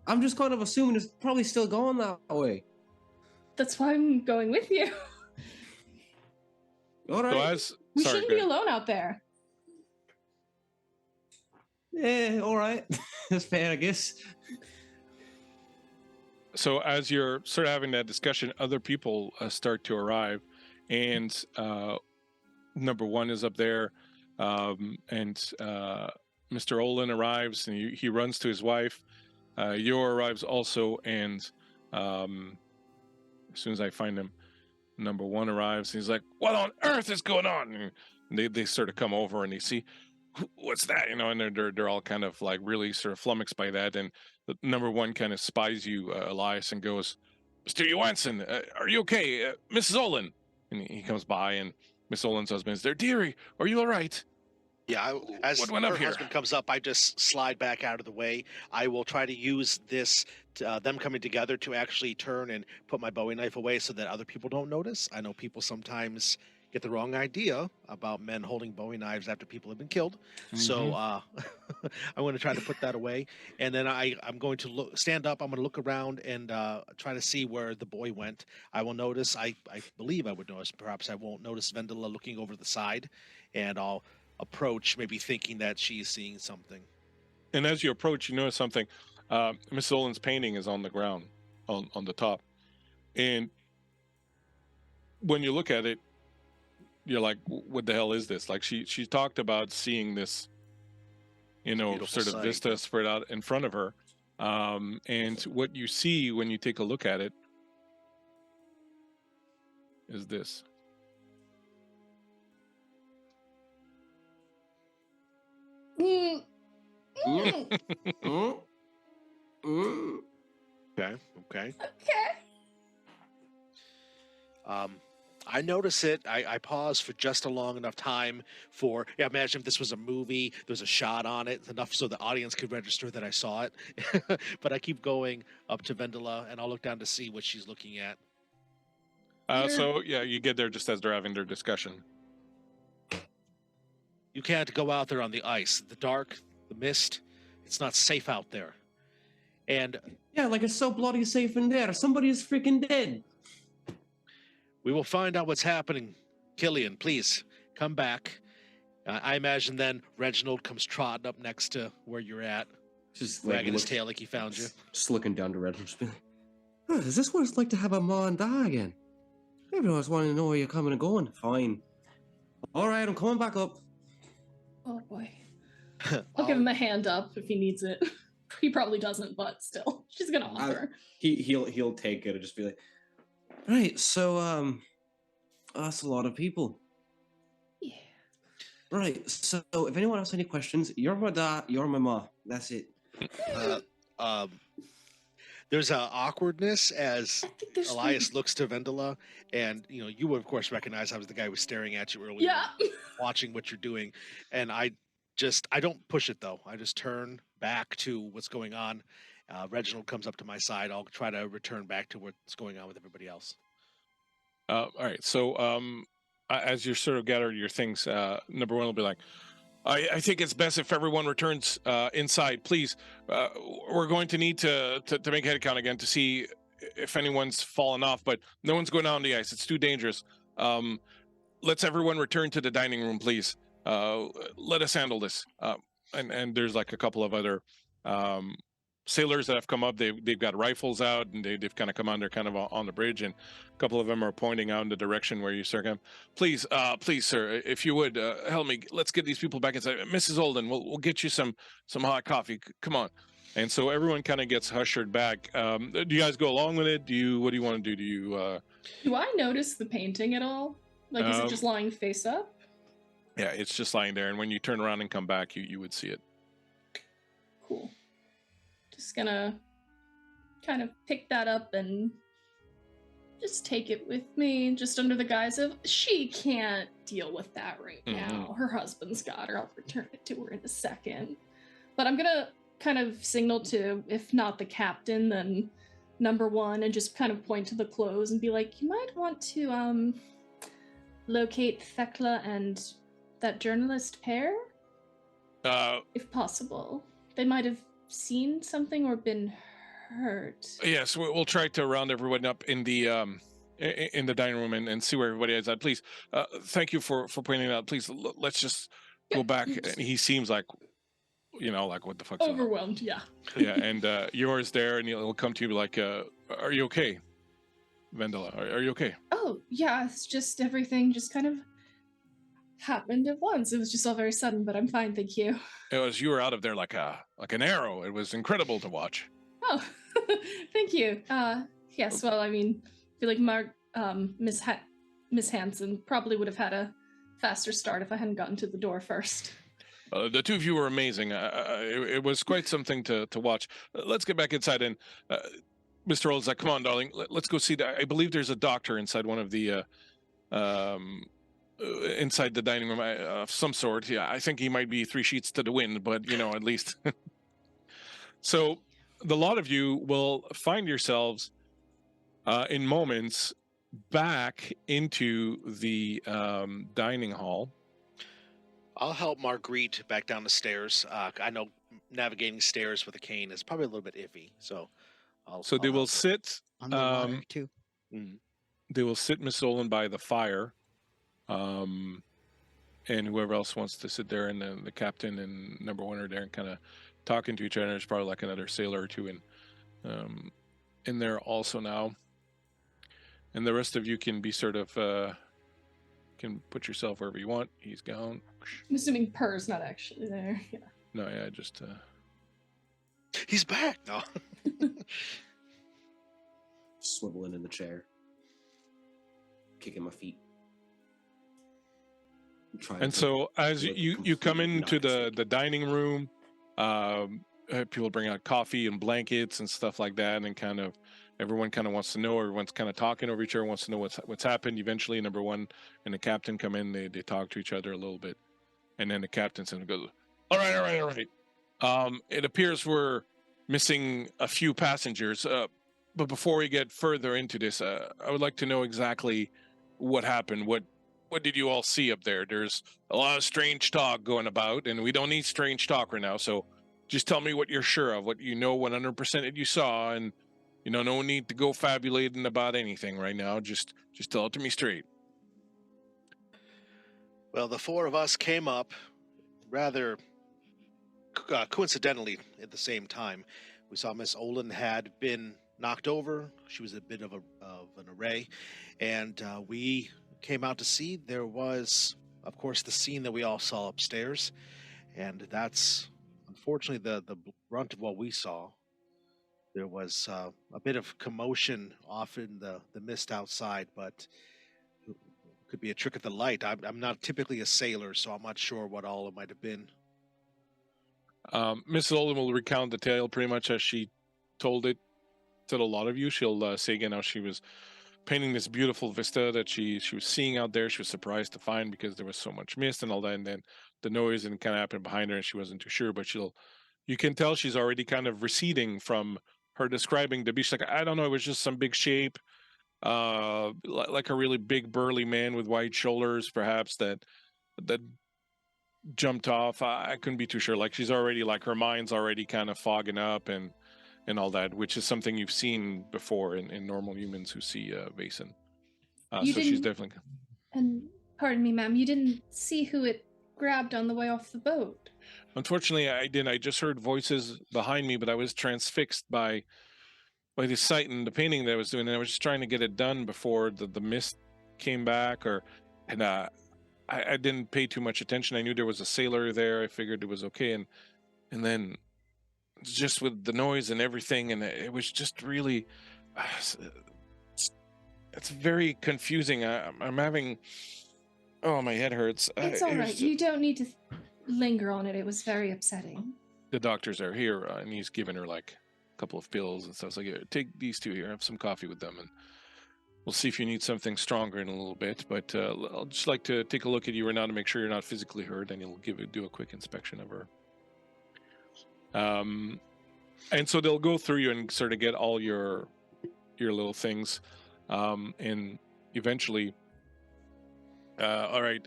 I'm just kind of assuming it's probably still going that way. That's why I'm going with you. All right. So We shouldn't be alone out there. Yeah, all right. That's fair, I guess. So as you're sort of having that discussion, other people start to arrive, and number one is up there, and Mr. Olin arrives, and he runs to his wife. Yor arrives also, and as soon as I find him, number one arrives. And he's like, "What on earth is going on?" And they sort of come over and they see, "What's that?" And they're all kind of like really sort of flummoxed by that. And the number one kind of spies you, Elias, and goes, "Mr. Johansson, are you okay? Mrs. Olin." And he comes by, and Miss Olin's husband is there. "Dearie, are you all right?" Yeah, as What went up her here? husband comes up, I just slide back out of the way. I will try to use this, them coming together, to actually turn and put my Bowie knife away so that other people don't notice. I know people sometimes get the wrong idea about men holding Bowie knives after people have been killed. So I'm going to try to put that away. And then I'm going to stand up. I'm going to look around and try to see where the boy went. I will notice, I believe I would notice, perhaps I won't notice Vendela looking over the side, and I'll approach, maybe thinking that she's seeing something. And as you approach, you notice something. Miss Olin's painting is on the ground, on the top. And when you look at it, you're like, "What the hell is this?" Like she talked about seeing this, Beautiful sort of sight. vista spread out in front of her. And what you see when you take a look at it is this. Mm. Okay. Okay. I notice it. I pause for just a long enough time for, imagine if this was a movie, there's a shot on it, enough so the audience could register that I saw it. But I keep going up to Vendela, and I'll look down to see what she's looking at. So yeah, you get there just as they're having their discussion. You can't go out there on the ice. The dark, the mist, it's not safe out there. And Yeah, like it's so bloody safe in there. Somebody is freaking dead. we will find out what's happening. Killian, please, come back. I imagine then Reginald comes trotting up next to where you're at, Just wagging his tail like he found you. Just looking down to Reginald, just being like, "Huh, is this what it's like to have a ma and da again? Everyone's wanting to know where you're coming and going." Fine. All right, I'm coming back up. Oh boy. I'll give him a hand up if he needs it. He probably doesn't, but still, she's gonna offer. He'll take it and just be like, "Right, so that's a lot of people. Yeah. Right, so if anyone else has any questions, you're my da, you're my ma. That's it." There's an awkwardness as I think there's Elias looks to Vendela, and you would of course recognize I was the guy who was staring at you earlier, Yeah. watching what you're doing, and I don't push it though. I just turn back to what's going on. Reginald comes up to my side. I'll try to return back to what's going on with everybody else. All right. So as you sort of gather your things, number one will be like, I think it's best if everyone returns inside, please. We're going to need to make head count again to see if anyone's fallen off, but no one's going out on the ice. It's too dangerous. Let's everyone return to the dining room, please. Let us handle this. And there's like a couple of other sailors that have come up. They've got rifles out, and they've kind of come on. They're kind of on the bridge, and a couple of them are pointing out in the direction where you start going. Please, sir, if you would help me. Let's get these people back inside. Mrs. Olden, we'll get you some hot coffee. Come on. And so everyone kind of gets ushered back. Do you guys go along with it? What do you want to do? Do you? Do I notice the painting at all? Like, is it just lying face up? Yeah, it's just lying there, and when you turn around and come back, you would see it. Cool. Just gonna kind of pick that up and just take it with me, just under the guise of she can't deal with that right now. Her husband's got her. I'll return it to her in a second. But I'm gonna kind of signal to, if not the captain, then number one, and just kind of point to the clothes and be like, you might want to locate Thekla and that journalist pair, if possible. They might have seen something or been hurt. Yes, we'll try to round everyone up in the dining room and see where everybody is at. Please, thank you for pointing it out. Please, let's just go back. And he seems like, like what the fuck's overwhelmed. Yeah. Yeah, and yours there, and he'll come to you like, "Are you okay, Vendela? Are you okay?" Oh yeah, it's just everything just kind of happened at once. It was just all very sudden, but I'm fine, thank you. It was you were out of there like an arrow. It was incredible to watch. Oh, thank you. Yes. Well, I mean, I feel like Miss Hansen probably would have had a faster start if I hadn't gotten to the door first. The two of you were amazing. It was quite something to watch. Let's get back inside. And Mr. Old's like, come on, darling. Let's go see. I believe there's a doctor inside one of the inside the dining room of some sort. Yeah, I think he might be 3 sheets to the wind, but at least. So the lot of you will find yourselves in moments back into the dining hall. I'll help Marguerite back down the stairs. I know navigating stairs with a cane is probably a little bit iffy, so They will sit Underwater too. They will sit Miss Olin by the fire, and whoever else wants to sit there, and then the captain and number one are there and kind of talking to each other. There's probably like another sailor or two in there also now, and the rest of you can be sort of can put yourself wherever you want. He's gone. I'm assuming Purr's not actually there. Yeah. No, yeah, just he's back. No. Swiveling in the chair, kicking my feet. And so as you come into the dining room, people bring out coffee and blankets and stuff like that, and kind of everyone kind of wants to know. Everyone's kind of talking over each other, wants to know what's happened. Eventually, number one and the captain come in. They talk to each other a little bit, and then the captain goes, "All right. It appears we're missing a few passengers. But before we get further into this, I would like to know exactly what happened. What did you all see up there? There's a lot of strange talk going about, and we don't need strange talk right now. So just tell me what you're sure of, what you know 100% that you saw, and no need to go fabulating about anything right now. Just tell it to me straight." Well, the 4 of us came up rather coincidentally at the same time. We saw Miss Olin had been knocked over. She was a bit of an array, and we came out to see. There was, of course, the scene that we all saw upstairs, and that's unfortunately the brunt of what we saw. There was a bit of commotion off in the mist outside, but it could be a trick of the light. I'm not typically a sailor, so I'm not sure what all it might have been. Miss Olin will recount the tale pretty much as she told it to a lot of you. She'll say again how she was painting this beautiful vista that she was seeing out there. She was surprised to find because there was so much mist and all that, and then the noise and kind of happened behind her, and she wasn't too sure. But you can tell she's already kind of receding from her describing the beach. Like, I don't know, it was just some big shape, like a really big burly man with wide shoulders, perhaps that jumped off. I couldn't be too sure. Like, she's already, like, her mind's already kind of fogging up and all that, which is something you've seen before in normal humans who see Vaesen. So she's definitely. And pardon me, ma'am, you didn't see who it grabbed on the way off the boat? Unfortunately, I didn't. I just heard voices behind me, but I was transfixed by the sight and the painting that I was doing, and I was just trying to get it done before the mist came back, and I didn't pay too much attention. I knew there was a sailor there. I figured it was okay, and then just with the noise and everything, and it was just really, it's very confusing. I'm having, my head hurts. It's all right. You don't need to linger on it. It was very upsetting. The doctors are here, and he's giving her like a couple of pills and stuff. So like, take these 2 here, have some coffee with them, and we'll see if you need something stronger in a little bit. But I'll just like to take a look at you right now to make sure you're not physically hurt, and he'll do a quick inspection of her. And so they'll go through you and sort of get all your little things, and eventually, all right,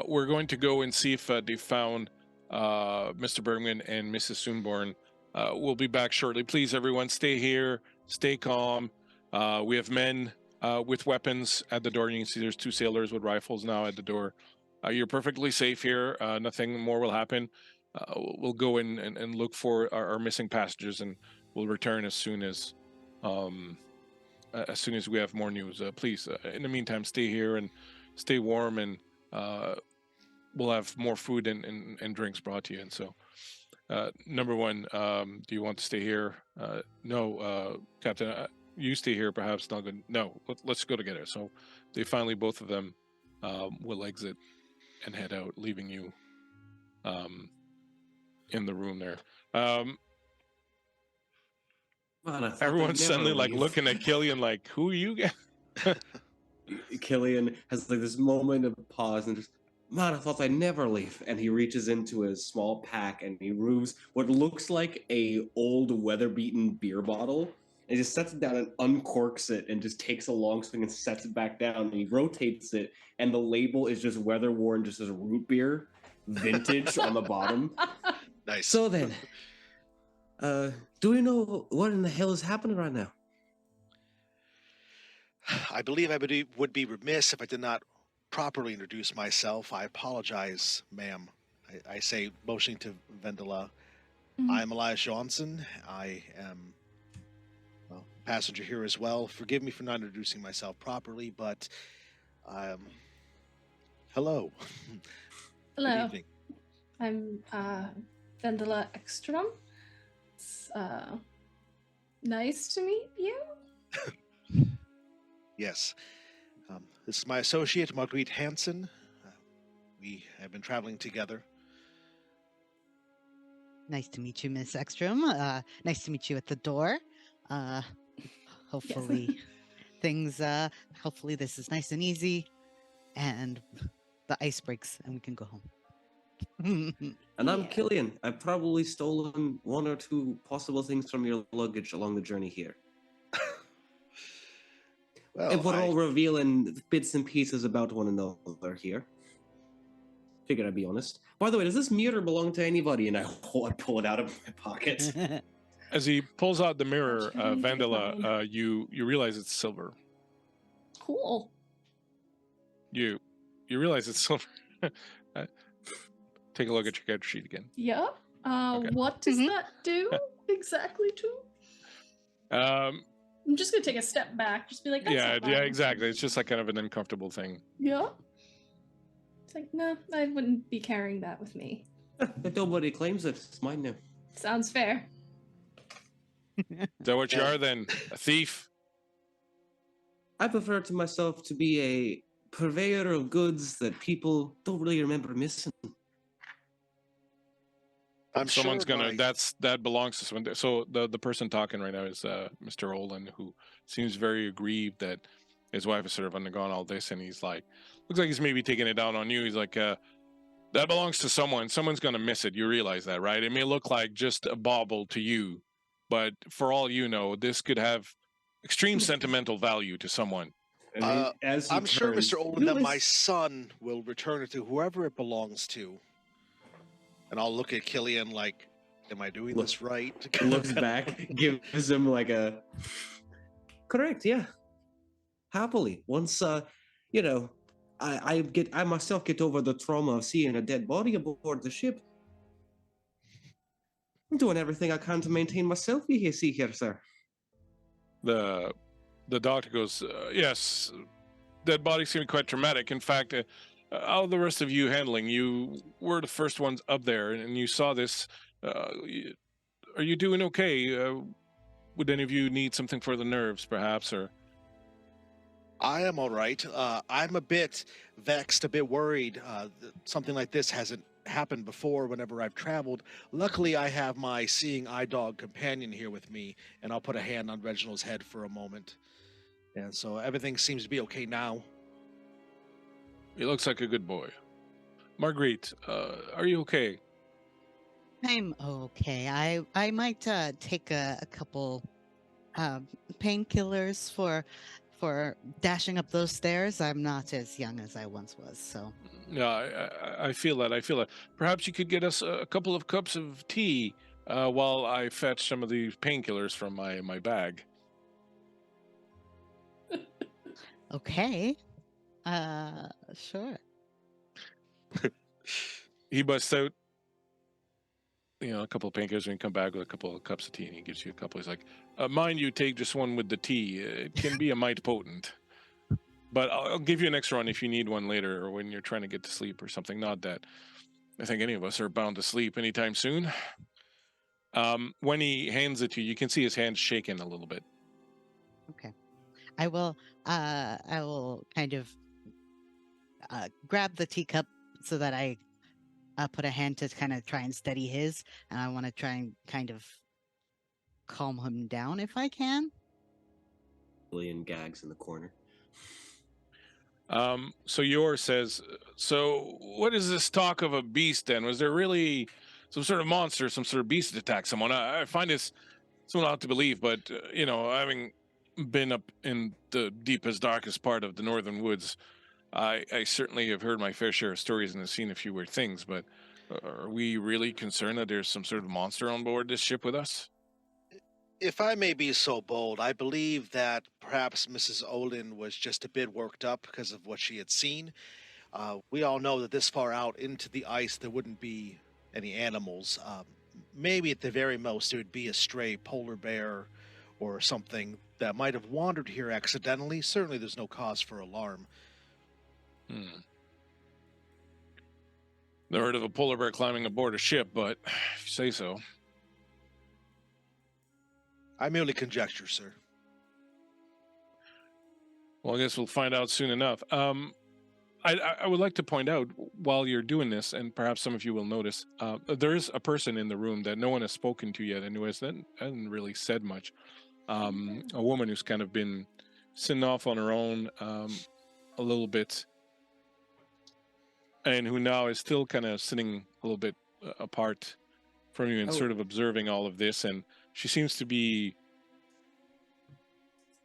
we're going to go and see if they found Mr. Bergman and Mrs. Soonborn. We'll be back shortly. Please, everyone, stay here, stay calm. We have men with weapons at the door. You can see there's 2 sailors with rifles now at the door. You're perfectly safe here. Nothing more will happen. We'll go in and look for our missing passengers, and we'll return as soon as we have more news. Please, in the meantime, stay here and stay warm, and we'll have more food and drinks brought to you. And so, number 1, do you want to stay here? No, Captain, you stay here. Perhaps not good. No, let's go together. So they finally, both of them, will exit and head out, leaving you in the room there. Man, Everyone's suddenly like looking at Killian like, who are you guys? Killian has like this moment of pause and just, man, I thought I'd never leave. And he reaches into his small pack and he removes what looks like a old weather-beaten beer bottle. And just sets it down and uncorks it and just takes a long swing and sets it back down. And he rotates it, and the label is just weather-worn, just as root beer, vintage on the bottom. Nice. So then, do we know what in the hell is happening right now? I believe I would be remiss if I did not properly introduce myself. I apologize, ma'am. I say, motioning to Vendela. I'm Elias Johnson. I am a passenger here as well. Forgive me for not introducing myself properly, but hello. Hello. Good evening. I'm Vendela Ekstrom. It's nice to meet you. Yes. This is my associate, Marguerite Hansen. We have been traveling together. Nice to meet you, Miss Ekstrom. Nice to meet you at the door. Hopefully hopefully this is nice and easy and the ice breaks and we can go home. And I'm Yeah. Killian. I've probably stolen 1 or 2 possible things from your luggage along the journey here. Well, And we're all revealing bits and pieces about one another here. Figured I'd be honest. By the way, does this mirror belong to anybody? And I pull it out of my pocket. As he pulls out the mirror, Actually, I need to Vendela, find- you realize it's silver. Cool. You realize it's silver. Take a look at your character sheet again. Yeah. Okay. What does that do exactly to? I'm just gonna take a step back. Just be like, that's Yeah, not yeah, mine. exactly. It's just like kind of an uncomfortable thing. Yeah. It's like, no, I wouldn't be carrying that with me. If nobody claims it, it's mine now. Sounds fair. Is that what you Yeah. are then? A thief? I prefer to myself to be a purveyor of goods that people don't really remember missing. I'm Someone's sure gonna. my- That belongs to someone. So the person talking right now is Mr. Olin, who seems very aggrieved that his wife has sort of undergone all this, and he's like, looks like he's maybe taking it down on you. He's like, that belongs to someone. Someone's gonna miss it. You realize that, right? It may look like just a bauble to you, but for all you know, this could have extreme sentimental value to someone. And as he I'm sure, turns, Mr. Olin, that my son will return it to whoever it belongs to. And I'll look at Killian like, am I doing this right? looks back, gives him like a correct, yeah. Happily. Once you know, I myself get over the trauma of seeing a dead body aboard the ship. I'm doing everything I can to maintain my selfie here, see here, sir. The doctor goes, yes, dead body seemed quite traumatic. In fact, how are the rest of you handling? You were the first ones up there, and you saw this. Are you doing okay? Would any of you need something for the nerves, perhaps, or? I am all right. I'm a bit vexed, a bit worried. Something like this hasn't happened before whenever I've traveled. Luckily, I have my seeing eye dog companion here with me, and I'll put a hand on Reginald's head for a moment. And so everything seems to be okay now. He looks like a good boy. Marguerite, are you okay? I'm okay. I might take a couple painkillers for dashing up those stairs. I'm not as young as I once was, so No, I feel that. I feel that. Perhaps you could get us a couple of cups of tea while I fetch some of these painkillers from my bag. okay. Sure. He busts out, a couple of painkillers, and he come back with a couple of cups of tea, and he gives you a couple. He's like, mind you, take just one with the tea. It can be a mite potent. But I'll give you an extra one if you need one later or when you're trying to get to sleep or something. Not that I think any of us are bound to sleep anytime soon. When he hands it to you, you can see his hand shaking a little bit. Okay. I will kind of grab the teacup so that I put a hand to kind of try and steady his, and I want to try and kind of calm him down if I can. Lillian gags in the corner. So Yor says, so what is this talk of a beast then? Was there really some sort of monster, some sort of beast that attacked someone? I find this somewhat hard to believe, but, having been up in the deepest, darkest part of the northern woods, I certainly have heard my fair share of stories and have seen a few weird things, but are we really concerned that there's some sort of monster on board this ship with us? If I may be so bold, I believe that perhaps Mrs. Olin was just a bit worked up because of what she had seen. We all know that this far out into the ice, there wouldn't be any animals. Maybe at the very most, there would be a stray polar bear or something that might have wandered here accidentally. Certainly, there's no cause for alarm. Never heard of a polar bear climbing aboard a ship, but if you say so. I merely conjecture, sir. Well, I guess we'll find out soon enough. I would like to point out while you're doing this, and perhaps some of you will notice, there is a person in the room that no one has spoken to yet, and who hasn't really said much. A woman who's kind of been sitting off on her own a little bit, and who now is still kind of sitting a little bit apart from you and sort of observing all of this, and she seems to be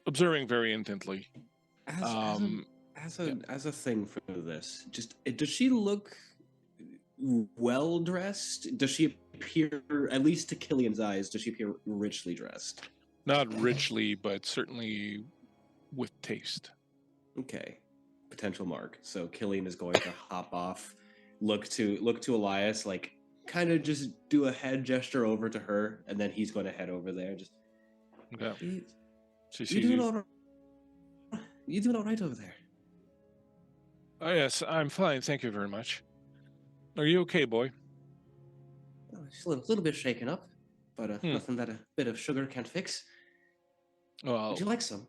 observing very intently. As a thing for this, does she look well dressed? Does she appear, at least to Killian's eyes, does she appear richly dressed? Not richly, but certainly with taste. Okay, potential mark. So Killian is going to hop off, look to Elias, like kind of just do a head gesture over to her, and then he's going to head over there. Just okay. You doing all right? You doing all right over there? Oh, yes, I'm fine. Thank you very much. Are you okay, boy? Just a little bit shaken up, but nothing that a bit of sugar can't fix. Well, Would you like some?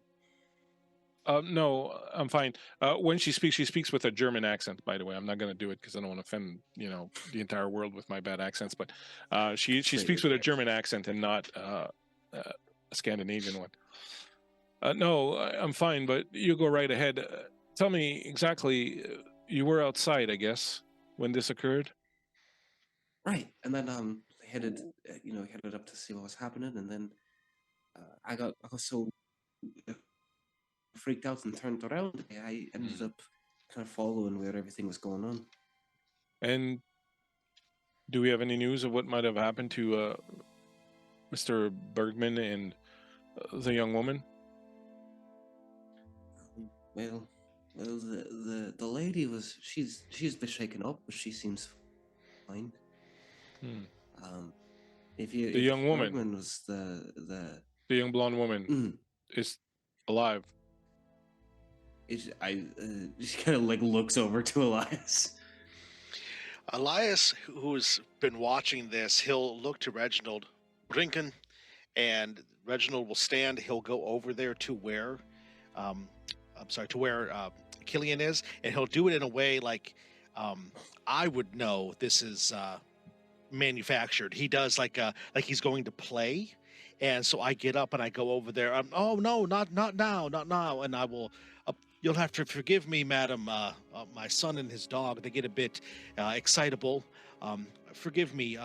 No, I'm fine. When she speaks with a German accent, by the way. I'm not going to do it because I don't want to offend, the entire world with my bad accents. But she speaks with a German accent and not a Scandinavian one. No, I'm fine, but you go right ahead. Tell me exactly, you were outside, I guess, when this occurred? Right, and then headed up to see what was happening, and then I got so freaked out and turned around. I ended up kind of following where everything was going on. And do we have any news of what might have happened to Mr. Bergman and the young woman? Well, the lady she's a bit shaken up, but she seems fine. The young woman Bergman was the young blonde woman is alive. She kind of like looks over to Elias. Elias, who's been watching this, he'll look to Reginald Brinken, and Reginald will stand. He'll go over there to where, Killian is, and he'll do it in a way like I would know this is manufactured. He does like he's going to play, And so I get up and I go over there. Oh no, not now, not now. And I will. You'll have to forgive me, madam. My son and his dog, they get a bit excitable. Forgive me.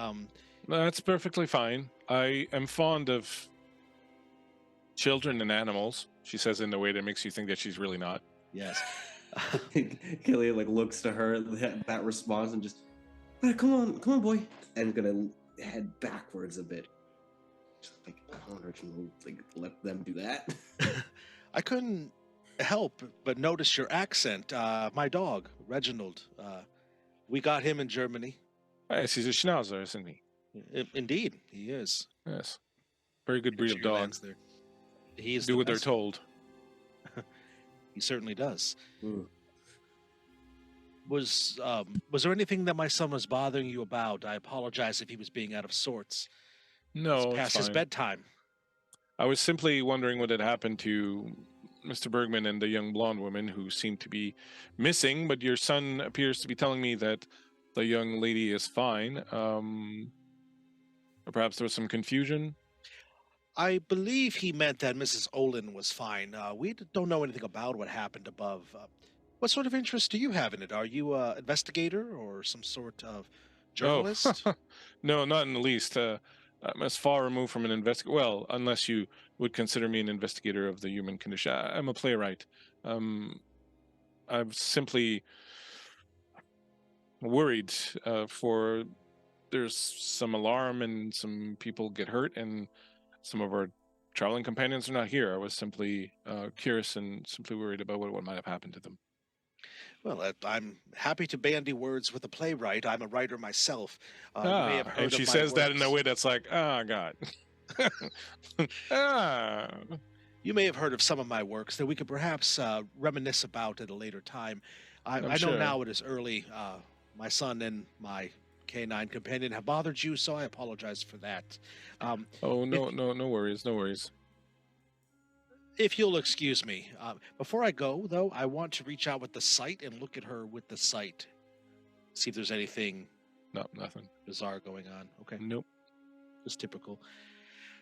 That's perfectly fine. I am fond of children and animals, she says in a way that makes you think that she's really not. Yes. Killian like looks to her that response and just, come on, boy, and gonna head backwards a bit. Just like, come on, Reginald, like let them do that. I couldn't help but notice your accent. My dog, Reginald. We got him in Germany. Yes, he's a Schnauzer, isn't he? Indeed, he is. Yes. Very good breed of Your dog. man's there. He is Do the what they're best. told. He certainly does. Mm. Was there anything that my son was bothering you about? I apologize if he was being out of sorts. No, It's it's past his fine. bedtime. I was simply wondering what had happened to Mr. Bergman and the young blonde woman who seemed to be missing, but your son appears to be telling me that the young lady is fine. Or perhaps there was some confusion. I believe he meant that Mrs. Olin was fine. We don't know anything about what happened above. What sort of interest do you have in it? Are you an investigator or some sort of journalist? Oh, no, not in the least. I'm as far removed from an investigator. Well, unless you would consider me an investigator of the human condition. I'm a playwright. I'm simply worried for there's some alarm and some people get hurt and some of our traveling companions are not here. I was simply curious and simply worried about what might have happened to them. Well, I'm happy to bandy words with a playwright. I'm a writer myself. You may have heard And she of my says that in a works. way that's like, God. Ah. You may have heard of some of my works that we could perhaps reminisce about at a later time. I know sure. now it is early. My son and my canine companion have bothered you, so I apologize for that. Oh, no worries, no worries. If you'll excuse me, before I go, though, I want to reach out with the sight and look at her with the sight. See if there's anything No, nothing. bizarre going on. Okay, Nope. just typical.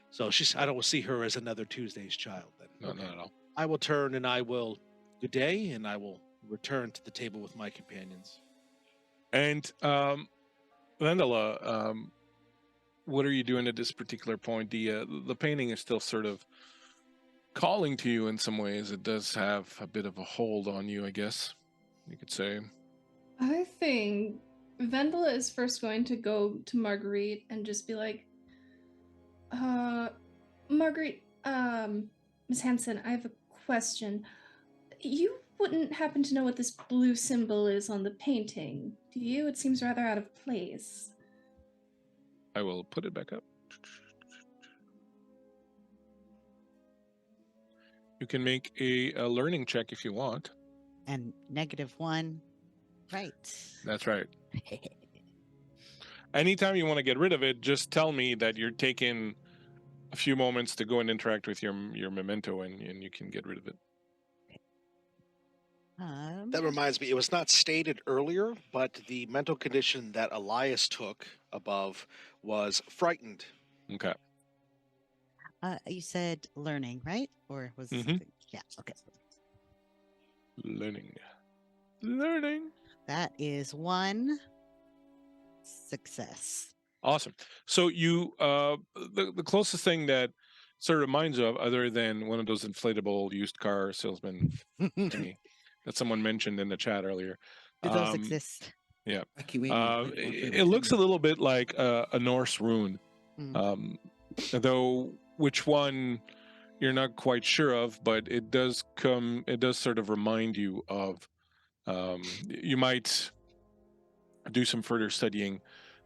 So I don't see her as another Tuesday's child then. No, Okay. not at all. I will turn and I will, good day, and I will return to the table with my companions. And Vendela, what are you doing at this particular point? The painting is still sort of calling to you in some ways. It does have a bit of a hold on you, I guess you could say. I think Vendela is first going to go to Marguerite and just be like, Marguerite, Miss Hanson, I have a question. You wouldn't happen to know what this blue symbol is on the painting, do you? It seems rather out of place. I will put it back up. You can make a learning check if you want. And -1. Right. That's right. Anytime you want to get rid of it, just tell me that you're taking a few moments to go and interact with your memento, and you can get rid of it. That reminds me, it was not stated earlier, but the mental condition that Elias took above was frightened. Okay. You said learning, right? Or was Mhm. yeah, okay. Learning. That is 1 success. Awesome. So you, the closest thing that sort of reminds you of, other than one of those inflatable used car salesman thingy that someone mentioned in the chat earlier. Do those exist? Yeah. It It looks a little bit like a Norse rune, Mm. though which one you're not quite sure of, but it does sort of remind you of. You might do some further studying,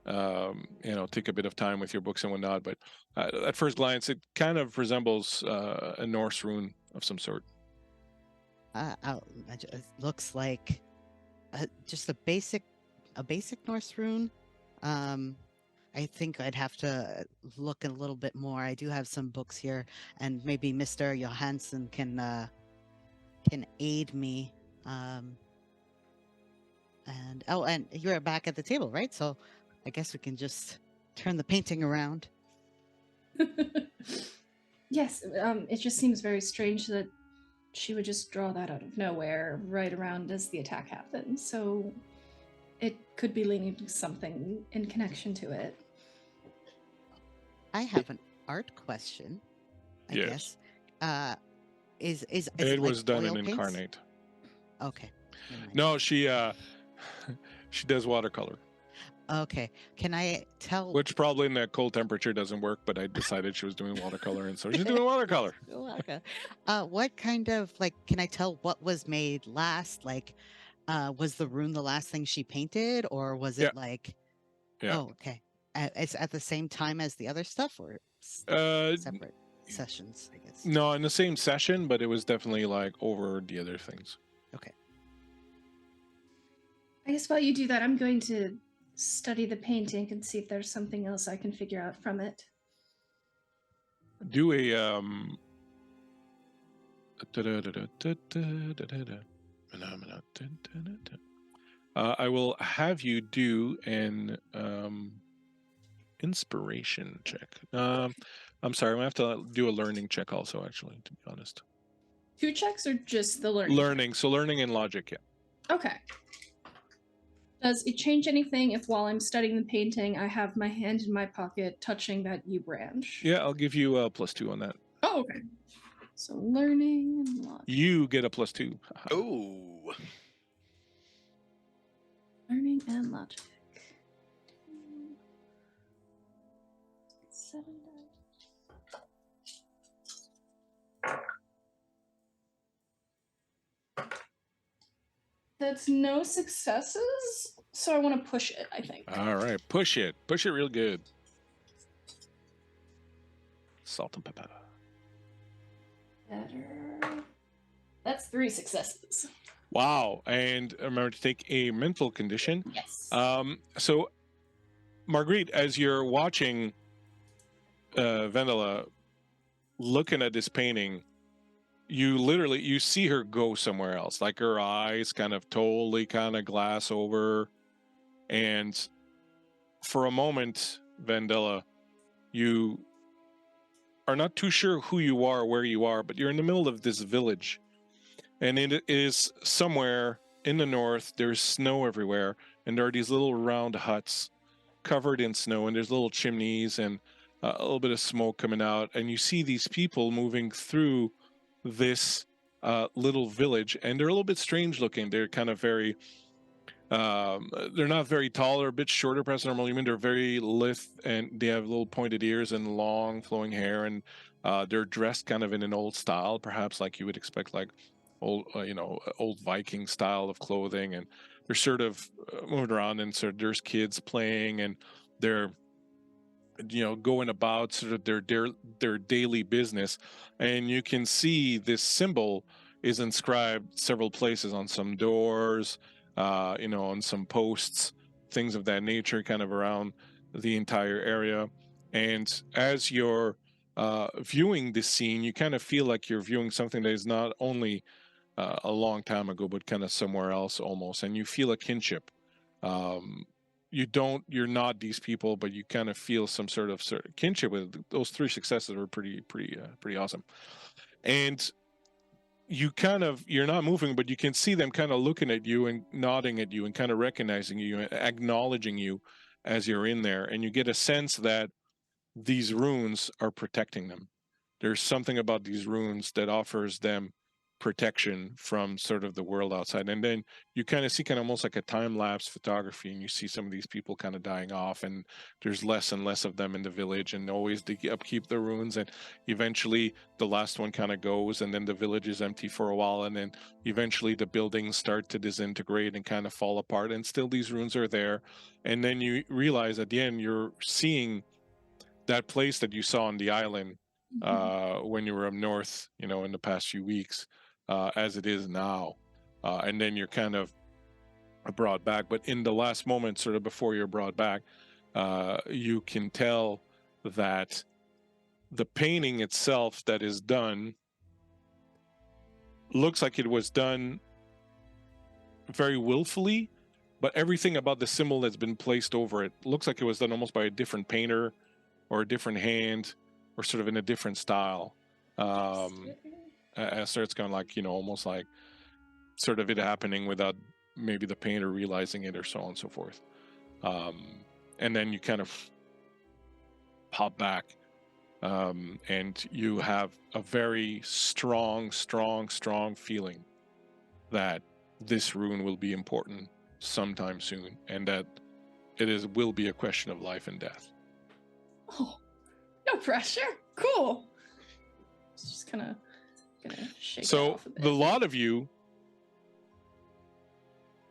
take a bit of time with your books and whatnot, but at first glance it kind of resembles a Norse rune of some sort. It looks like just a basic Norse rune. I think I'd have to look a little bit more. I do have some books here, and maybe Mr. Johansson can aid me. And you're back at the table, right? So I guess we can just turn the painting around. Yes, it just seems very strange that she would just draw that out of nowhere right around as the attack happened. So it could be leaning to something in connection to it. I have an art question, I Yes. guess. Is It it like was done in oil paints? Incarnate. Okay. never mind. No, she she does watercolor, Okay. Can I tell? which probably in that cold temperature doesn't work. But I decided she was doing watercolor, and so she's doing watercolor. Okay. What kind of like? Can I tell what was made last? Like, was the rune the last thing she painted, or was Yeah. it like? Yeah. Oh, okay. It's at the same time as the other stuff, or separate sessions, I guess. No, in the same session, but it was definitely like over the other things. Okay. I guess while you do that, I'm going to study the painting and see if there's something else I can figure out from it. Do a I will have you do an inspiration check. I'm sorry, I'm gonna have to do a learning check also, actually, to be honest. 2 checks or just the learning? Learning, so learning and logic, yeah. Okay. Does it change anything if while I'm studying the painting, I have my hand in my pocket touching that U branch? Yeah, I'll give you a +2 on that. Oh, okay. So learning and logic. You get a +2. Ooh. Learning and logic. 7 That's no successes, so I want to push it, I think. All right, push it real good. Salt and pepper. Better. That's 3 successes. Wow, and remember to take a mental condition. Yes. So, Marguerite, as you're watching Vendela looking at this painting, you see her go somewhere else. Like her eyes kind of totally kind of glass over, and for a moment, Vendela, you are not too sure who you are, where you are, but you're in the middle of this village. And it is somewhere in the north. There's snow everywhere, and there are these little round huts covered in snow, and there's little chimneys and a little bit of smoke coming out. And you see these people moving through this little village, and they're a little bit strange looking. They're kind of very, they're not very tall. They're a bit shorter, perhaps normal human. They're very lithe, and they have little pointed ears and long flowing hair, and they're dressed kind of in an old style, perhaps like you would expect, like old old Viking style of clothing. And they're sort of moving around, and sort of there's kids playing, and they're going about sort of their daily business. And you can see this symbol is inscribed several places, on some doors, on some posts, things of that nature, kind of around the entire area. And as you're viewing this scene, you kind of feel like you're viewing something that is not only a long time ago, but kind of somewhere else almost. And you feel a kinship. You're not these people, but you kind of feel some sort of kinship with those 3 successes. Were pretty awesome. And you're not moving, but you can see them kind of looking at you and nodding at you and kind of recognizing you and acknowledging you as you're in there. And you get a sense that these runes are protecting them. There's something about these runes that offers them protection from sort of the world outside. And then you kind of see almost like a time-lapse photography, and you see some of these people kind of dying off, and there's less and less of them in the village, and always they upkeep the ruins, and eventually the last one kind of goes, and then the village is empty for a while, and then eventually the buildings start to disintegrate and kind of fall apart, and still these ruins are there. And then you realize at the end you're seeing that place that you saw on the island when you were up north, in the past few weeks, as it is now. And then you're kind of brought back. But in the last moment, sort of before you're brought back, you can tell that the painting itself that is done looks like it was done very willfully, but everything about the symbol that's been placed over it looks like it was done almost by a different painter or a different hand. or sort of in a different style. Starts going like, almost like sort of it happening without maybe the painter realizing it, or so on and so forth. And then you kind of pop back, and you have a very strong feeling that this rune will be important sometime soon, and that will be a question of life and death. Oh, no pressure. Cool. Just kind of gonna shake it So off a bit. the lot of you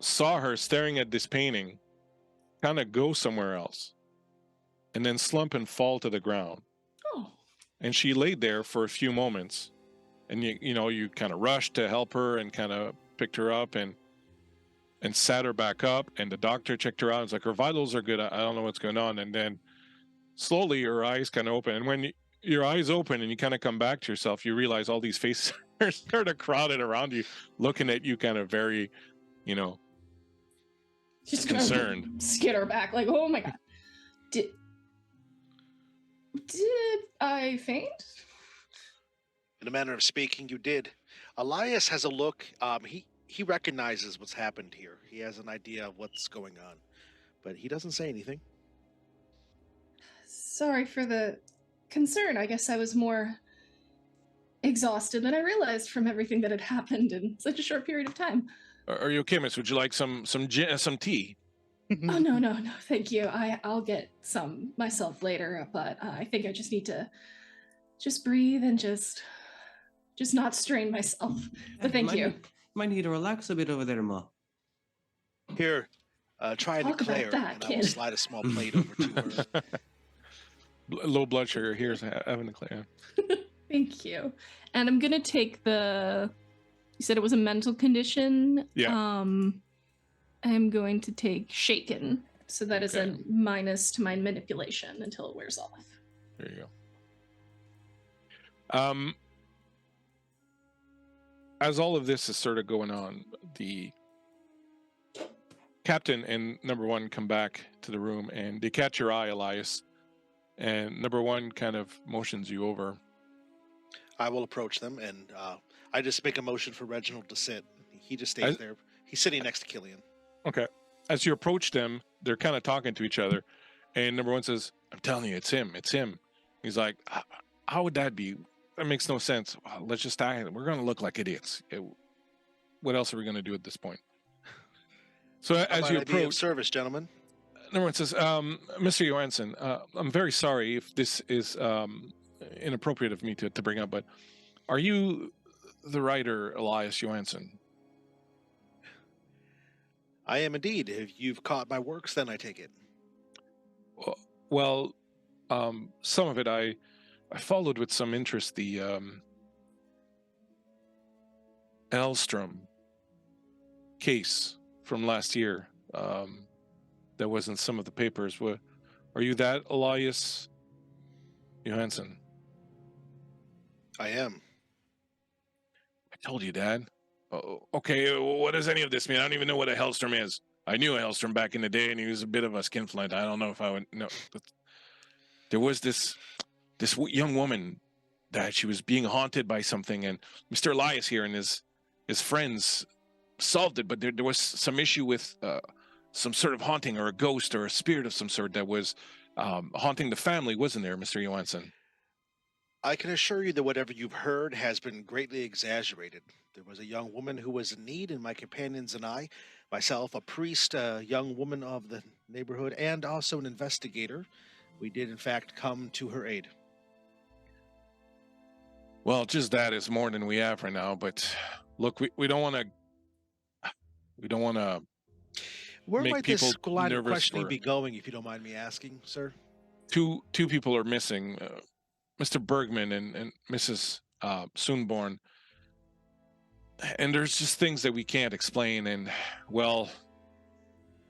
saw her staring at this painting, kind of go somewhere else, and then slump and fall to the ground. Oh. And she laid there for a few moments, and you kind of rushed to help her and kind of picked her up and sat her back up, and the doctor checked her out. It's like, her vitals are good. I don't know what's going on. And then slowly her eyes kind of open, and when your eyes open and you kind of come back to yourself, you realize all these faces are sort of crowded around you, looking at you kind of very, She's concerned. Skitter back, like, oh my god. Did I faint? In a manner of speaking, you did. Elias has a look. He recognizes what's happened here. He has an idea of what's going on, but he doesn't say anything. Sorry for the concern. I guess I was more exhausted than I realized from everything that had happened in such a short period of time. Are you okay, miss? Would you like some tea? Oh, no, thank you. I'll get some myself later, but I think I just need to just breathe and just not strain myself. But thank you. Might need to relax a bit over there, Ma. Here, try and Talk about declare, that, and I will kid. slide a small plate over to her. Low blood sugar. Here's Evan Claire. Thank you. And I'm gonna take you said it was a mental condition. Yeah. I'm going to take shaken. So that is Okay. a minus to my manipulation until it wears off. There you go. As all of this is sort of going on, the captain and number one come back to the room, and they catch your eye, Elias, and number one kind of motions you over. I will approach them, and I just make a motion for Reginald to sit. He just stays there. He's sitting next to Killian. Okay. As you approach them, they're kind of talking to each other, and number one says, "I'm telling you, it's him. It's him." He's like, "How would that be? That makes no sense. Let's just act. We're going to look like idiots. What else are we going to do at this point?" So as you Be of approach, service, gentlemen. number one says, "Mr. Johansson, I'm very sorry if this is inappropriate of me to bring up, but are you the writer Elias Johansson?" I am indeed. If you've caught my works, then I take it. Well, some of it I followed with some interest. The Elstrom case from last year that was in some of the papers. Are you that Elias Johansson? I am. I told you, Dad. Okay, what does any of this mean? I don't even know what a Hellstrom is. I knew a Hellstrom back in the day, and he was a bit of a skinflint. I don't know if I would know. But there was this young woman that she was being haunted by something, and Mr. Elias here and his friends solved it, but there was some issue with some sort of haunting or a ghost or a spirit of some sort that was haunting the family, wasn't there, Mr. Johansson? I can assure you that whatever you've heard has been greatly exaggerated. There was a young woman who was in need, and my companions and I, myself, a priest, a young woman of the neighborhood, and also an investigator, we did in fact come to her aid. Well, just that is more than we have right now, but look, we don't want to Where make might this people line of nervous questioning for- be going, if you don't mind me asking, sir? two people are missing, Mr. Bergman and Mrs. Soonborn, and there's just things that we can't explain. And well,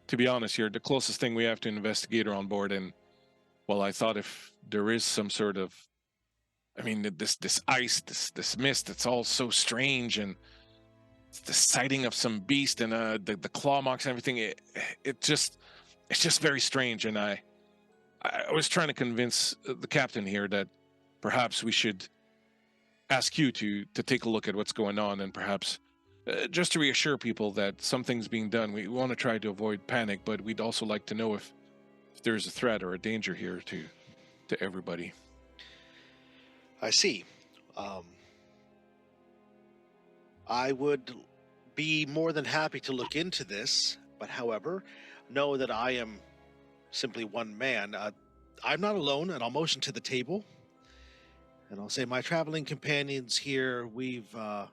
to be honest, here the closest thing we have to an investigator on board. And well, I thought if there is some sort of, I mean, this ice, this mist, it's all so strange, and it's the sighting of some beast and the claw marks and everything. It's just very strange. And I was trying to convince the captain here that perhaps we should ask you to take a look at what's going on, and perhaps just to reassure people that something's being done. We want to try to avoid panic, but we'd also like to know if there's a threat or a danger here to everybody. I see. I would be more than happy to look into this, but however, know that I am simply one man. I'm not alone, and I'll motion to the table, and I'll say, my traveling companions here, and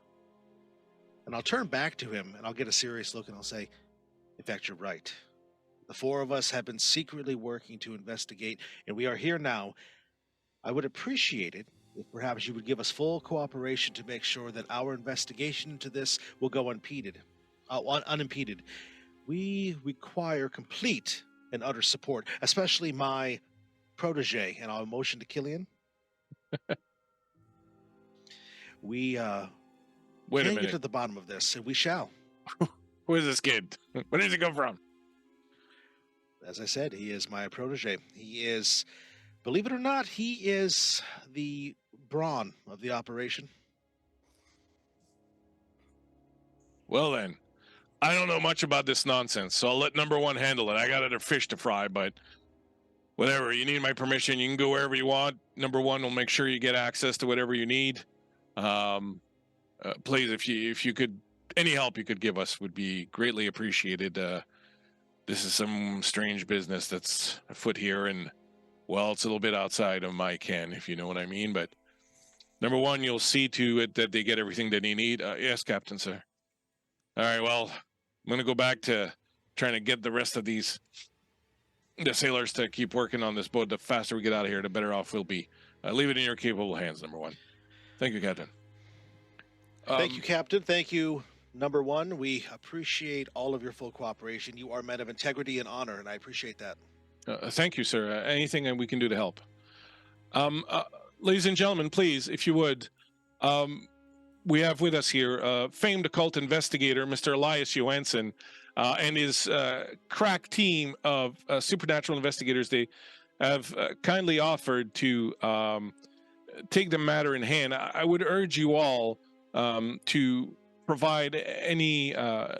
I'll turn back to him, and I'll get a serious look, and I'll say, in fact, you're right. The four of us have been secretly working to investigate, and we are here now. I would appreciate it if perhaps you would give us full cooperation to make sure that our investigation into this will go unimpeded. We require complete and utter support, especially my protege, and I'll motion to Killian. We Wait a can minute. get to the bottom of this, and we shall. Who is this kid? Where does he come from? As I said, he is my protege. He is, believe it or not, he is the brawn of the operation. Well then, I don't know much about this nonsense, so I'll let number one handle it. I got other fish to fry, but whatever. You need my permission. You can go wherever you want. Number one will make sure you get access to whatever you need. Please, if you could, any help you could give us would be greatly appreciated. This is some strange business that's afoot here, and well, it's a little bit outside of my ken, if you know what I mean. But number one, you'll see to it that they get everything that they need. Yes, Captain, sir. All right, well, I'm going to go back to trying to get the rest of the sailors to keep working on this boat. The faster we get out of here, the better off we'll be. Leave it in your capable hands, number one. Thank you, Captain. Thank you, Captain. Thank you, number one. We appreciate all of your full cooperation. You are men of integrity and honor, and I appreciate that. Thank you, sir. Anything that we can do to help. Ladies and gentlemen, please, if you would, we have with us here famed occult investigator, Mr. Elias Johansson, and his crack team of supernatural investigators. They have kindly offered to take the matter in hand. I would urge you all to provide any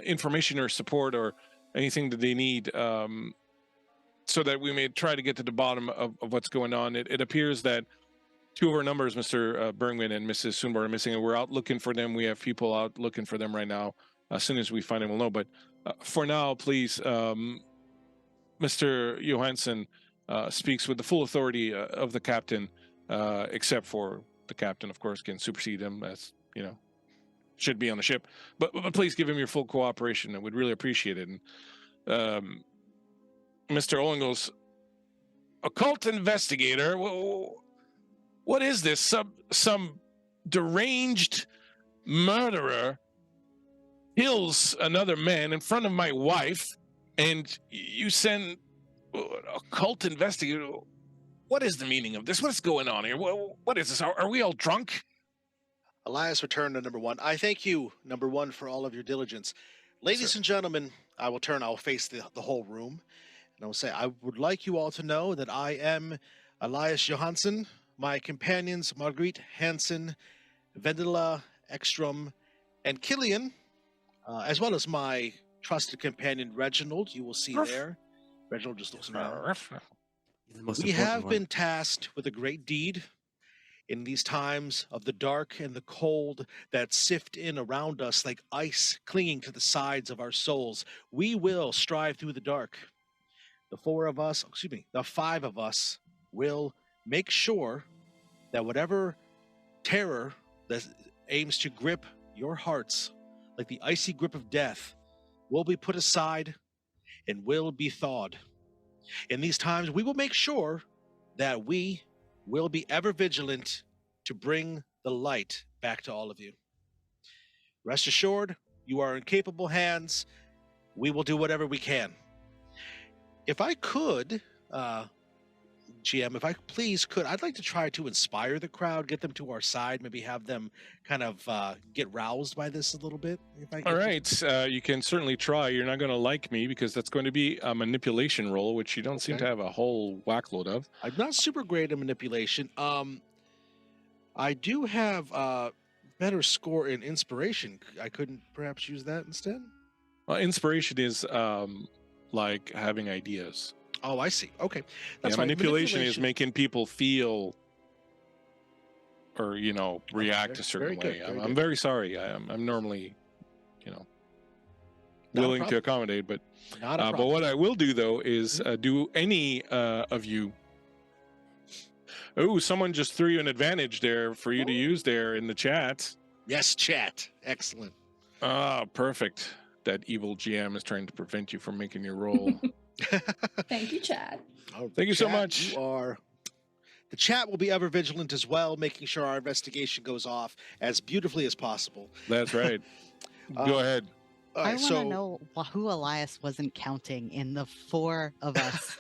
information or support or anything that they need, so that we may try to get to the bottom of what's going on. It appears that two of our numbers, Mr. Bergman and Mrs. Soonbar, are missing, and we're out looking for them. We have people out looking for them right now. As soon as we find them, we'll know. But for now, please, Mr. Johansson speaks with the full authority of the captain, except for the captain, of course, can supersede him, as you know, should be on the ship. But please give him your full cooperation. I would really appreciate it. And Mr. Owen goes, occult investigator. What is this? Some deranged murderer kills another man in front of my wife, and you send occult investigator. What is the meaning of this? What's going on here? What is this? Are we all drunk? Elias returned to number one. I thank you, number one, for all of your diligence. Ladies and gentlemen, I will face the whole room, and I will say, I would like you all to know that I am Elias Johansson. My companions, Marguerite Hansen, Vendela Ekstrom, and Killian, as well as my trusted companion, Reginald, you will see there. Reginald just looks around. We have been tasked with a great deed in these times of the dark and the cold that sift in around us like ice clinging to the sides of our souls. We will strive through the dark. The five of us will make sure that whatever terror that aims to grip your hearts like the icy grip of death will be put aside and will be thawed. In these times, we will make sure that we will be ever vigilant to bring the light back to all of you. Rest assured, you are in capable hands. We will do whatever we can. If I could, GM, if I please could, I'd like to try to inspire the crowd, get them to our side, maybe have them kind of get roused by this a little bit. All right, you can certainly try. You're not going to like me because that's going to be a manipulation roll, which you don't seem to have a whole whackload of. I'm not super great at manipulation. I do have better score in inspiration. I couldn't perhaps use that instead? Well, inspiration is like having ideas. Oh, I see. Okay. That's Yeah, fine. manipulation is making people feel or react a certain very good, way. very I'm good. very sorry. I'm normally Not a willing to problem. accommodate, but Not a but problem. what I will do though is do any of you. Oh, someone just threw you an advantage there for you to use there in the chat. Yes, chat. Excellent. Ah, perfect. That evil GM is trying to prevent you from making your roll. Thank you, Chad. Oh, Thank you so chat, much. You are. The chat will be ever vigilant as well, making sure our investigation goes off as beautifully as possible. That's right. Go ahead. All I right, want to know who Elias wasn't counting in the 4 of us.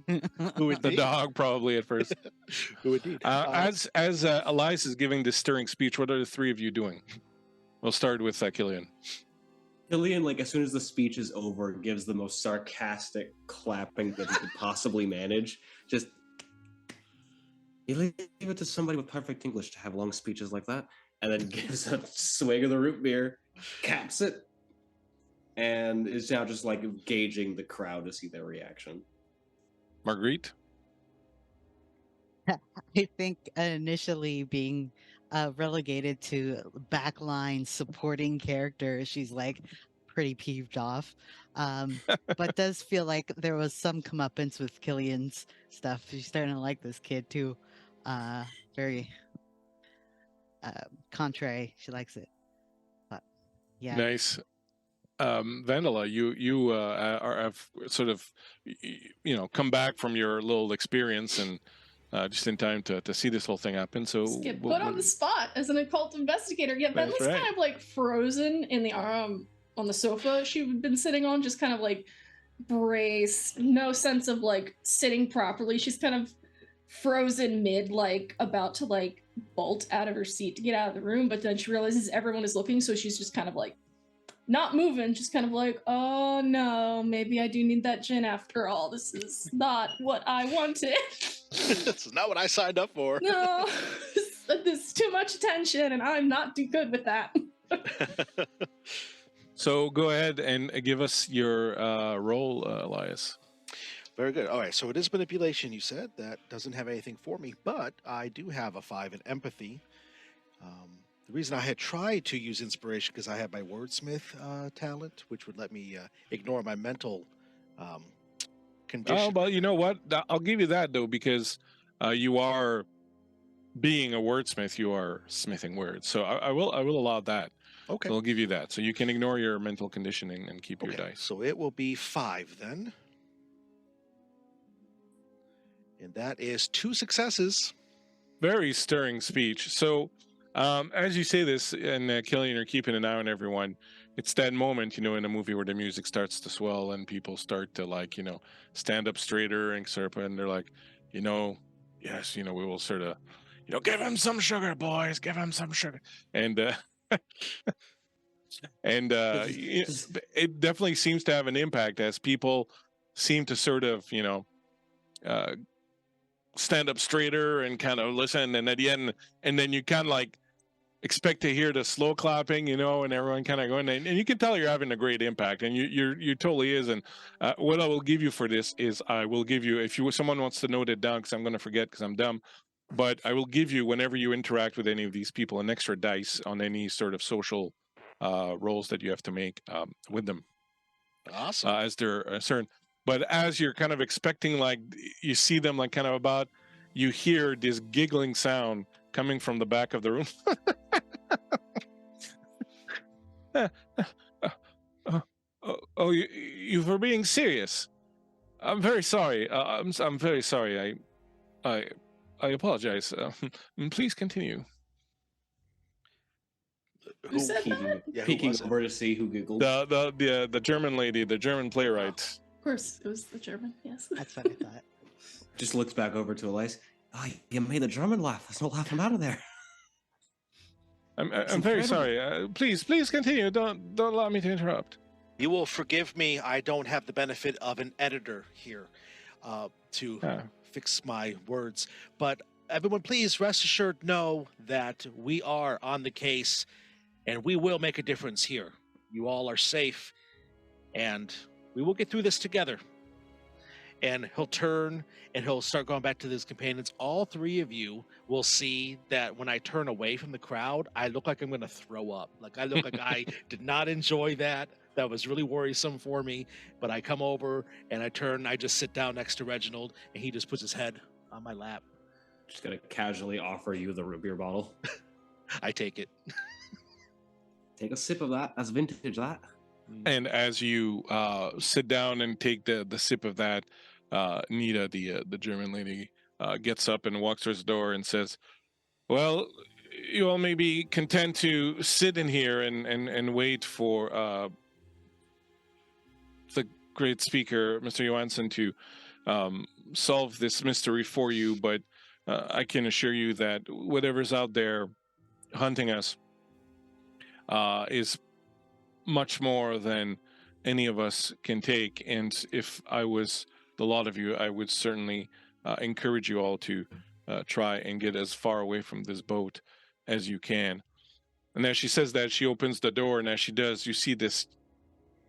who The indeed? dog probably at first. Who indeed? As Elias is giving this stirring speech, what are the three of you doing? We'll start with Killian. Killian, like as soon as the speech is over, gives the most sarcastic clapping that he could possibly manage. Just you leave it to somebody with perfect English to have long speeches like that, and then gives a swig of the root beer, caps it, and is now just like gauging the crowd to see their reaction. Marguerite? I think initially being relegated to backline supporting character, she's like pretty peeved off. But does feel like there was some comeuppance with Killian's stuff. She's starting to like this kid too. Very contrary. She likes it. But yeah. Nice. Vandala, you have sort of come back from your little experience and just in time to see this whole thing happen. So Just get put on the spot as an occult investigator. Yeah, That's Vandala's right. kind of like frozen in the on the sofa she'd been sitting on, just kind of like braced, no sense of like sitting properly. She's kind of frozen mid, like about to like bolt out of her seat to get out of the room, but then she realizes everyone is looking, so she's just kind of like not moving, just kind of like, oh no, maybe I do need that gin after all. This is not what I wanted. This is not what I signed up for. No, this is too much attention, and I'm not too good with that. So go ahead and give us your roll, Elias. Very good. All right, so it is manipulation, you said. That doesn't have anything for me, but I do have a 5 in empathy. The reason I had tried to use inspiration because I had my wordsmith talent, which would let me ignore my mental condition. Oh, well, you know what? I'll give you that, though, because you are being a wordsmith. You are smithing words. So I will allow that. Okay. So I'll give you that. So you can ignore your mental conditioning and keep your dice. So it will be 5 then. And that is 2 successes. Very stirring speech. So as you say this, and Killian, you're keeping an eye on everyone, it's that moment, in a movie where the music starts to swell and people start to stand up straighter and and they're like, yes, we will sort of, give him some sugar, boys, give him some sugar. And and it definitely seems to have an impact as people seem to sort of, stand up straighter and kind of listen, and at the end, and then you kind of like expect to hear the slow clapping, and everyone kind of going, and you can tell you're having a great impact, and you totally is. And what I will give you for this is I will give you, if someone wants to note it down, because I'm going to forget because I'm dumb, but I will give you, whenever you interact with any of these people, an extra dice on any sort of social roles that you have to make with them. Awesome. As they're concerned. But as you're kind of expecting, like you see them like kind of about, you hear this giggling sound coming from the back of the room. You were being serious. I'm very sorry. I'm very sorry. I apologize. Please continue. Who said that? Yeah, who Peeking was it? over to see who giggled. The German lady, the German playwright. Of course, it was the German, yes. That's what I thought. Just looks back over to Elias. Oh, you made the German laugh. Let's not laugh him out of there. I'm very sorry. Please continue. Don't allow me to interrupt. You will forgive me. I don't have the benefit of an editor here to fix my words, but everyone, please rest assured know that we are on the case and we will make a difference here. You all are safe and we will get through this together. And he'll turn and he'll start going back to his companions. All three of you will see that when I turn away from the crowd, I look like I'm going to throw up. Like I look like I did not enjoy that. That was really worrisome for me. But I come over and I turn, I just sit down next to Reginald and he just puts his head on my lap. Just gonna casually offer you the root beer bottle. I take it. Take a sip of that. That's vintage, that. And as you sit down and take the sip of that, Nita, the German lady, gets up and walks towards the door and says, "Well, you all may be content to sit in here and wait for the great speaker, Mr. Johansson, to solve this mystery for you. But I can assure you that whatever's out there hunting us is much more than any of us can take. And if I was the lot of you, I would certainly encourage you all to try and get as far away from this boat as you can." And as she says that, she opens the door, and as she does, you see this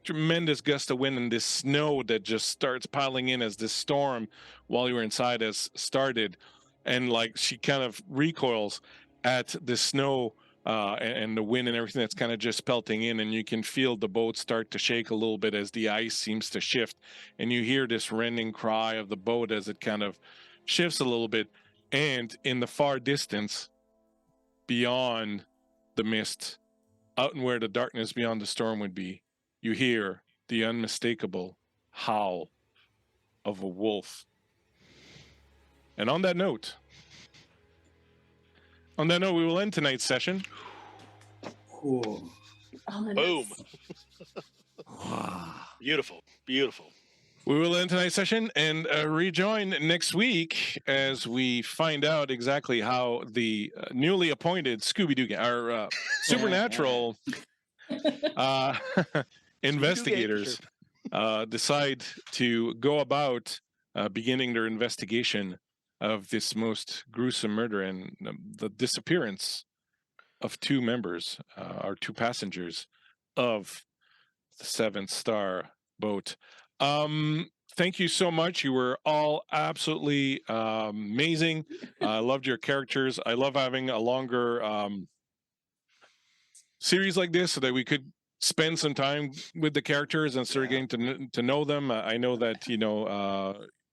tremendous gust of wind and this snow that just starts piling in as this storm while you were inside has started. And like she kind of recoils at the snow and the wind and everything that's kind of just pelting in, and you can feel the boat start to shake a little bit as the ice seems to shift, and you hear this rending cry of the boat as it kind of shifts a little bit. And in the far distance, beyond the mist, out in where the darkness beyond the storm would be, you hear the unmistakable howl of a wolf. And on that note, we will end tonight's session. Cool. Boom. Beautiful. Beautiful. We will end tonight's session and rejoin next week as we find out exactly how the newly appointed Scooby-Doo, our supernatural investigators decide to go about beginning their investigation of this most gruesome murder and the disappearance of two members, our two passengers of the 7-star boat. Thank you so much. You were all absolutely amazing. I loved your characters. I love having a longer series like this so that we could spend some time with the characters and start getting to know them. I know that,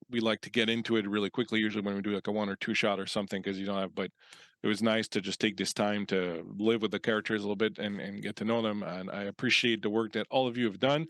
we like to get into it really quickly, usually when we do like a 1 or 2 shot or something, because you don't have, but it was nice to just take this time to live with the characters a little bit and get to know them. And I appreciate the work that all of you have done.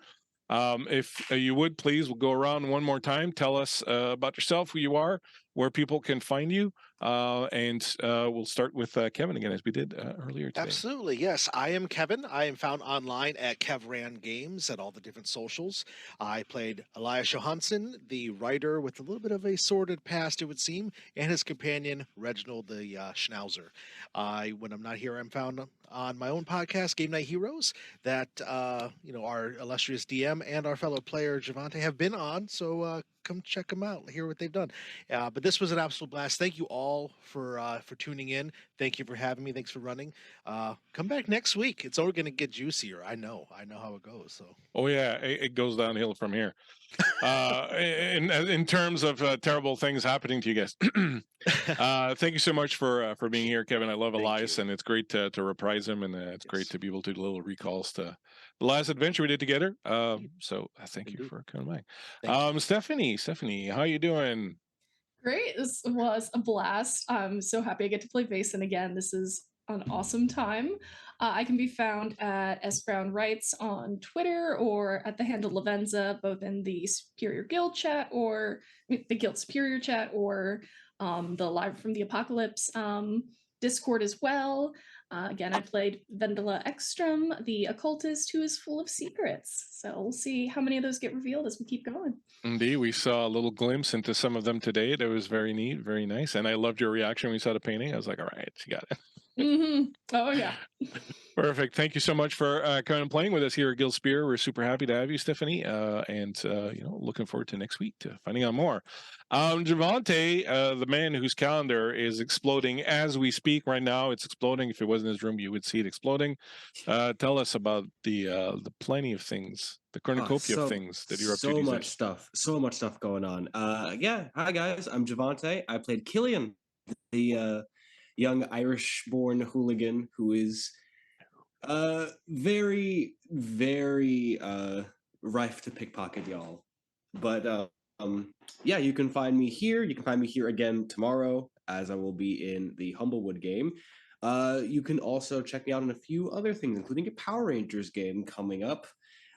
If you would, please, we'll go around one more time. Tell us about yourself, who you are, where people can find you. And we'll start with Kevin again, as we did earlier today. Absolutely, yes. I am Kevin. I am found online at Kevran Games at all the different socials. I played Elias Johansson, the writer with a little bit of a sordid past, it would seem, and his companion, Reginald the Schnauzer. When I'm not here, I'm found on my own podcast, Game Night Heroes, that our illustrious DM and our fellow player, Javante, have been on. So come check them out, hear what they've done. But this was an absolute blast. Thank you all for tuning in. Thank you for having me. Thanks for running. Come back next week. It's only going to get juicier. I know how it goes. So. Oh yeah, it goes downhill from here. In terms of terrible things happening to you guys. Thank you so much for being here, Kevin. I love Elias, and it's great to reprise him, and it's great to be able to do little recalls to the last adventure we did together. So thank you for coming by. Stephanie, how you doing? Great. This was a blast. I'm so happy I get to play Vaesen again. This is an awesome time. I can be found at S Brown Writes on Twitter or at the handle Lavenza, both in the Superior Guild chat or the Guild Superior chat or the Live from the Apocalypse Discord as well. Again, I played Vendela Ekstrom, the occultist who is full of secrets. So we'll see how many of those get revealed as we keep going. Indeed, we saw a little glimpse into some of them today. That was very neat, very nice. And I loved your reaction when you saw the painting. I was like, all right, you got it. Oh yeah. Perfect. Thank you so much for coming and playing with us here at Guild Spear. We're super happy to have you, Stephanie, and looking forward to next week to finding out more. Javante, the man whose calendar is exploding as we speak right now. It's exploding. If it wasn't in his room, you would see it exploding. Tell us about the plenty of things, the cornucopia of things that you're up to these days. So much stuff going on. Yeah. Hi guys, I'm Javante. I played Killian, the young Irish-born hooligan who is very, very rife to pickpocket y'all. But yeah, you can find me here. You can find me here again tomorrow, as I will be in the Humblewood game. You can also check me out on a few other things, including a Power Rangers game coming up.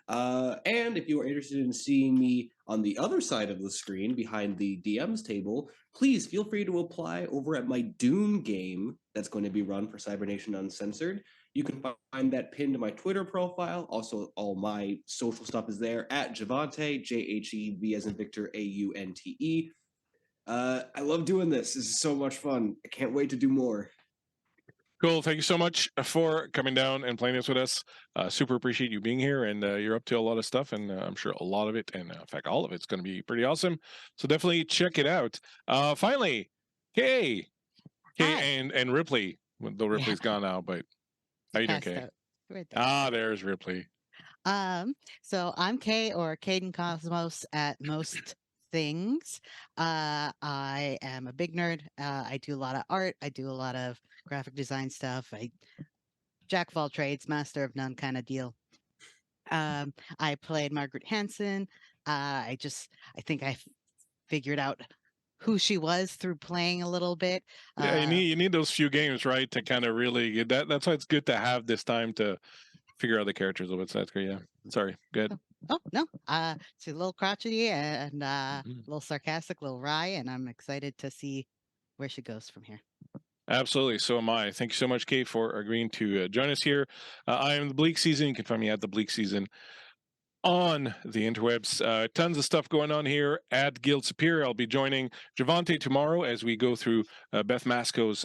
And if you are interested in seeing me on the other side of the screen, behind the DM's table, please feel free to apply over at my Doom game that's going to be run for Cybernation Uncensored. You can find that pinned to my Twitter profile. Also, all my social stuff is there at Javante, J-H-E-V as in Victor, A-U-N-T-E. I love doing this. This is so much fun. I can't wait to do more. Cool. Thank you so much for coming down and playing this with us. Super appreciate you being here, and you're up to a lot of stuff, and I'm sure a lot of it, and in fact, all of it's going to be pretty awesome. So definitely check it out. Finally, Kay and Ripley, though Ripley's gone now, but how you doing, Kay? Right there. There's Ripley. So I'm Kay, or Caden Cosmos at most things. I am a big nerd. I do a lot of art. I do a lot of graphic design stuff. I jack of all trades, master of none kind of deal. I played Margaret Hansen. I think I figured out who she was through playing a little bit. Yeah, you need those few games, right, to kind of really get that. That's why it's good to have this time to figure out the characters a little bit. So that's great. Yeah. Sorry. Good. Oh no. She's a little crotchety and a little sarcastic, a little wry, and I'm excited to see where she goes from here. Absolutely. So am I. Thank you so much, Kate, for agreeing to join us here. I am the Bleakseason. You can find me at the Bleakseason on the interwebs. Tons of stuff going on here at Guild Superior. I'll be joining Javante tomorrow as we go through Beth Masco's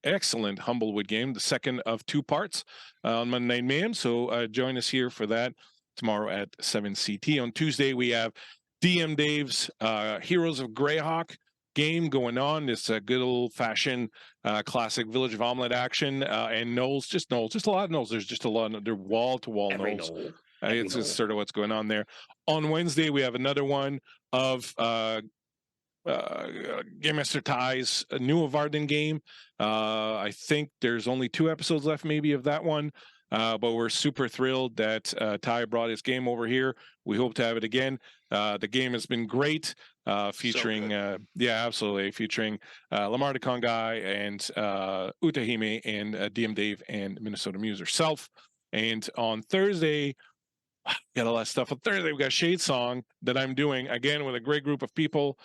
excellent Humblewood game, the second of two parts on Monday 9 a.m. So join us here for that tomorrow at 7 CT. On Tuesday, we have DM Dave's Heroes of Greyhawk game going on. It's a good old-fashioned classic Village of Omelette action, and Knowles, just a lot of Knowles. There's just a lot of, they're wall-to-wall Knowles. It's just sort of what's going on there. On Wednesday, we have another one of Game Master Ty's new Varden game. I think there's only 2 episodes left maybe of that one, but we're super thrilled that Ty brought his game over here. We hope to have it again. The game has been great, featuring, absolutely, featuring Lamar the Congai and Utahime and DM Dave and Minnesota Muse herself. And on Thursday, got a lot of stuff. On Thursday, we got Shade Song that I'm doing again with a great group of people,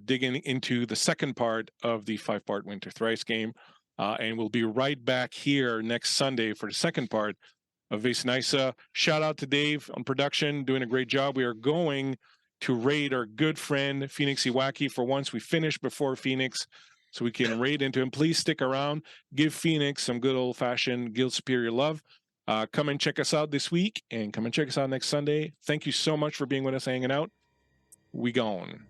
digging into the second part of the 5-part Winter Thrice game. And we'll be right back here next Sunday for the second part of Vaesen. Shout out to Dave on production, doing a great job. We are going to raid our good friend Phoenix Iwaki for once. We finish before Phoenix, so we can raid into him. Please stick around. Give Phoenix some good old-fashioned Guild Superior love. Come and check us out this week, and come and check us out next Sunday. Thank you so much for being with us, hanging out. We gone.